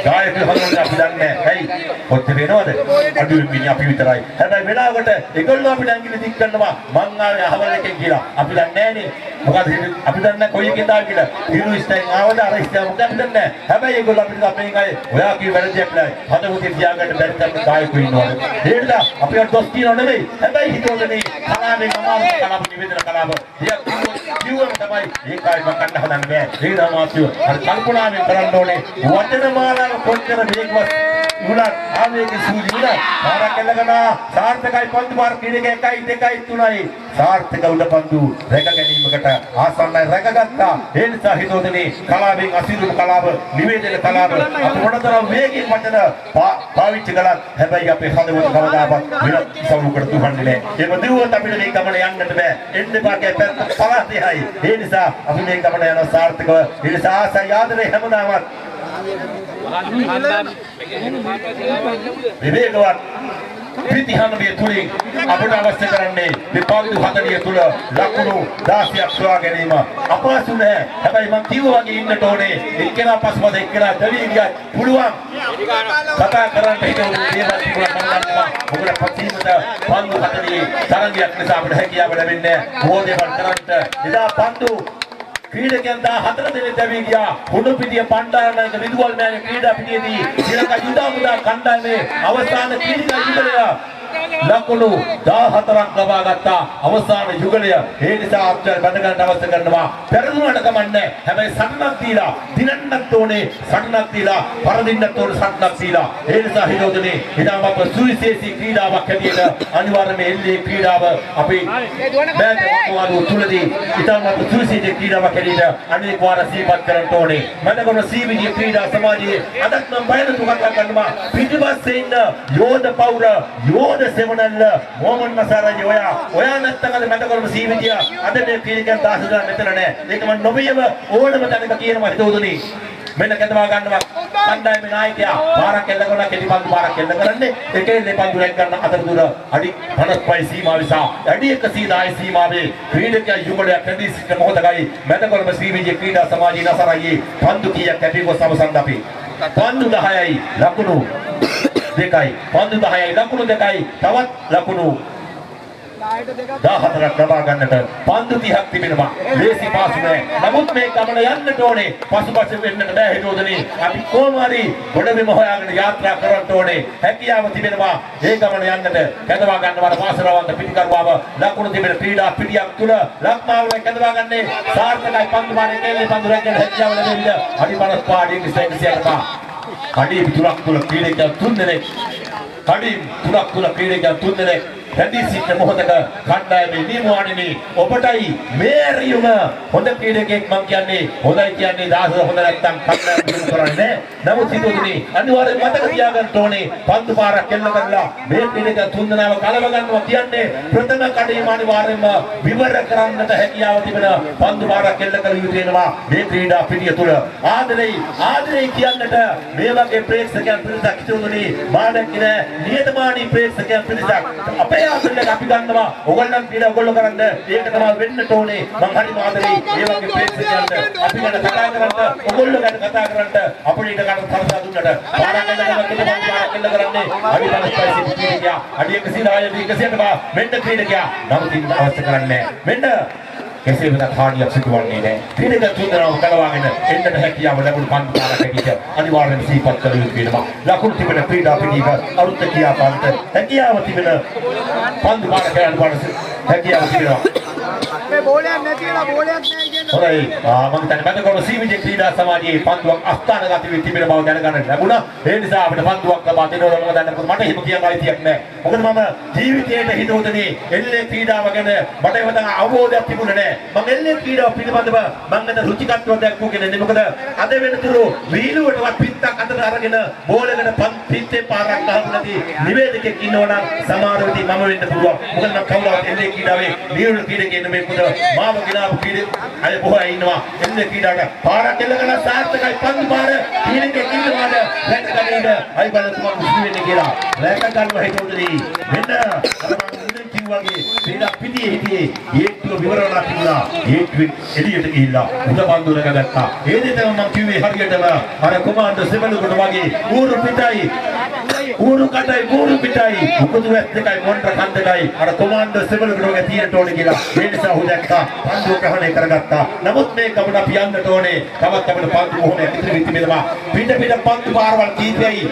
[SPEAKER 8] ගායක හදන්න අපි දන්නේ නැහැ. ඇයි? කොච්චර වෙනවද? අඩුවෙන් මිනිහ අපි විතරයි. හැබැයි වෙලාවකට ඒගොල්ලෝ අපිට ඇඟිලි දික් කරනවා. මං ආවේ අහවල් එකෙන් කියලා. අපි දන්නේ නැහනේ. මොකද අපි දන්නේ කොයි එකෙන්ද ආවේ කියලා. හිරු ඉස්තෙන් ආවද අර ඉස්තෙන් මොකද අපි දන්නේ නැහැ. හැබැයි ඒගොල්ලෝ අපිට අපේ ගායේ ඔයා කිව්ව වැරදියක් නෑ. හදවතින් තියාගන්න බැරි තරම් ගායකයෝ ඉන්නවද? ඒකද අපිට දොස් කියනව නෙමෙයි. හැබැයි හිතෝදනේ කලාවෙන් අමාරු කලාව නිවේදන කලාව. කිව්වම තමයි ඒකයි මම කන්න හදන්නේ. ඒ නමාතිය අර කල්පනාවෙන් කරන්න ඕනේ. වචන මාලාව කොච්චර වේගවත් වුණත් ආවේග සූදි වුණත් පාරක් එල්ලගෙන සාර්ථකයි පන්දු මාර ක්‍රීඩක 1යි 2යි 3යි සාර්ථක උඩ පන්දු රැක ගැනීමකට ආසන්නයි රැකගත්තා. ඒ නිසා හිතෝදනේ කලාවෙන් අසිරු කලාව නිවේදන කලාව අපි මොනතරම් වේගයෙන් වචන පාවිච්චි කළත් හැබැයි අපේ හදවත කවදාවත් විරත් සමුකට දුවන්නේ නැහැ. ඒක දිවුවත් අපිට මේ ගමන යන්නට බෑ. එන්න පාකේ පැත්ත පළාතෙයි. ඒ නිසා අපි මේ ගමන යන සාර්ථකව ඒ නිසා ආසයි ආදරේ හැමදාමත් විවේකවත් ප්‍රතිහානවිය තුලින් අපට අවශ්‍ය කරන්නේ මේ පන්දු 40 තුල ලකුණු 16ක් සොයා ගැනීම අපහසු නෑ. හැබැයි මම කිව්වා වගේ ඉන්නට ඕනේ. එක්කෙනා පස්සපස එක්කෙනා දෙවි ගියත් පුළුවන් කතා කරන්න හිතන දේවල් තිබුණා කරගන්නවා. මොකද පස්චිමට පන්දු 40 තරංගයක් නිසා අපිට හැකියාව ලැබෙන්නේ නෑ. බොහෝ දේවල් කරන්නට එදා පන්දු ක්‍රීඩකයන් 14 දෙනෙක් දැවී ගියා. හුණු පිටිය පණ්ඩාරනායක විදුවල් මෑණිය ක්‍රීඩා පිටියේදී ශ්‍රී ලංකා යුදා මුදා කණ්ඩායමේ අවසාන ක්‍රීඩා යුගලය ලකුණු 14ක් ලබා ගත්තා. අවසාන යුගලය. ඒ නිසා අපිට බඳ ගන්න අවශ්‍ය කරනවා. පෙරදුනට කමන්නේ. හැබැයි සටනක් දීලා දිනන්නත් ඕනේ. සටනක් දීලා පරදින්නත් ඕනේ. සටනක් දීලා. ඒ නිසා හිතෝදනේ ඉතාම අප සුවිශේෂී ක්‍රීඩාවක් හැටියට අනිවාර්යයෙන්ම එල්ලේ ක්‍රීඩාව අපි බෑන්ඩ් වතුවාදුව තුලදී ඉතාම අප සුවිශේෂී ක්‍රීඩාවක් හැටියට අනෙක් වාර සිහිපත් කරන්න ඕනේ. මතකවන සීවිජී ක්‍රීඩා සමාජයේ අදත් නම් බයනතු කතා කරනවා. පිටිපස්සේ ඉන්න යෝධ පවුල යෝධ සෙවණල්ල මොහමඩ් මසාරජි ඔයා නැත්තම් අද මතකවන සීවිජිය අද මේ ක්‍රීඩකයන් 10000 මෙතන නැහැ. ඒක මම නොබියව ඕනම තැනක කියනවා හිතෝදුනේ. මෙන්න කැඳවා ගන්නවා කණ්ඩායමේ නායකයා පාරක් එල්ලගෙන කෙටි පන්දු පාරක් එල්ල කරන්නේ එකේ දෙපන්දු රැක් ගන්න අතරතුර අඩි 55 සීමාව නිසා අඩි 110 සීමාවේ ක්‍රීඩකයා යුගලයක් කැඳී සිට මොහොතකයි මැදකොළඹ ශ්‍රීවිජය ක්‍රීඩා සමාජයේ නසරයි පන්දු කීයක් කැපිගොස් අවසන් අපි පන්දු 10යි ලකුණු 2යි පන්දු 10යි ලකුණු 2යි තවත් ලකුණු 14ක් ලබා ගන්නට පන්දු 30ක් තිබෙනවා. ලේසි පාසු නෑ. නමුත් මේ ගමන යන්නට ඕනේ. පසුපස වෙන්නට බෑ හිතෝදනේ. අපි කොහොම හරි ගොඩබිම හොයාගෙන යාත්‍රා කරන්න ඕනේ. හැකියාව තිබෙනවා. ඒ ගමන යන්නට කැඳවා ගන්නවට වාසනාවන්ත පිටිකරුවාව ලකුණු තිබෙන ක්‍රීඩා පිටියක් තුල ලක්මාවල කැඳවා ගන්නේ සාර්ථකයි පන්දු මාරේ කැලේ පන්දු රැගෙන හැකියාව ලැබෙන්නේ. අඩි 55 පාඩියක ඉස්සෙල්ට කඩි 3ක් තුල ක්‍රීඩකයන් 3 දෙනෙක් කඩි 3ක් තුල ක්‍රීඩකයන් 3 දෙනෙක් රැඳී සිටින මොහොතක කණ්ඩායමේ නියමවන්නේ ඔබටයි මේරියුම හොඳ ක්‍රීඩකෙක් මම කියන්නේ හොඳයි කියන්නේ දාස හොඳ නැත්තම් කණ්ඩායම දිනු කරන්නේ නමුත් හිතුවනේ අනිවාර්යෙන් මතක තියාගන්න ඕනේ පන්දු පාරක් එල්ල කරලා මේ ක්‍රීඩක තුන්දෙනාව කලව ගන්නවා කියන්නේ ප්‍රථම කඩේම අනිවාර්යෙන්ම විවර කරන්නට හැකියාව තිබෙන පන්දු පාරක් එල්ල කළ යුතු වෙනවා මේ ක්‍රීඩා පිටිය තුල ආදරේ කියන්නට මේ වගේ ප්‍රේක්ෂකයන් පිරිසක් හිතුවනේ මානකින නියතමානී ප්‍රේක්ෂකයන් පිරිසක් අපේ ආදරයට අපි ගන්නවා ඔයගොල්ලන් ක්‍රීඩා ඔයගොල්ලෝ කරන්න ඒක තමයි වෙන්නට ඕනේ මං හරි ආදරේ මේ වගේ ප්‍රේක්ෂකයන්ට අපි ගැන කතා කරන්න ඔයගොල්ලෝ ගැන කතා කරන්න අපිට ඉඩ ගන්න සලසා දුන්නට පාරක් එල්ල කරන්නේ අපි බලස්පයිසි ක්‍රීඩකයා අඩි 110 100ට මෙන්න ක්‍රීඩකයා නමුත් ඉන්න අවශ්‍ය කරන්නේ මෙන්න කෙසේ වෙතත් හානියක් සිදුවන්නේ නැහැ. ක්‍රීඩක තුන්දෙනාම කලවාගෙන එන්නට හැකියාව ලැබුණු පන්දු පාරක් හැටියට අනිවාර්යෙන් සිහිපත් කළ යුතු වෙනවා. ලකුණු තිබෙන ක්‍රීඩා පිටියක අරුත් කියාපාන්ත හැකියාව තිබෙන පන්දු පාරක යනවාට හැකියාව තිබෙනවා.
[SPEAKER 3] මේ බෝලයක් නැතිලා බෝලයක් නැහැ කියන්නේ.
[SPEAKER 8] හොරයි මම හිතන්නේ බඳකොළ සීවිජ ක්‍රීඩා සමාජයේ පන්දුවක් අස්ථානගත වී තිබෙන බව දැනගන්න ලැබුණා. ඒ නිසා අපිට පන්දුවක් ලබා දෙනවා මම දන්නකොට මට හිම කියන අයිතියක් නැහැ. මොකද මම ජීවිතයේ හිතවතනේ එල්ලේ ක්‍රීඩාව ගැන මට ඒවතන අවබෝධයක් තිබුණේ නැහැ. මම එල්ලේ ක්‍රීඩාව පිළිබඳව මම මෙන්න රුචිකත්වයක් දැක්වුවේ නැහැ. මොකද අද වෙනතුරු වීලුවටවත් පිටක් අතට අරගෙන බෝලයකට පිටේ පාරක් ගහපු නැති නිවේදකෙක් ඉන්නවනම් සමහර වෙලදී මම වෙන්න පුළුවන්. මොකද මම කවුරුත් එල්ලේ ක්‍රීඩාවේ වීලු ක්‍රීඩකෙක් නෙමෙයි. මාව ගිනාපු ක්‍රීඩක අය බොහෝ ඉන්නවා. එල්ලේ ක්‍රීඩාවට පාරක් එල්ලගෙන සාර්ථකයි පන්දු පාර ක්‍රීඩකෙක් ඉන්නවාද රැකගන්නද අය බලතුමා මුස්ලි වෙන්නේ කියලා. රැක ගන්නවා හිතුවේදී මෙන්න අර මම කිව්වාගේ ක්‍රීඩා පිටියේ හිටියේ ඒක්තුව විවරණක් තිබුණා. ඒක්තුවෙන් එළියට ගිහිල්ලා උඩ පන්දු රැකගත්තා. ඒ දෙතම මම කිව්වේ හරියටම අර කොමාන්ඩර් සෙබළුකට වගේ ඌරු පිටයි ඌරු කටයි ඌරු පිටයි උකුදු ඇස් දෙකයි මොණ්ඩර කන් දෙකයි අර කොමාන්ඩර් සෙබළුකට වගේ තියෙන්න ඕනේ කියලා. ඒ නිසා ඔහු දැක්කා පන්දු ග්‍රහණය කරගත්තා. නමුත් මේ ගමන අපි යන්නට ඕනේ. තවත් අපිට පන්දු මොහොතේ ඉතිරි තිබෙනවා. පිට පන්දු පාරවල් කීපයයි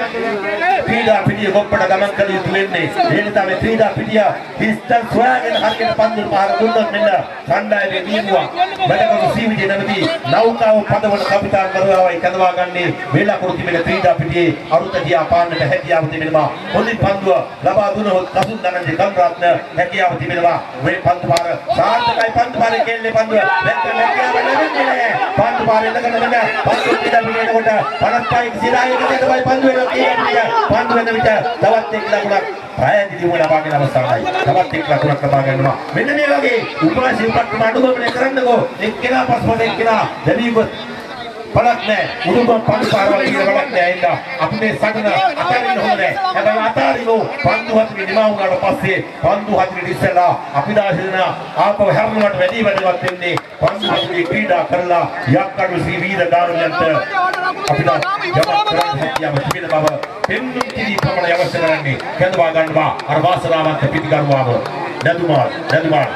[SPEAKER 8] ක්‍රීඩා පිටිය ගොප්පට ගමන් කළ යුතු වෙන්නේ. ඒ නිසා මේ ක්‍රීඩා පිටිය හිස්තන් සොයාගෙන හරියට පන්දු පාර දුන්නොත් මෙන්න කණ්ඩායමේ නියමුවා. බඩගොඩ සීවිජේ නැමැති නෞකාව පදවන කපිතාන් කරුවාවයි කඳවා ගන්නේ මේ ලකුණු තිබෙන ක්‍රීඩා පිටියේ අරුත දියා පාන්නට හැකියාව තිබෙනවා. හොඳින් පන්දුව ලබා දුනොත් කසුන් දනන්ජේ කම්රත්න හැකියාව තිබෙනවා. මේ පන්දු පාර සාර්ථකයි පන්දු පාරේ කෙල්ලේ පන්දුව දැක්කම හැකියාව ලැබෙන්නේ නැහැ. පන්දු පාරේ ළඟට මෙන්න පන්දු ක්‍රීඩා පිටියේකොට 55 සිරායකට තමයි පන්දු වෙනවා කියන්නේ. පන්දු වෙන විට තවත් එක් ලකුණක් ප්‍රායෝගිකව ලබාගෙන අවස්ථාවයි. තවත් එක් ලකුණක් ලබා ගන්නවා. මෙන්න මේ වගේ උපවාසී උපක්‍රම අනුගමනය කරන්නකෝ. එක්කෙනා පස්පත එක්කෙනා දැවි ගොස් බලක් නැහැ. උඩුම පන්දු පාරවල් කියලා බලක් නැහැ. එන්න අපි මේ සටන අතරින් හොඳයි. හැබැයි අතාරිනෝ පන්දු හතරේ නිමා වුණාට පස්සේ පන්දු හතරේ ඉස්සෙල්ලා අපි දාසින ආපහු හැරුණාට වැඩි වැඩිවත් වෙන්නේ පන්දු හතරේ ක්‍රීඩා කරලා යක්කඩු සී වීර ගානුයන්ට අපිට යම තිබෙන බව පෙන්වුම් කිරී ප්‍රමාණය අවශ්‍ය කරන්නේ කැඳවා ගන්නවා. අර වාසනාවන්ත පිටිකරුවාව නදුමාල්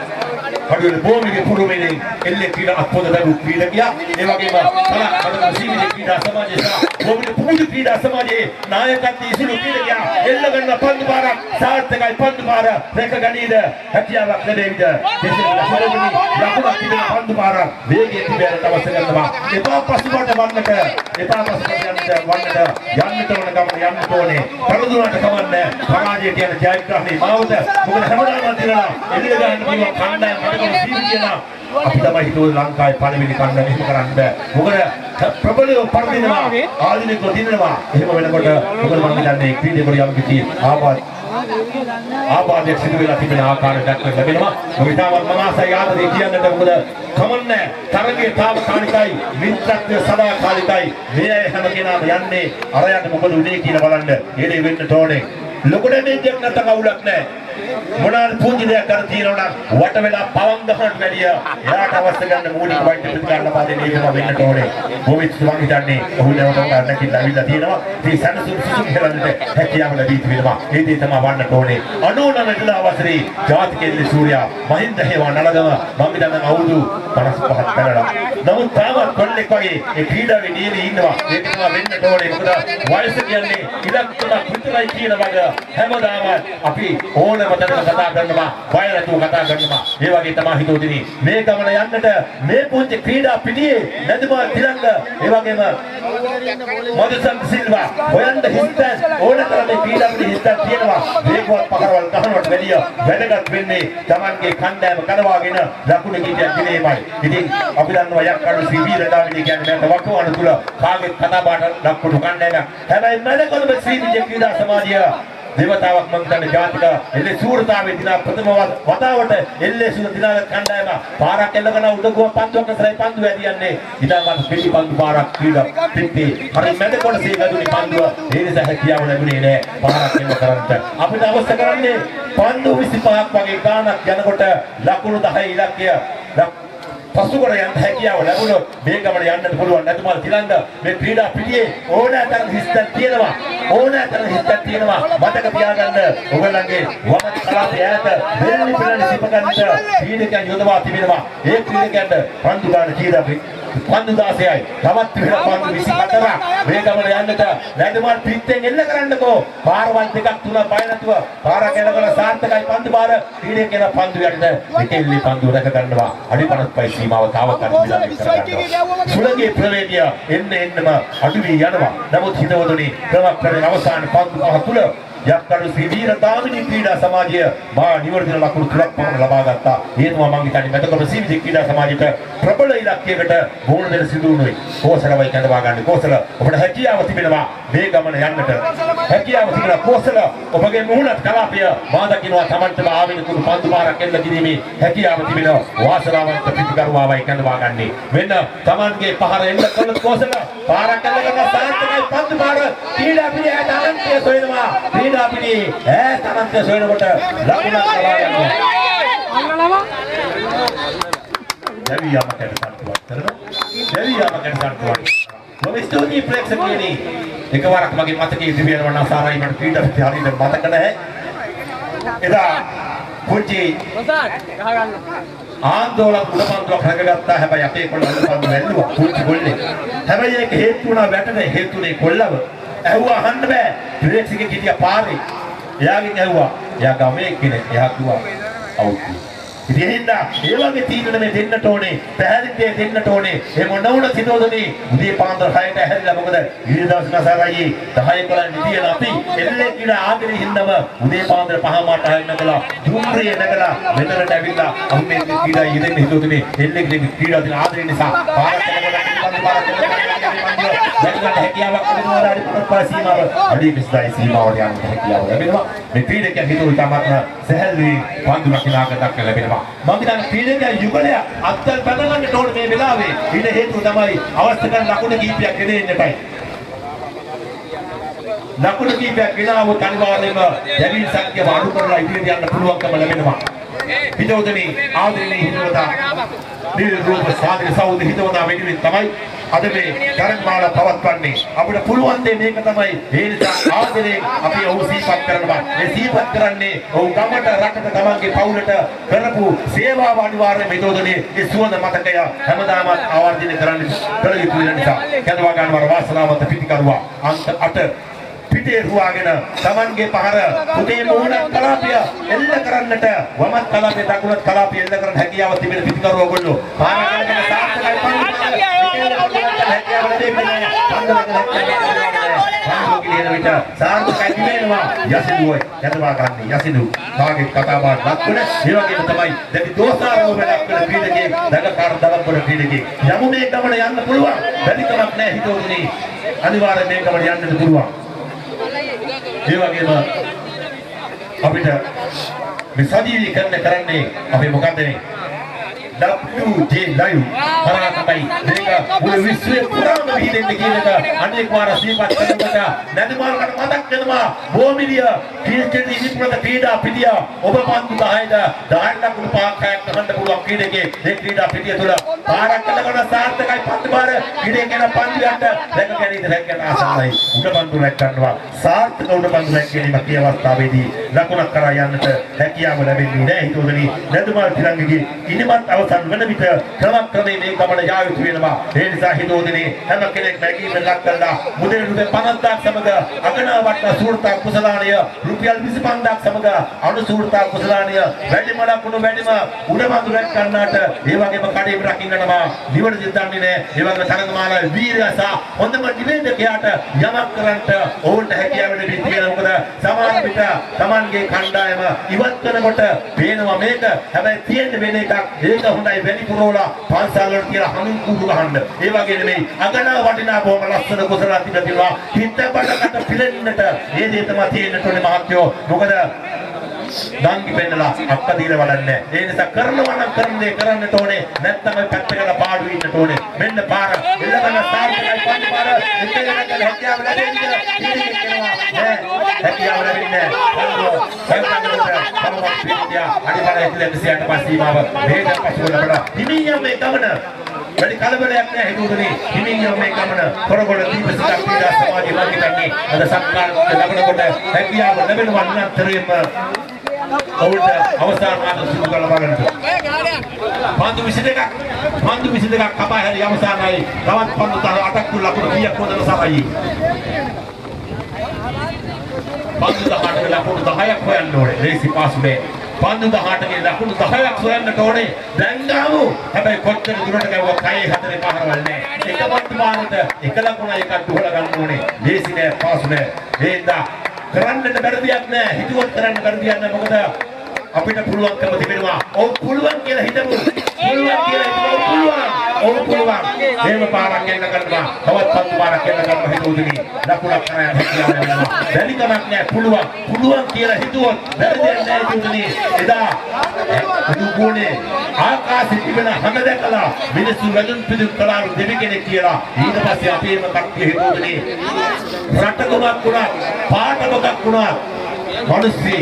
[SPEAKER 8] අඩුවේ භූමිගේ පුරුමෙන් එල්ලේ ක්‍රීඩා අත්පොත දරු ක්‍රීඩකයා ඒ වගේම බලක් සීමිත ක්‍රීඩා සමාජය සහ භූමිගේ පුරුදු ක්‍රීඩා සමාජයේ නායකත්වයේ ඉසුළු ක්‍රීඩකයා එල්ල ගන්න පන්දු පාරක් සාර්ථකයි පන්දු පාර රැකගනීද හැකියාවක් ලැබෙයිද දෙසින් ලකුණක් තිබෙන පන්දු පාර වේගයෙන් තිබෙන්නට අවශ්‍ය කරනවා. එපා පසුබට වන්නට එපා පසුබට යන්නට ඕන ගමන යන්න ඕනේ. පරදුනට කමන්නේ පරාජය කියන ජයග්‍රහණේ මාවත මොකද හැමදාම දිනලා එළිය ගන්න පුළුවන් කණ්ඩායම අපි තමයි හිතුවේ ලංකාවේ පළවෙනි කණ්ඩායම එහෙම කරන්න බෑ. මොකද ප්‍රබලව පරදිනවා ආධුනිකව දිනනවා. එහෙම වෙනකොට මොකද මම හිතන්නේ ක්‍රීඩකවරු යම් කිසි ආබාධයක් සිදු වෙලා තිබෙන ආකාරයක් දක්වන්න ලැබෙනවා. මොකද තාමත් මම ආසයි ආදරේ කියන්නට මොකද කමන්නේ තරගයේ තාවකාලිකයි මිත්‍රත්වය සදාකාලිකයි. මේ හැම කෙනාම යන්නේ අරයට මොකද උනේ කියලා බලන්න. ඒකේ වෙන්න ඕනේ. ලොකුට මේකක් නැත්නම් අවුලක් නැහැ. මොනාල් පුංචි දෙයක් කර තියෙනවා නම් වට වෙලා පවන් ගහන්න වැඩිය එයාට අවශ්‍ය ගන්න මූලික වෛද්‍ය ප්‍රතිකාර ලබා දෙන්න ඒකම වෙන්නට ඕනේ. මොවිත් මම හිතන්නේ ඔහු නැවත ගන්න කියලා අවිලා තියෙනවා. මේ සනසුන් සිසුන් හෙලන්නට හැකියාව ලැබී තිබෙනවා. ඒ දේ තමයි වන්නට ඕනේ. 99 වෙනි අවසරේ ජාතිකෙල්ලේ සූර්යා මහින්ද හේවා නලගම මම හිතන්නේ අවුරුදු 55ක් පැනලා. නමුත් තාමත් කොල්ලෙක් වගේ ඒ ක්‍රීඩාවේ නියමී ඉන්නවා. ඒක තමයි වෙන්නට ඕනේ. මොකද වයස කියන්නේ ඉලක්කයක් විතරයි කියන වගේ හැමදාම අපි ඕනම තැනක කතා කරනවා වයරතු කතා කරනවා. ඒ වගේ තමයි හිතුවේදී මේ ගමන යන්නට මේ පුංචි ක්‍රීඩා පිටියේ නැදිමා තිරංග ඒ වගේම මදුසන් සිල්වා හොයන්න හිස්තන් ඕනතරම් මේ ක්‍රීඩා පිටි හිස්තන් තියෙනවා. මේක වේගවත් පහරවල් ගන්නවට වැඩිය වැදගත් වෙන්නේ Tamanගේ කණ්ඩායම කඩවාගෙන ලකුණු කීපයක් දිනේමයි. ඉතින් අපි දන්නවා යක්කඩු ශ්‍රී දාවිඩි කියන්නේ නැත වටුවන තුල කාගෙත් කතා බාට ලකුණු කණ්ඩායම. හැබැයි මැදකොළඹ ශ්‍රී විජය ක්‍රීඩා සමාජය දේවතාවක් මං කියන්නේ ජාතික එල්ලේ සූරතාවේ දිනා ප්‍රථම වතාවට එල්ලේ සූර දිනා කණ්ඩායම පාරක් එල්ලගෙන උඩගුව පන්දුවක් අතරයි පන්දුව ඇදියන්නේ ඊටමත් පිටි පන්දු පාරක් ක්‍රීඩා පිටි හරි මැද කොටසේ වැදුනේ පන්දුව ඒ නිසා හැකියාව ලැබුණේ නෑ පාරක් එල්ල කරන්න අපිට අවශ්‍ය කරන්නේ පන්දු 25ක් වගේ ගානක් යනකොට ලකුණු 10 ඉලක්කය පසුකර යන්න හැකියාව ලැබුණොත් මේ ගමන යන්නත් පුළුවන්. නැතුමල් තිලංග මේ ක්‍රීඩා පිටියේ ඕනෑතරම් හිස්තක් තියෙනවා. ඕනෑතරම් හිස්තක් තියෙනවා. මතක තියාගන්න ඔයගොල්ලන්ගේ වම කලාපයේ ඈත දෙල්ලි පිළඳ සිපගන්න ක්‍රීඩකයන් යොදවා තිබෙනවා. ඒ ක්‍රීඩකයන්ට පන්දු ගන්න කීරපි පන්දු 16යි. තවත් විතර පන්දු 24ක් මේ ගමන යන්නට නැතුමල් පිටෙන් එල්ල කරන්නකෝ. පාරවල් දෙකක් තුනක් බය නැතුව පාරක් එනකොට සාර්ථකයි පන්දු බාර ක්‍රීඩකයන් පන්දු යටට එකෙල්ලි පන්දු රැක ගන්නවා. අඩි 55 සීමාව තාවකාලික විලාසය කරගන්නවා. සුළඟේ ප්‍රවේගය එන්නම අඩු වී යනවා. නමුත් හිතවතුනි ක්‍රමක්‍රමයෙන් අවසාන පන්දු පහ තුල යක්කඩු ශ්‍රී වීරදාමිනී ක්‍රීඩා සමාජය මා නිවර්තන ලකුණු 3ක් පමණ ලබා ගත්තා. ඒතුමා මං හිතන්නේ මෙතකොට ශ්‍රී විජය ක්‍රීඩා සමාජයට ප්‍රබල ඉලක්කයකට මුහුණ දෙන සිදු වුණොයි. කෝසලවයි කැඳවා ගන්න. කෝසල ඔබට හැකියාව තිබෙනවා මේ ගමන යන්නට. හැකියාව තිබෙනවා කෝසල ඔබගේ මුහුණත් කලාපය මා දකින්නවා Tamanටම ආවෙන කුණු පන්දු මාරක් එල්ල කිරීමේ හැකියාව තිබෙනවා. වාසනාවන්ත පිටිකරුවාවයි කැඳවා ගන්නේ. මෙන්න Tamanගේ පහර එල්ල කළ කෝසල පාරක් එල්ලගෙන සාර්ථකයි පන්දු මාර ක්‍රීඩා පිළිය අනන්තය සොයනවා. ක්‍රීඩා පිළියේ ඈත අනන්තය සොයනකොට ලකුණක් ලබා ගන්නවා. දෙවියන්කට සතුටුවක් කරනවා. දෙවියන්කට සතුටුවක්. මම ස්තුතියි ප්‍රේක්ෂකයනි. එකවරක් මගේ මතකයේ තිබෙනවා නම් සාරයි මට ක්‍රීඩා පිටිය හරියට මතක නැහැ. එදා පුංචි ආන්දෝලන උඩපන්දුවක් හැකගත්තා. හැබැයි අපේ කොල්ල උඩපන්දු වැල්ලුවා පුංචි කොල්ලේ. හැබැයි ඒක හේතු වුණා වැටෙන හේතුනේ කොල්ලව. ඇහුවා අහන්න බෑ. ප්‍රේක්ෂකෙක් හිටියා පාරේ. එයාගෙන් ඇහුවා. එයා ගමේ කෙනෙක්. එයා කිව්වා අවුත්. ඉතින් එහෙනම් ඒ වගේ තීරණ මේ දෙන්නට ඕනේ. පැහැදිලි දෙන්නට ඕනේ. ඒ මොන වුණත් හිතෝදනේ උදේ පාන්දර 6ට ඇහැරිලා මොකද ඊයේ දවස් නසාරයි 10 11 නිදියන අපි එල්ලේ කින ආදරේ හින්දම උදේ පාන්දර 5 මාට නැගලා දුම්රිය නැගලා මෙතනට ඇවිල්ලා අපි මේ ක්‍රීඩා යෙදෙන්න හිතෝදනේ එල්ලේ ක්‍රීඩා දින ආදරේ නිසා පාරට නැගලා හැකියාවක් තිබුණා අඩි 5 සීමාව අඩි 20 සීමාවට යන්න හැකියාව ලැබෙනවා. මේ ක්‍රීඩකයන් හිතුවේ තමත්ම සැහැල්ලුවේ පන්දුවක් ලාගතක් ලැබෙනවා. මම හිතන්නේ ක්‍රීඩකයන් යුගලය අත්තල් බඳගන්නට ඕනේ මේ වෙලාවේ. ඊට හේතුව තමයි අවශ්‍ය කරන ලකුණු කීපයක් ගෙනෙන්නටයි. ලකුණු කීපයක් ගෙනාවොත් අනිවාර්යයෙන්ම දැවීම් සංඛ්‍යාව අඩු කරලා ඉදිරියට යන්න පුළුවන්කම ලැබෙනවා. හිතවතුනි ආදරණීය හිතවතා නිරෝධ සාධක සෞද හිතවතා වෙනුවෙන් තමයි අද මේ තරගමාලා පවත්වන්නේ. අපිට පුළුවන් දේ මේක තමයි. ඒ නිසා ආදරයෙන් අපි ඔහු සිහිපත් කරනවා. මේ සිහිපත් කරන්නේ ඔහු ගමට රටට තමන්ගේ පවුලට කරපු සේවාව අනිවාර්යයෙන්ම හිතවතුනි ඒ සුවඳ මතකය හැමදාම ආවර්ජනය කරන්න කළ යුතු වෙන නිසා කැඳවා ගන්නවර වාසනාවන්ත පිටිකරුවා අන්ත 8 පිටේ රුවාගෙන Tamanගේ පහර පුතේ මොහොන කලාපය එල්ල කරන්නට වමත් කලාපේ දකුණත් කලාපය එල්ල කරන්න හැකියාව තිබෙන පිටිකරුවෝ ඔයගොල්ලෝ පාරකට සාර්ථකයි සාර්ථකයි තිබෙනවා යසිනුයි යදවා ගන්න යසිනු කාගේ කතාවක් දක්වන ඒ වගේම තමයි දැන් දෝසාරෝ වැඩක් කරන ක්‍රීඩකේ දඟකාර දවල් වල ක්‍රීඩකේ යමු මේ ගමන යන්න පුළුවන් බැරිකමක් නැහැ හිතෝනේ අනිවාර්යයෙන් මේ ගමන යන්නත් පුළුවන්. ඒ වගේම අපිට මේ සජීවීකරණය කරන්නේ අපි මොකද මේ WJ live කරා තමයි මේක මුළු විශ්වයේ පුරාම විහිදෙන්න කියන එක අනෙක් වාර සිහිපත් කරනකොට නැතිමාරකට මතක් වෙනවා බොමිලිය ක්‍රීඩකෙනි ඉනිපුරත ක්‍රීඩා පිටිය ඔබ පන්දු 10ද 10 ලකුණු පාක්ෂයක් ගන්න පුළුවන් ක්‍රීඩකේ මේ ක්‍රීඩා පිටිය තුල පාරක් කරනකොට සාර්ථකයි පන්දු බාර ක්‍රීඩකයන් පන්දු යට දැක ගැනීම දැක්කන ආසන්නයි උඩ පන්දු රැක් ගන්නවා සාර්ථක උඩ පන්දු රැක් ගැනීම කිය අවස්ථාවේදී ලකුණක් කරා යන්නට හැකියාව ලැබෙන්නේ නැහැ හිතෝදනි නැතුමාල් තිලංගගේ ඉනිමත් අවසන් වන විට ක්‍රමක්‍රමයෙන් මේ ගමන යා යුතු වෙනවා. ඒ නිසා හිතෝදනේ හැම කෙනෙක් නැගීම ලක් කරලා මුදල් රුපියල් 50ක් සමග අගනාවට සූර්තා කුසලාණය රුපියල් 25ක් සමග අනුසූර්තා කුසලාණය වැඩිම ලකුණු වැඩිම උඩමඳු රැක් ගන්නට ඒ වගේම කඩේම රකින්නම නිවන දෙන්නේ නැහැ. ඒ වගේම තරගමාලා වීරයසා හොඳම නිවේදකයාට යමක් කරන්නට ඕන්ට හැකියාව ලැබෙන්නේ කියලා. මොකද සමාන පිට Tamanගේ කණ්ඩායම ඉවත් කරනකොට පේනවා මේක හැබැයි තියෙන වෙන එකක් ඒක හොඳයි වැඩි පුරවලා පන්සල් වල කියලා හමුන් කුඩු ගහන්න ඒ වගේ නෙමෙයි අගනා වටිනා බොහොම ලස්සන කුසල තිබෙනවා හිතපටකට පිළෙන්නට මේ දේ තමයි තියෙන්න ඕනේ මහත්යෝ මොකද දංගි පෙන්නලා අක්ක දීලා වඩන්නේ ඒ නිසා කරනවා නම් කරන දේ කරන්න ඕනේ නැත්නම් ඔය පැත්තකට පාඩු ඉන්න ඕනේ මෙන්න පාර එළවන සාර්ථකයි පන්ති පාර එකගෙන හැකියාව ලැබෙන්නේ හැකියාව ලැබෙන්නේ අනිවාර්යයෙන්ම සීමාව වේද පසුවල වල හිමියම් මේ ගමන වැඩි කලබලයක් නැහැ හිතුවනේ හිමියම් මේ ගමන පොරගොඩ දීපසික ක්‍රීඩා සමාජයේ වගකීමන්නේ අද සත්කාර ලැබෙනකොට හැකියාව ලැබෙනවා අතරේම ඔවුන්ට අවසාන මාත සිදු කළ බලන්න. පන්දු 22ක් කපා හැරි අවසානයි. තවත් පන්දු 8ක් තුල ලකුණු කීයක් හොදන සමයි. පන්දු 18 ලකුණු 10ක් හොයන්න ඕනේ. රේසි පාසුනේ. පන්දු 18 ලකුණු 10ක් හොයන්නට ඕනේ. දැන් ගාමු. හැබැයි කොච්චර දුරට ගියව කයේ හතරේ පහරවල් නැහැ. එක පන්දු පාරට එක ලකුණ එකක් දුහලා ගන්න ඕනේ. රේසි නෑ පාසුනේ. හේඳා කරන්නට බැරි දෙයක් නෑ හිතුවත් කරන්න බැරි දෙයක් නෑ මොකද අපිට පුළුවන්කම තිබෙනවා ඔව් පුළුවන් කියලා හිතමු පුළුවන් කියලා හිතමු පුළුවන් මේව පාරක් එන්න කරනවා තවත් පන්දු පාරක් එන්න කරනවා හිතුවුදුනි ලකුණක් කරන්න හැකියාව ලැබෙනවා බැරි කමක් නෑ පුළුවන් කියලා හිතුවොත් බැරි දෙයක් නෑ හිතුවුදුනි එදා දුගුණේ ආකාශෙ තිබෙන හැම දැකලා මිනිස්සු වැදුන් පිදු කලාරු දෙවි කෙනෙක් කියලා ඊට පස්සේ අපේම කට්ටිය හිතුවුදුනි රටකමක් වුණා පාටකමක් වුණා මිනිස්සු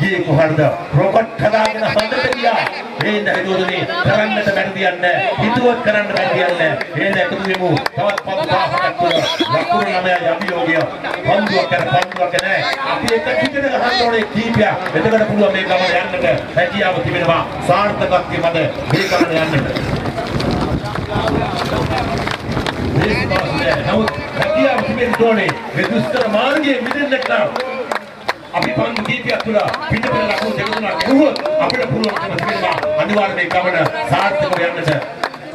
[SPEAKER 8] ගියේ කොහරද රොබට් හදාගෙන හදට ගියා මේන්න හිතුවුදුනි කරන්නට බැරි දෙයක් නෑ හිතුවත් කරන්න බැරි දෙයක් නෑ මේන්න එකතු වෙමු තවත් පන්දු 10ක් තුන ලකුණු 9 අභියෝගය පන්දුවක් නෑ අපි එක පිටට ගහන්න ඕනේ කීපයක් එතකොට පුළුවන් මේ ගමන යන්නට හැකියාව තිබෙනවා සාර්ථකත්වයේ මත මේ ගමන යන්නට මේ පාස්නේ නමුත් හැකියාව තිබෙන්න ඕනේ මේ දුෂ්කර මාර්ගයේ මිදෙන්නට නම් අපි පන්දු කීපයක් තුල පිටපත ලකුණු දෙක තුනක් ගහුවොත් අපිට පුළුවන්කම තිබෙනවා අනිවාර්යයෙන් ගමන සාර්ථකව යන්නට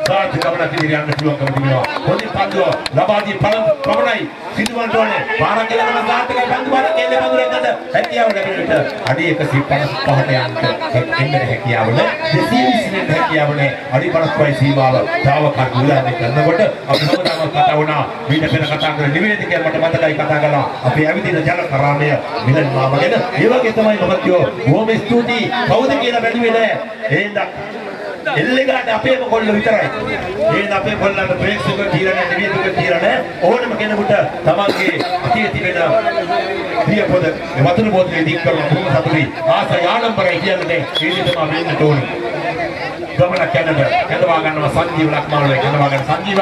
[SPEAKER 8] සාර්ථක ගමනක් ඉදිරියට යන්න පුළුවන්කම තිබෙනවා පොඩි පන්දුව ලබා දී පමණයි සිදුවන්න ඕනේ පාරක් ගලන සාර්ථක පන්දු පාරක් එන්නේ පන්දුරෙන් ගන්න හැකියාව ලැබෙන්නට අඩි 155ට යන්න හැකියාව නැහැ 220ට හැකියාව නැහැ අඩි 55යි සීමාව තාවකාලික උදාහරණයක් කරනකොට අපි හැමදාම කතා වුණා මීට පෙර කතා කරන නිවේදකයන් මට මතකයි කතා කළා අපි ඇවිදින ජල කරාමය මිලන් මාමගෙන ඒ වගේ තමයි මහත්යෝ බොහොම ස්තුතියි කවුද කියලා බැලුවේ නැහැ එහෙනම් එල්ලෙගාට අපේම කොල්ල විතරයි. එහෙනම් අපේ කොල්ලන්ට ප්‍රේක්ෂක තීරණය නිවේදක තීරණය ඕනම කෙනෙකුට තමන්ගේ අතේ තිබෙන පිය පොද වතුර බෝතලේ දීක් කරලා බොහොම සතුටුයි. ආසයි ආඩම්බරයි කියන්නේ ඒ විදිහම වෙන්න ඕනේ. ගමනක් යනවා ගන්නවා සංජීව ලක්මාලුවේ යනවා ගන්න සංජීව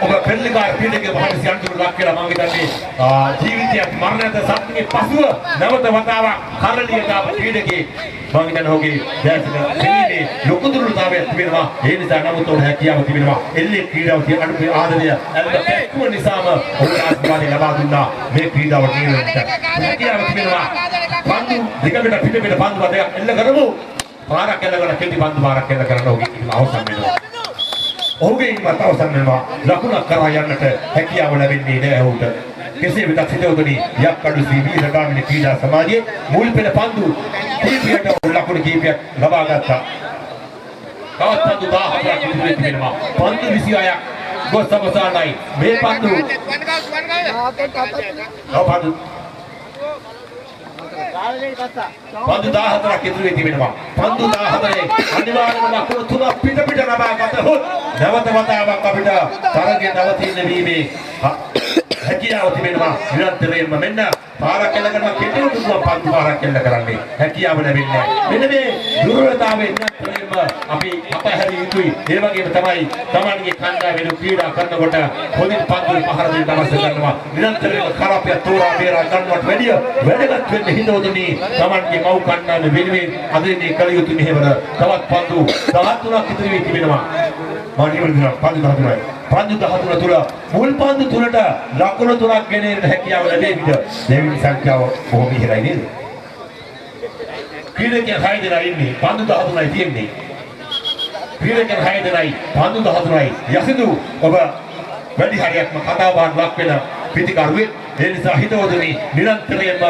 [SPEAKER 8] ඔබ පෙරලිකාර පීඩකගේ මහත් සියන්තුරු ලක් කියලා මම හිතන්නේ ජීවිතයක් මරණයට සත්‍යයේ පසුව නැවත වතාවක් කරලිය ගාව පීඩකේ මම හිතන්නේ ඔහුගේ දැසිනේ ලොකු දුර්ලභතාවයක් තිබෙනවා ඒ නිසා නමුත් ඔහු හැකියාව තිබෙනවා එල්ලේ ක්‍රීඩාව තියෙන අනුපේ ආදරය අල්ල පැක්කුව නිසාම ඔහු ආස්වාදය ලබා දුන්නා මේ ක්‍රීඩාවට නිරන්තර හැකියාව තිබෙනවා පන්දු දෙකකට පිටපිට පන්දු දෙකක් එල්ල කරමු පාරක් එල්ලගෙන කෙටි පන්දු පාරක් එල්ල කරන ඔහුගේ ඉන්න අවසන් වෙනවා ඔහුගේ ඉන්නත් අවසන් වෙනවා ලකුණක් කරා යන්නට හැකියාව ලැබෙන්නේ නැහැ ඔහුට කෙසේ වෙතත් හිතවතුනි යක්කඩු සීවි රටාමිනි ක්‍රීඩා සමාජයේ මුල් පෙළ පන්දු කීපයකට ලකුණු කීපයක් ලබා ගත්තා තවත් පන්දු 1000ක් ඉදිරියට තිබෙනවා පන්දු 26ක් ගොස් අවසానයි මේ පන්දු පන්දු 14ක් ඉදිරියට තිබෙනවා පන්දු 14 අනිවාර්යයෙන්ම ලකුණු 3 පිට ලබා ගතහොත් නැවත වතාවක් අපිට තරගයේ නවතින වීමේ හැකියාව තිබෙනවා නිරන්තරයෙන්ම මෙන්න පාරක් එල්ල කරනවා කෙටි දුර පන්දු පාරක් එල්ල කරන්නේ හැකියාව ලැබෙන්නේ මෙන්න මේ දුර්වලතාවයෙන් නිරන්තරයෙන්ම අපි අපහැරිය යුතුයි ඒ වගේම තමයි Tamanගේ කණ්ඩායම ක්‍රීඩා කරනකොට පොඩි පන්දුවේ පහර දෙන්න අවශ්‍ය කරනවා නිරන්තරයෙන්ම කරපිය තෝරා බේරා ගන්නවට වැඩිය වැඩගත් වෙන්න හිතවතුනි Tamanගේ මව් කණ්ඩායම වෙනුවෙන් අදින්නේ කල යුතු මෙහෙවර තවත් පන්දු 13ක් ඉදිරි වී තිබෙනවා මම නිවැරදිව පන්දු 13යි පන්දු 13 තුල මුල් පන්දු තුලට ලකුණු 3ක් ගෙනෙන්න හැකියාව ලැබෙවිද දෙවිනි සංඛ්‍යාව බොහොම ඉහළයි නේද ක්‍රීඩකයන් 6 දෙනා ඉන්නේ පන්දු 13යි තියෙන්නේ ක්‍රීඩකයන් 6 දෙනායි පන්දු 13යි යසිදු ඔබ වැඩි හරියක්ම කතා බහක් ලක් වෙන පිටිකරුවේ ඒ නිසා හිතවතුනි නිරන්තරයෙන්ම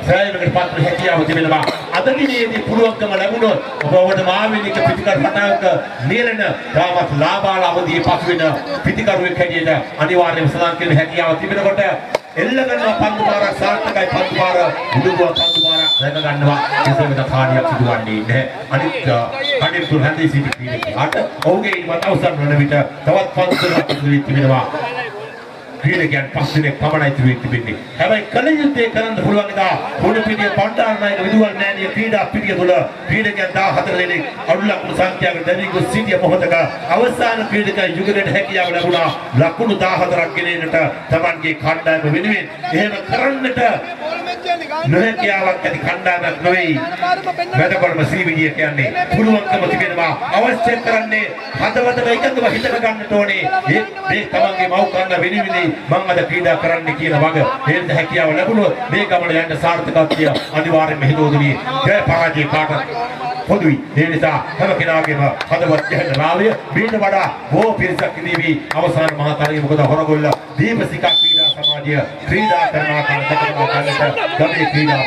[SPEAKER 8] සෑයීමකට පත්‍ර හැකියාව තිබෙනවා. අද දිනේදී පුළුවන්කම ලැබුණොත් ඔබ ඔබට මාවෙනික පිටිකර රටාවක නිරණ තාමත් ලාභාල අවධියේ පසු වෙන පිටිකරුවෙක් හැටියට අනිවාර්යයෙන්ම සඳහන් කරන හැකියාව තිබෙනකොට එල්ල ගන්නවා පන්දු පාරක් සාර්ථකයි පන්දු පාර උඩුගුව පන්දු පාරක් දැක ගන්නවා කිසිම කාර්යයක් සිදුවන්නේ නැහැ. අනිත් කඩේතු හැන්දේ සිටි ක්‍රීඩකයාට ඔහුගේ ඉවත් අවසන් වන විට තවත් පන්දු තුනක් ඉදිරියට තිබෙනවා. ක්‍රීඩකයන් පස් දිනක් පමණයි ඉදිරියට තිබෙන්නේ. හැබැයි කලියුත්තේ කරන්න පුළුවන් එක පොඩිපිටිය පණ්ඩාරනායක විදුහල් නෑනිය ක්‍රීඩා පිටිය තුළ ක්‍රීඩකයන් 14 දෙනෙක් අඩු ලකුණු සංඛ්‍යාවකට දැවි ගොස් සිටිය මොහොතක අවසාන ක්‍රීඩකයා යුගලට හැකියාව ලැබුණා ලකුණු 14ක් ගෙනෙන්නට Tamanගේ කණ්ඩායම වෙනුවෙන්. එහෙම කරන්නට නොහැකියාවක් ඇති කණ්ඩායමක් නෙවෙයි වැදගත්ම ශ්‍රීවිජය කියන්නේ. පුළුවන්කම තිබෙනවා. අවශ්‍ය කරන්නේ හදවතට එකඟව හිතක ගන්නට ඕනේ. මේ Tamanගේ මව් කන්න වෙනුවෙන් මම අද ක්‍රීඩා කරන්න කියන වග හේත හැකියාව ලැබුණොත් මේ ගමන යන්න සාර්ථකත්වය අනිවාර්යයෙන්ම හිතෝදුනි ජය පරාජය කාට පොදුයි. ඒ නිසා හැම කෙනාගේම හදවත් යහනාවය බීට වඩා බොහෝ පිරිසක් ඉදීවි අවසාන මහතරයේ මොකද හොරගොල්ල දීපසිකා ක්‍රීඩා සමාජය ක්‍රීඩා කරන ආකාරයට ගමේ ක්‍රීඩා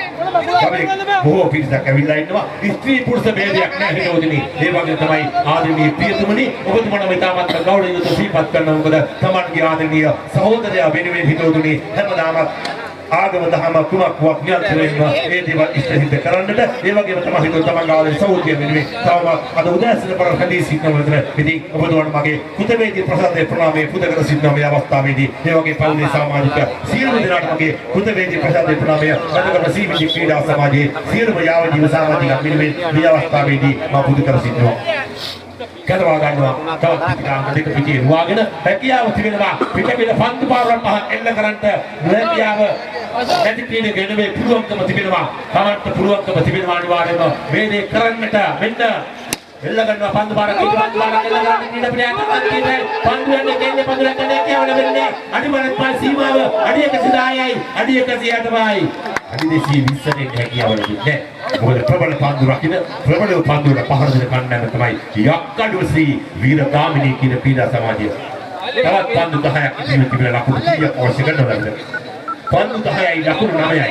[SPEAKER 8] ගමේ බොහෝ පිරිසක් ඇවිල්ලා ඉන්නවා. ස්ත්‍රී පුරුෂ ભેදයක් නැහැ හිතෝදුනි. ඒ වගේ තමයි ආදරණීය ප්‍රියතුමනි ඔබතුමනම ඉතාමත් ගෞරවයෙන් සිහිපත් කරනවා. මොකද Tamanගේ ආදරණීය සහෝදරයා වෙනුවෙන් හිතෝදුනි හැමදාම ආගම දහම කුමක්වත් නියන්ත්‍රණයම ඒ දේවල් ඉෂ්ට සිද්ධ කරන්නට ඒ වගේම තමයි හිතුව තමන් ආවේ සෞඛ්‍ය වෙනුවෙන් තවම අද උදෑසන පර හදී සිටිනවද ඉතින් ඔබතුමන් මගේ කුතවේදී ප්‍රසාදේ ප්‍රණාමයේ පුද කර සිටින මේ අවස්ථාවේදී ඒ වගේ පෞද්ගලික සමාජික සියලුම දෙනාට මගේ කුතවේදී ප්‍රසාදේ ප්‍රණාමය රටකම සීමිත ක්‍රීඩා සමාජයේ සියලුම යාව ජීව සමාජික වෙනුවෙන් මේ අවස්ථාවේදී මම පුද කර සිටිනවා. කැදවා ගන්නවා තවත් පිටිකාංග දෙක පිටියේ රුවාගෙන හැකියාව තිබෙනවා පිටපිට පන්දු පාරවල් පහක් එල්ල කරන්ට හැකියාව නැති ක්‍රීඩකයෙකුට මේ පුළුවන්කම තිබෙනවා. තමන්ට පුළුවන්කම තිබෙනවා අනිවාර්යයෙන්ම මේ දේ කරන්නට මෙන්න එල්ල ගන්නවා පන්දු පාරක් එල්ල ගන්න ක්‍රීඩ පිටියට පන්දු යන්නේ කෙන්නේ පන්දු ලැබෙන්නේ කියවල වෙන්නේ අනිවාර්යයෙන්ම පස් සීමාව අඩි 110යි අඩි 160යි අඩි 220ට හැකියාව ලැබෙන්නේ. මොකද ප්‍රබල පන්දු රකින්න ප්‍රබල පන්දුවට පහර දෙන කණ්ඩායම තමයි යක්කඩුව ශ්‍රී වීරගාමිනී කියන ක්‍රීඩා සමාජය. තවත් පන්දු 10ක් ඉදිරියට තිබෙන ලකුණු 30ක් අවශ්‍ය කරනවා නේද? පන්දු 10යි ලකුණු 9යි.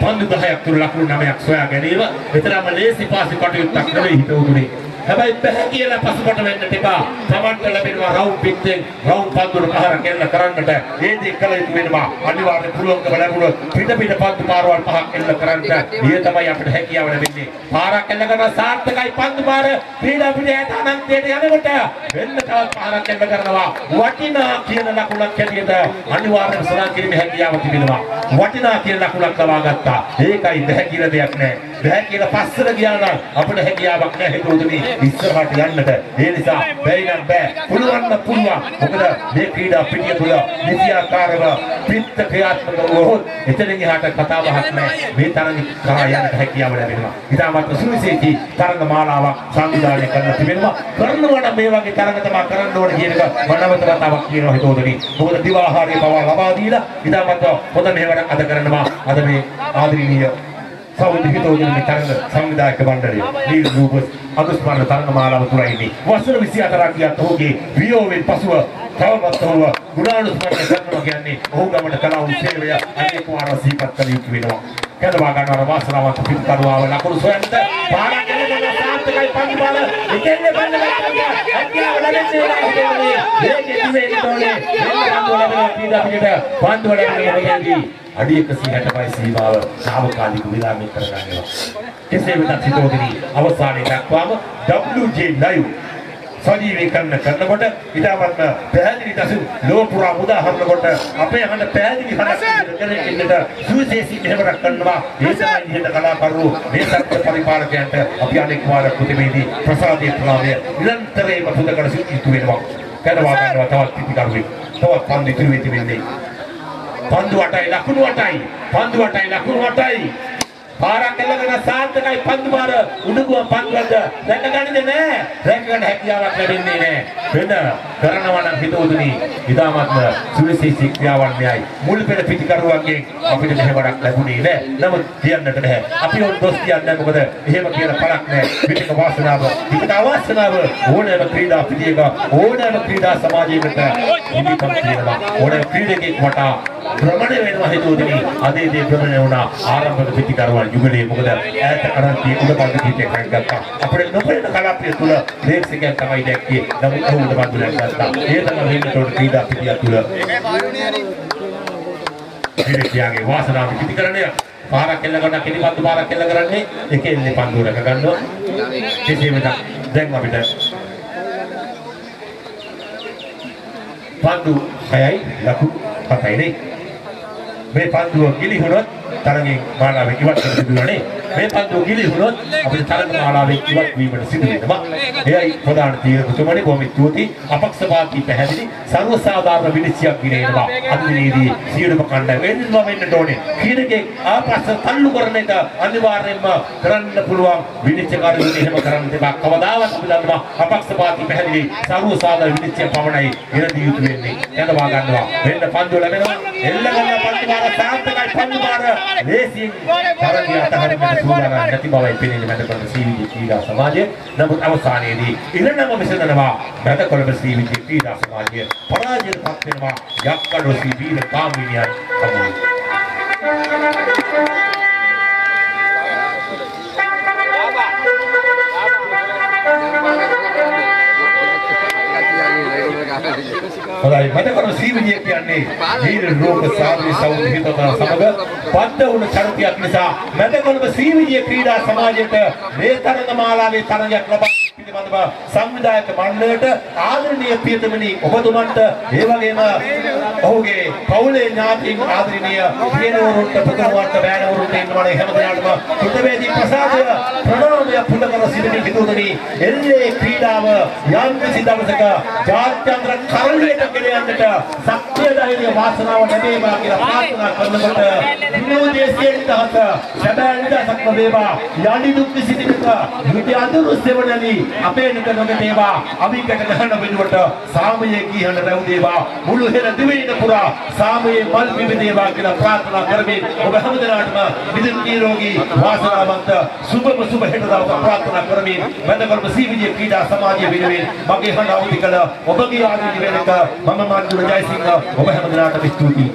[SPEAKER 8] පන්දු 10ක් තුර ලකුණු 9ක් සොයා ගැනීම විතරම ලේසි පාසි කටයුත්තක් නෙවෙයි හිතුවුනේ. හැබැයි බෑ කියලා පසුබට වෙන්න තිබා. Tamanට ලැබෙනවා රවුම් පිටෙන් රවුම් පන්දුර පහර කෙල්ල කරන්නට ඒ දේ කළ යුතු වෙනවා. අනිවාර්ය පුළුවන්කම ලැබුණොත් පිට පන්දු පාරවල් පහක් එල්ල කරන්නට ඊය තමයි අපිට හැකියාව ලැබෙන්නේ. පාරක් එල්ල කරන සාර්ථකයි පන්දු පාර ක්‍රීඩා පිටියට අනන්තයට යනකොට වෙන්න තවත් පාරක් එල්ල කරනවා. වටිනා කියන ලකුණක් හැටියට අනිවාර්යයෙන්ම සලන් කිරීමේ හැකියාව තිබෙනවා. වටිනා කියන ලකුණක් ලබා ගත්තා. ඒකයි බෑ කියලා දෙයක් නැහැ. බෑ කියලා පස්සට ගියා නම් අපිට හැකියාවක් නැහැ හිතුවතුනි. ඉස්සරහට යන්නට ඒ නිසා බැරි නම් බෑ පුළුවන් නම් පුළුවන්. මොකද මේ ක්‍රීඩා පිටිය තුළ නිසියාකාරව පිට ක්‍රියාත්මක වුවහොත් එතනින් එහාට කතාවක් නැහැ. මේ තරඟ කරා යන්නට හැකියාව ලැබෙනවා. ඉතාමත් සුවිශේෂී තරඟ මාලාවක් සංවිධානය කරලා තිබෙනවා. කරනවා නම් මේ වගේ තරඟ තමයි කරන්න ඕනේ කියන එක මනවත කතාවක් කියනවා හිතෝදෙනි. මොකද දිවාහාරයේ පවා ලබා දීලා ඉතාමත් හොඳ මෙහෙවරක් අද කරනවා. අද මේ ආදරණීය සෞදි හිතෝදෙනි තරඟ සංවිධායක මණ්ඩලය නීල් රූපස් අදුස්මාන තරඟ මාලාව තුරයිනේ. වසර 24ක් ගියත් ඔහුගේ වියෝවෙන් පසුව තවමත් ඔහුව ගුණානුස්මරණය කරනවා කියන්නේ ඔහු ගමන කලා උත්සවය අනේක වාර සිහිපත් කළ යුතු වෙනවා. කැදවා ගන්නවා වාසනාවන්ත පිටකරුවාව ලකුණු සොයන්නට පාරක් එල්ලගෙන සාර්ථකයි පන්දු බල ඉතින්නේ බන්නලා හැකියාව ලැබෙන්නේ නැහැ. මේකේ තිබෙන්නේ තෝනේ පන්දු ලැබෙන පීඩා පිටට පන්දු ලැබෙන්නේ අඩි 160යි සීමාව තාවකාලික විරාමයක් කරගන්නවා. කෙසේ වෙතත් හිතෝදෙනි අවසානයේ දක්වාම WJ live සජීවීකරණ කරනකොට ඊටවත්ම පැහැදිලි දසු ලෝපුරා උදාහරණ කොට අපේ හඬ පැහැදිලි හඬක් කරගෙන ඉන්නට සුවිශේෂී මෙහෙවරක් කරනවා. ඒ තමයි ඉහත කලාකරු මේ සත්‍ය පරිපාලකයන්ට අපි අනෙක් වාර කුතමේදී ප්‍රසාදයේ ප්‍රාමය නිරන්තරයෙන්ම පුද කර සිටිතු වෙනවා. කඩවා ගන්නවා තවත් පිටිකරුවෙක් තවත් පන්දු ඉදිරියට වෙන්නේ. පන්දු 8යි ලකුණු 8යි පන්දු 8යි ලකුණු 8යි පාරක් එල්ලගෙන සාර්ථකයි පන්දු පාර උඩුගුව පන්දුවද දැක ගන්නේ නැහැ. දැක ගන්න හැකියාවක් ලැබෙන්නේ නැහැ. වෙන කරනවා නම් හිතවතුනි ඉදාමත්ම සුවිශේෂී ක්‍රියාවන්‍යයි මුල් පෙර පිටිකරුවන්ගෙන් අපිට මෙහෙම වරක් ලැබුණේ නැහැ. නමුත් කියන්නට බෑ. අපි උන් දොස් කියන්නේ මොකද? එහෙම කියලා පළක් නැහැ. පිටික වාසනාව, පිටික අවාසනාව ඕනෑම ක්‍රීඩා පිටියක ඕනෑම ක්‍රීඩා සමාජයකට හිමිකම් තියෙනවා. ඕනෑම ක්‍රීඩකෙක් වටා භ්‍රමණය වෙනවා හිතුවතුනි. අදේ දේ භ්‍රමණය වුණා ආරම්භක පිටිකරුවන් යුගලේ. මොකද ඈත කරන්තිය උඩපල්ල පිටියක් ගත්තා. අපේ නොපෙනෙන කලාපය තුල ප්‍රේක්ෂකයන් තමයි දැක්කේ. නමුත් උඩපල්ල ගත්තා. ඒ තමයි වෙනතොට ක්‍රීඩා පිටිය තුල ක්‍රීඩකයාගේ වාසනාව පිටිකරණය පාරක් කෙල්ල ගන්න කෙටි පන්දු පාරක් කෙල්ල කරන්නේ එකේ ඉන්නේ පන්දු රක ගන්නවා. කිසිම දැන් අපිට පන්දු 6යි ලකුණු 7යි නේ. මේ පන්දුව ගිලිහුණොත් තරගෙන් මාලාවෙන් ඉවත් කර තිබුණානේ. මේ පන්දුව ගිලිහුණොත් අපිට තරග මාලාවෙන් ඉවත් වීමට සිදු වෙනවා. එයයි ප්‍රධාන තීරණතුමනි බොහොම ස්තුතියි. අපක්ෂපාතී පැහැදිලි සර්වසාධාරණ විනිශ්චයක් ගිනේනවා. අද දිනේදී සියලුම කණ්ඩායම වෙනම වෙන්නට ඕනේ. කීනකේ ආපස්ස තල්ලු කරන එක අනිවාර්යයෙන්ම කරන්න පුළුවන්. විනිශ්චයකාරයෝ එහෙම කරන්න දෙපා කවදාවත් අපි දන්නවා අපක්ෂපාතී පැහැදිලි සර්වසාධාරණ විනිශ්චය පමණයි ඉරදී යුතු වෙන්නේ. යනවා ගන්නවා. වෙන්න පන්දුව ලැබෙනවා. එල්ල ගන්න පන්දු මාර සාර්ථකයි පන්දු මාර ලේසියෙන් තරගය අතහරින්නට සූදානම් නැති බවයි පෙනෙන්නේ මැදකොළඹ සීවිජේ ක්‍රීඩා සමාජය. නමුත් අවසානයේදී ඉරණම විසඳනවා මැදකොළඹ සීවිජේ ක්‍රීඩා සමාජය පරාජයට පත් වෙනවා යක්කඩ සී වීර කාමිනියන් සමග. හොඳයි මැදකොළඹ සීවිජේ කියන්නේ වීර රෝග සාධි සෞඛ්‍යත සමග බද්ධ වුණ චරිතයක් නිසා මැදකොළඹ සීවිජේ ක්‍රීඩා සමාජයට මේ තරඟ මාලාවේ තරඟයක් ලබා පිළිබඳව සංවිධායක මණ්ඩලයට ආදරණීය පියතුමනි ඔබතුමන්ට ඒ වගේම ඔහුගේ පවුලේ ඥාතීන් ආදරණීය පියනවරුන්ට පුතණුවන්ට බෑනවරුන්ට ඉන්නවනේ හැමදෙනාටම කෘතවේදී ප්‍රසාදය ප්‍රණාමය පුද කර සිටින හිතුවතුනි එල්ලේ ක්‍රීඩාව යම් කිසි දවසක ජාත්‍යන්තර කරලියට ගෙන යන්නට ශක්තිය ධෛර්ය වාසනාව ලැබේවා කියලා ප්‍රාර්ථනා කරනකොට විනෝදයේ දහස සැබෑ නිදහසක්ම වේවා යලි දුක් සිටිනක යුද්ධ අඳුරු සෙවණනි අපේ නික නොගතේවා අවිකට ගහන වෙනුවට සාමයේ කීහන රැවුදේවා මුළු හෙළ දිවයින පුරා සාමයේ මල් පිබිදේවා කියලා ප්‍රාර්ථනා කරමින් ඔබ හැමදෙනාටම විදින් නිරෝගී වාසනාවන්ත සුබම සුබ හෙට දවස ප්‍රාර්ථනා කරමින් මැදකොළඹ සීවිජේ ක්‍රීඩා සමාජය වෙනුවෙන් මගේ හඬ අවදි කළ ඔබගේ ආදරණීය වෙනක මම මන්දුර ජයසිංහ ඔබ හැමදෙනාටම ස්තුතියි.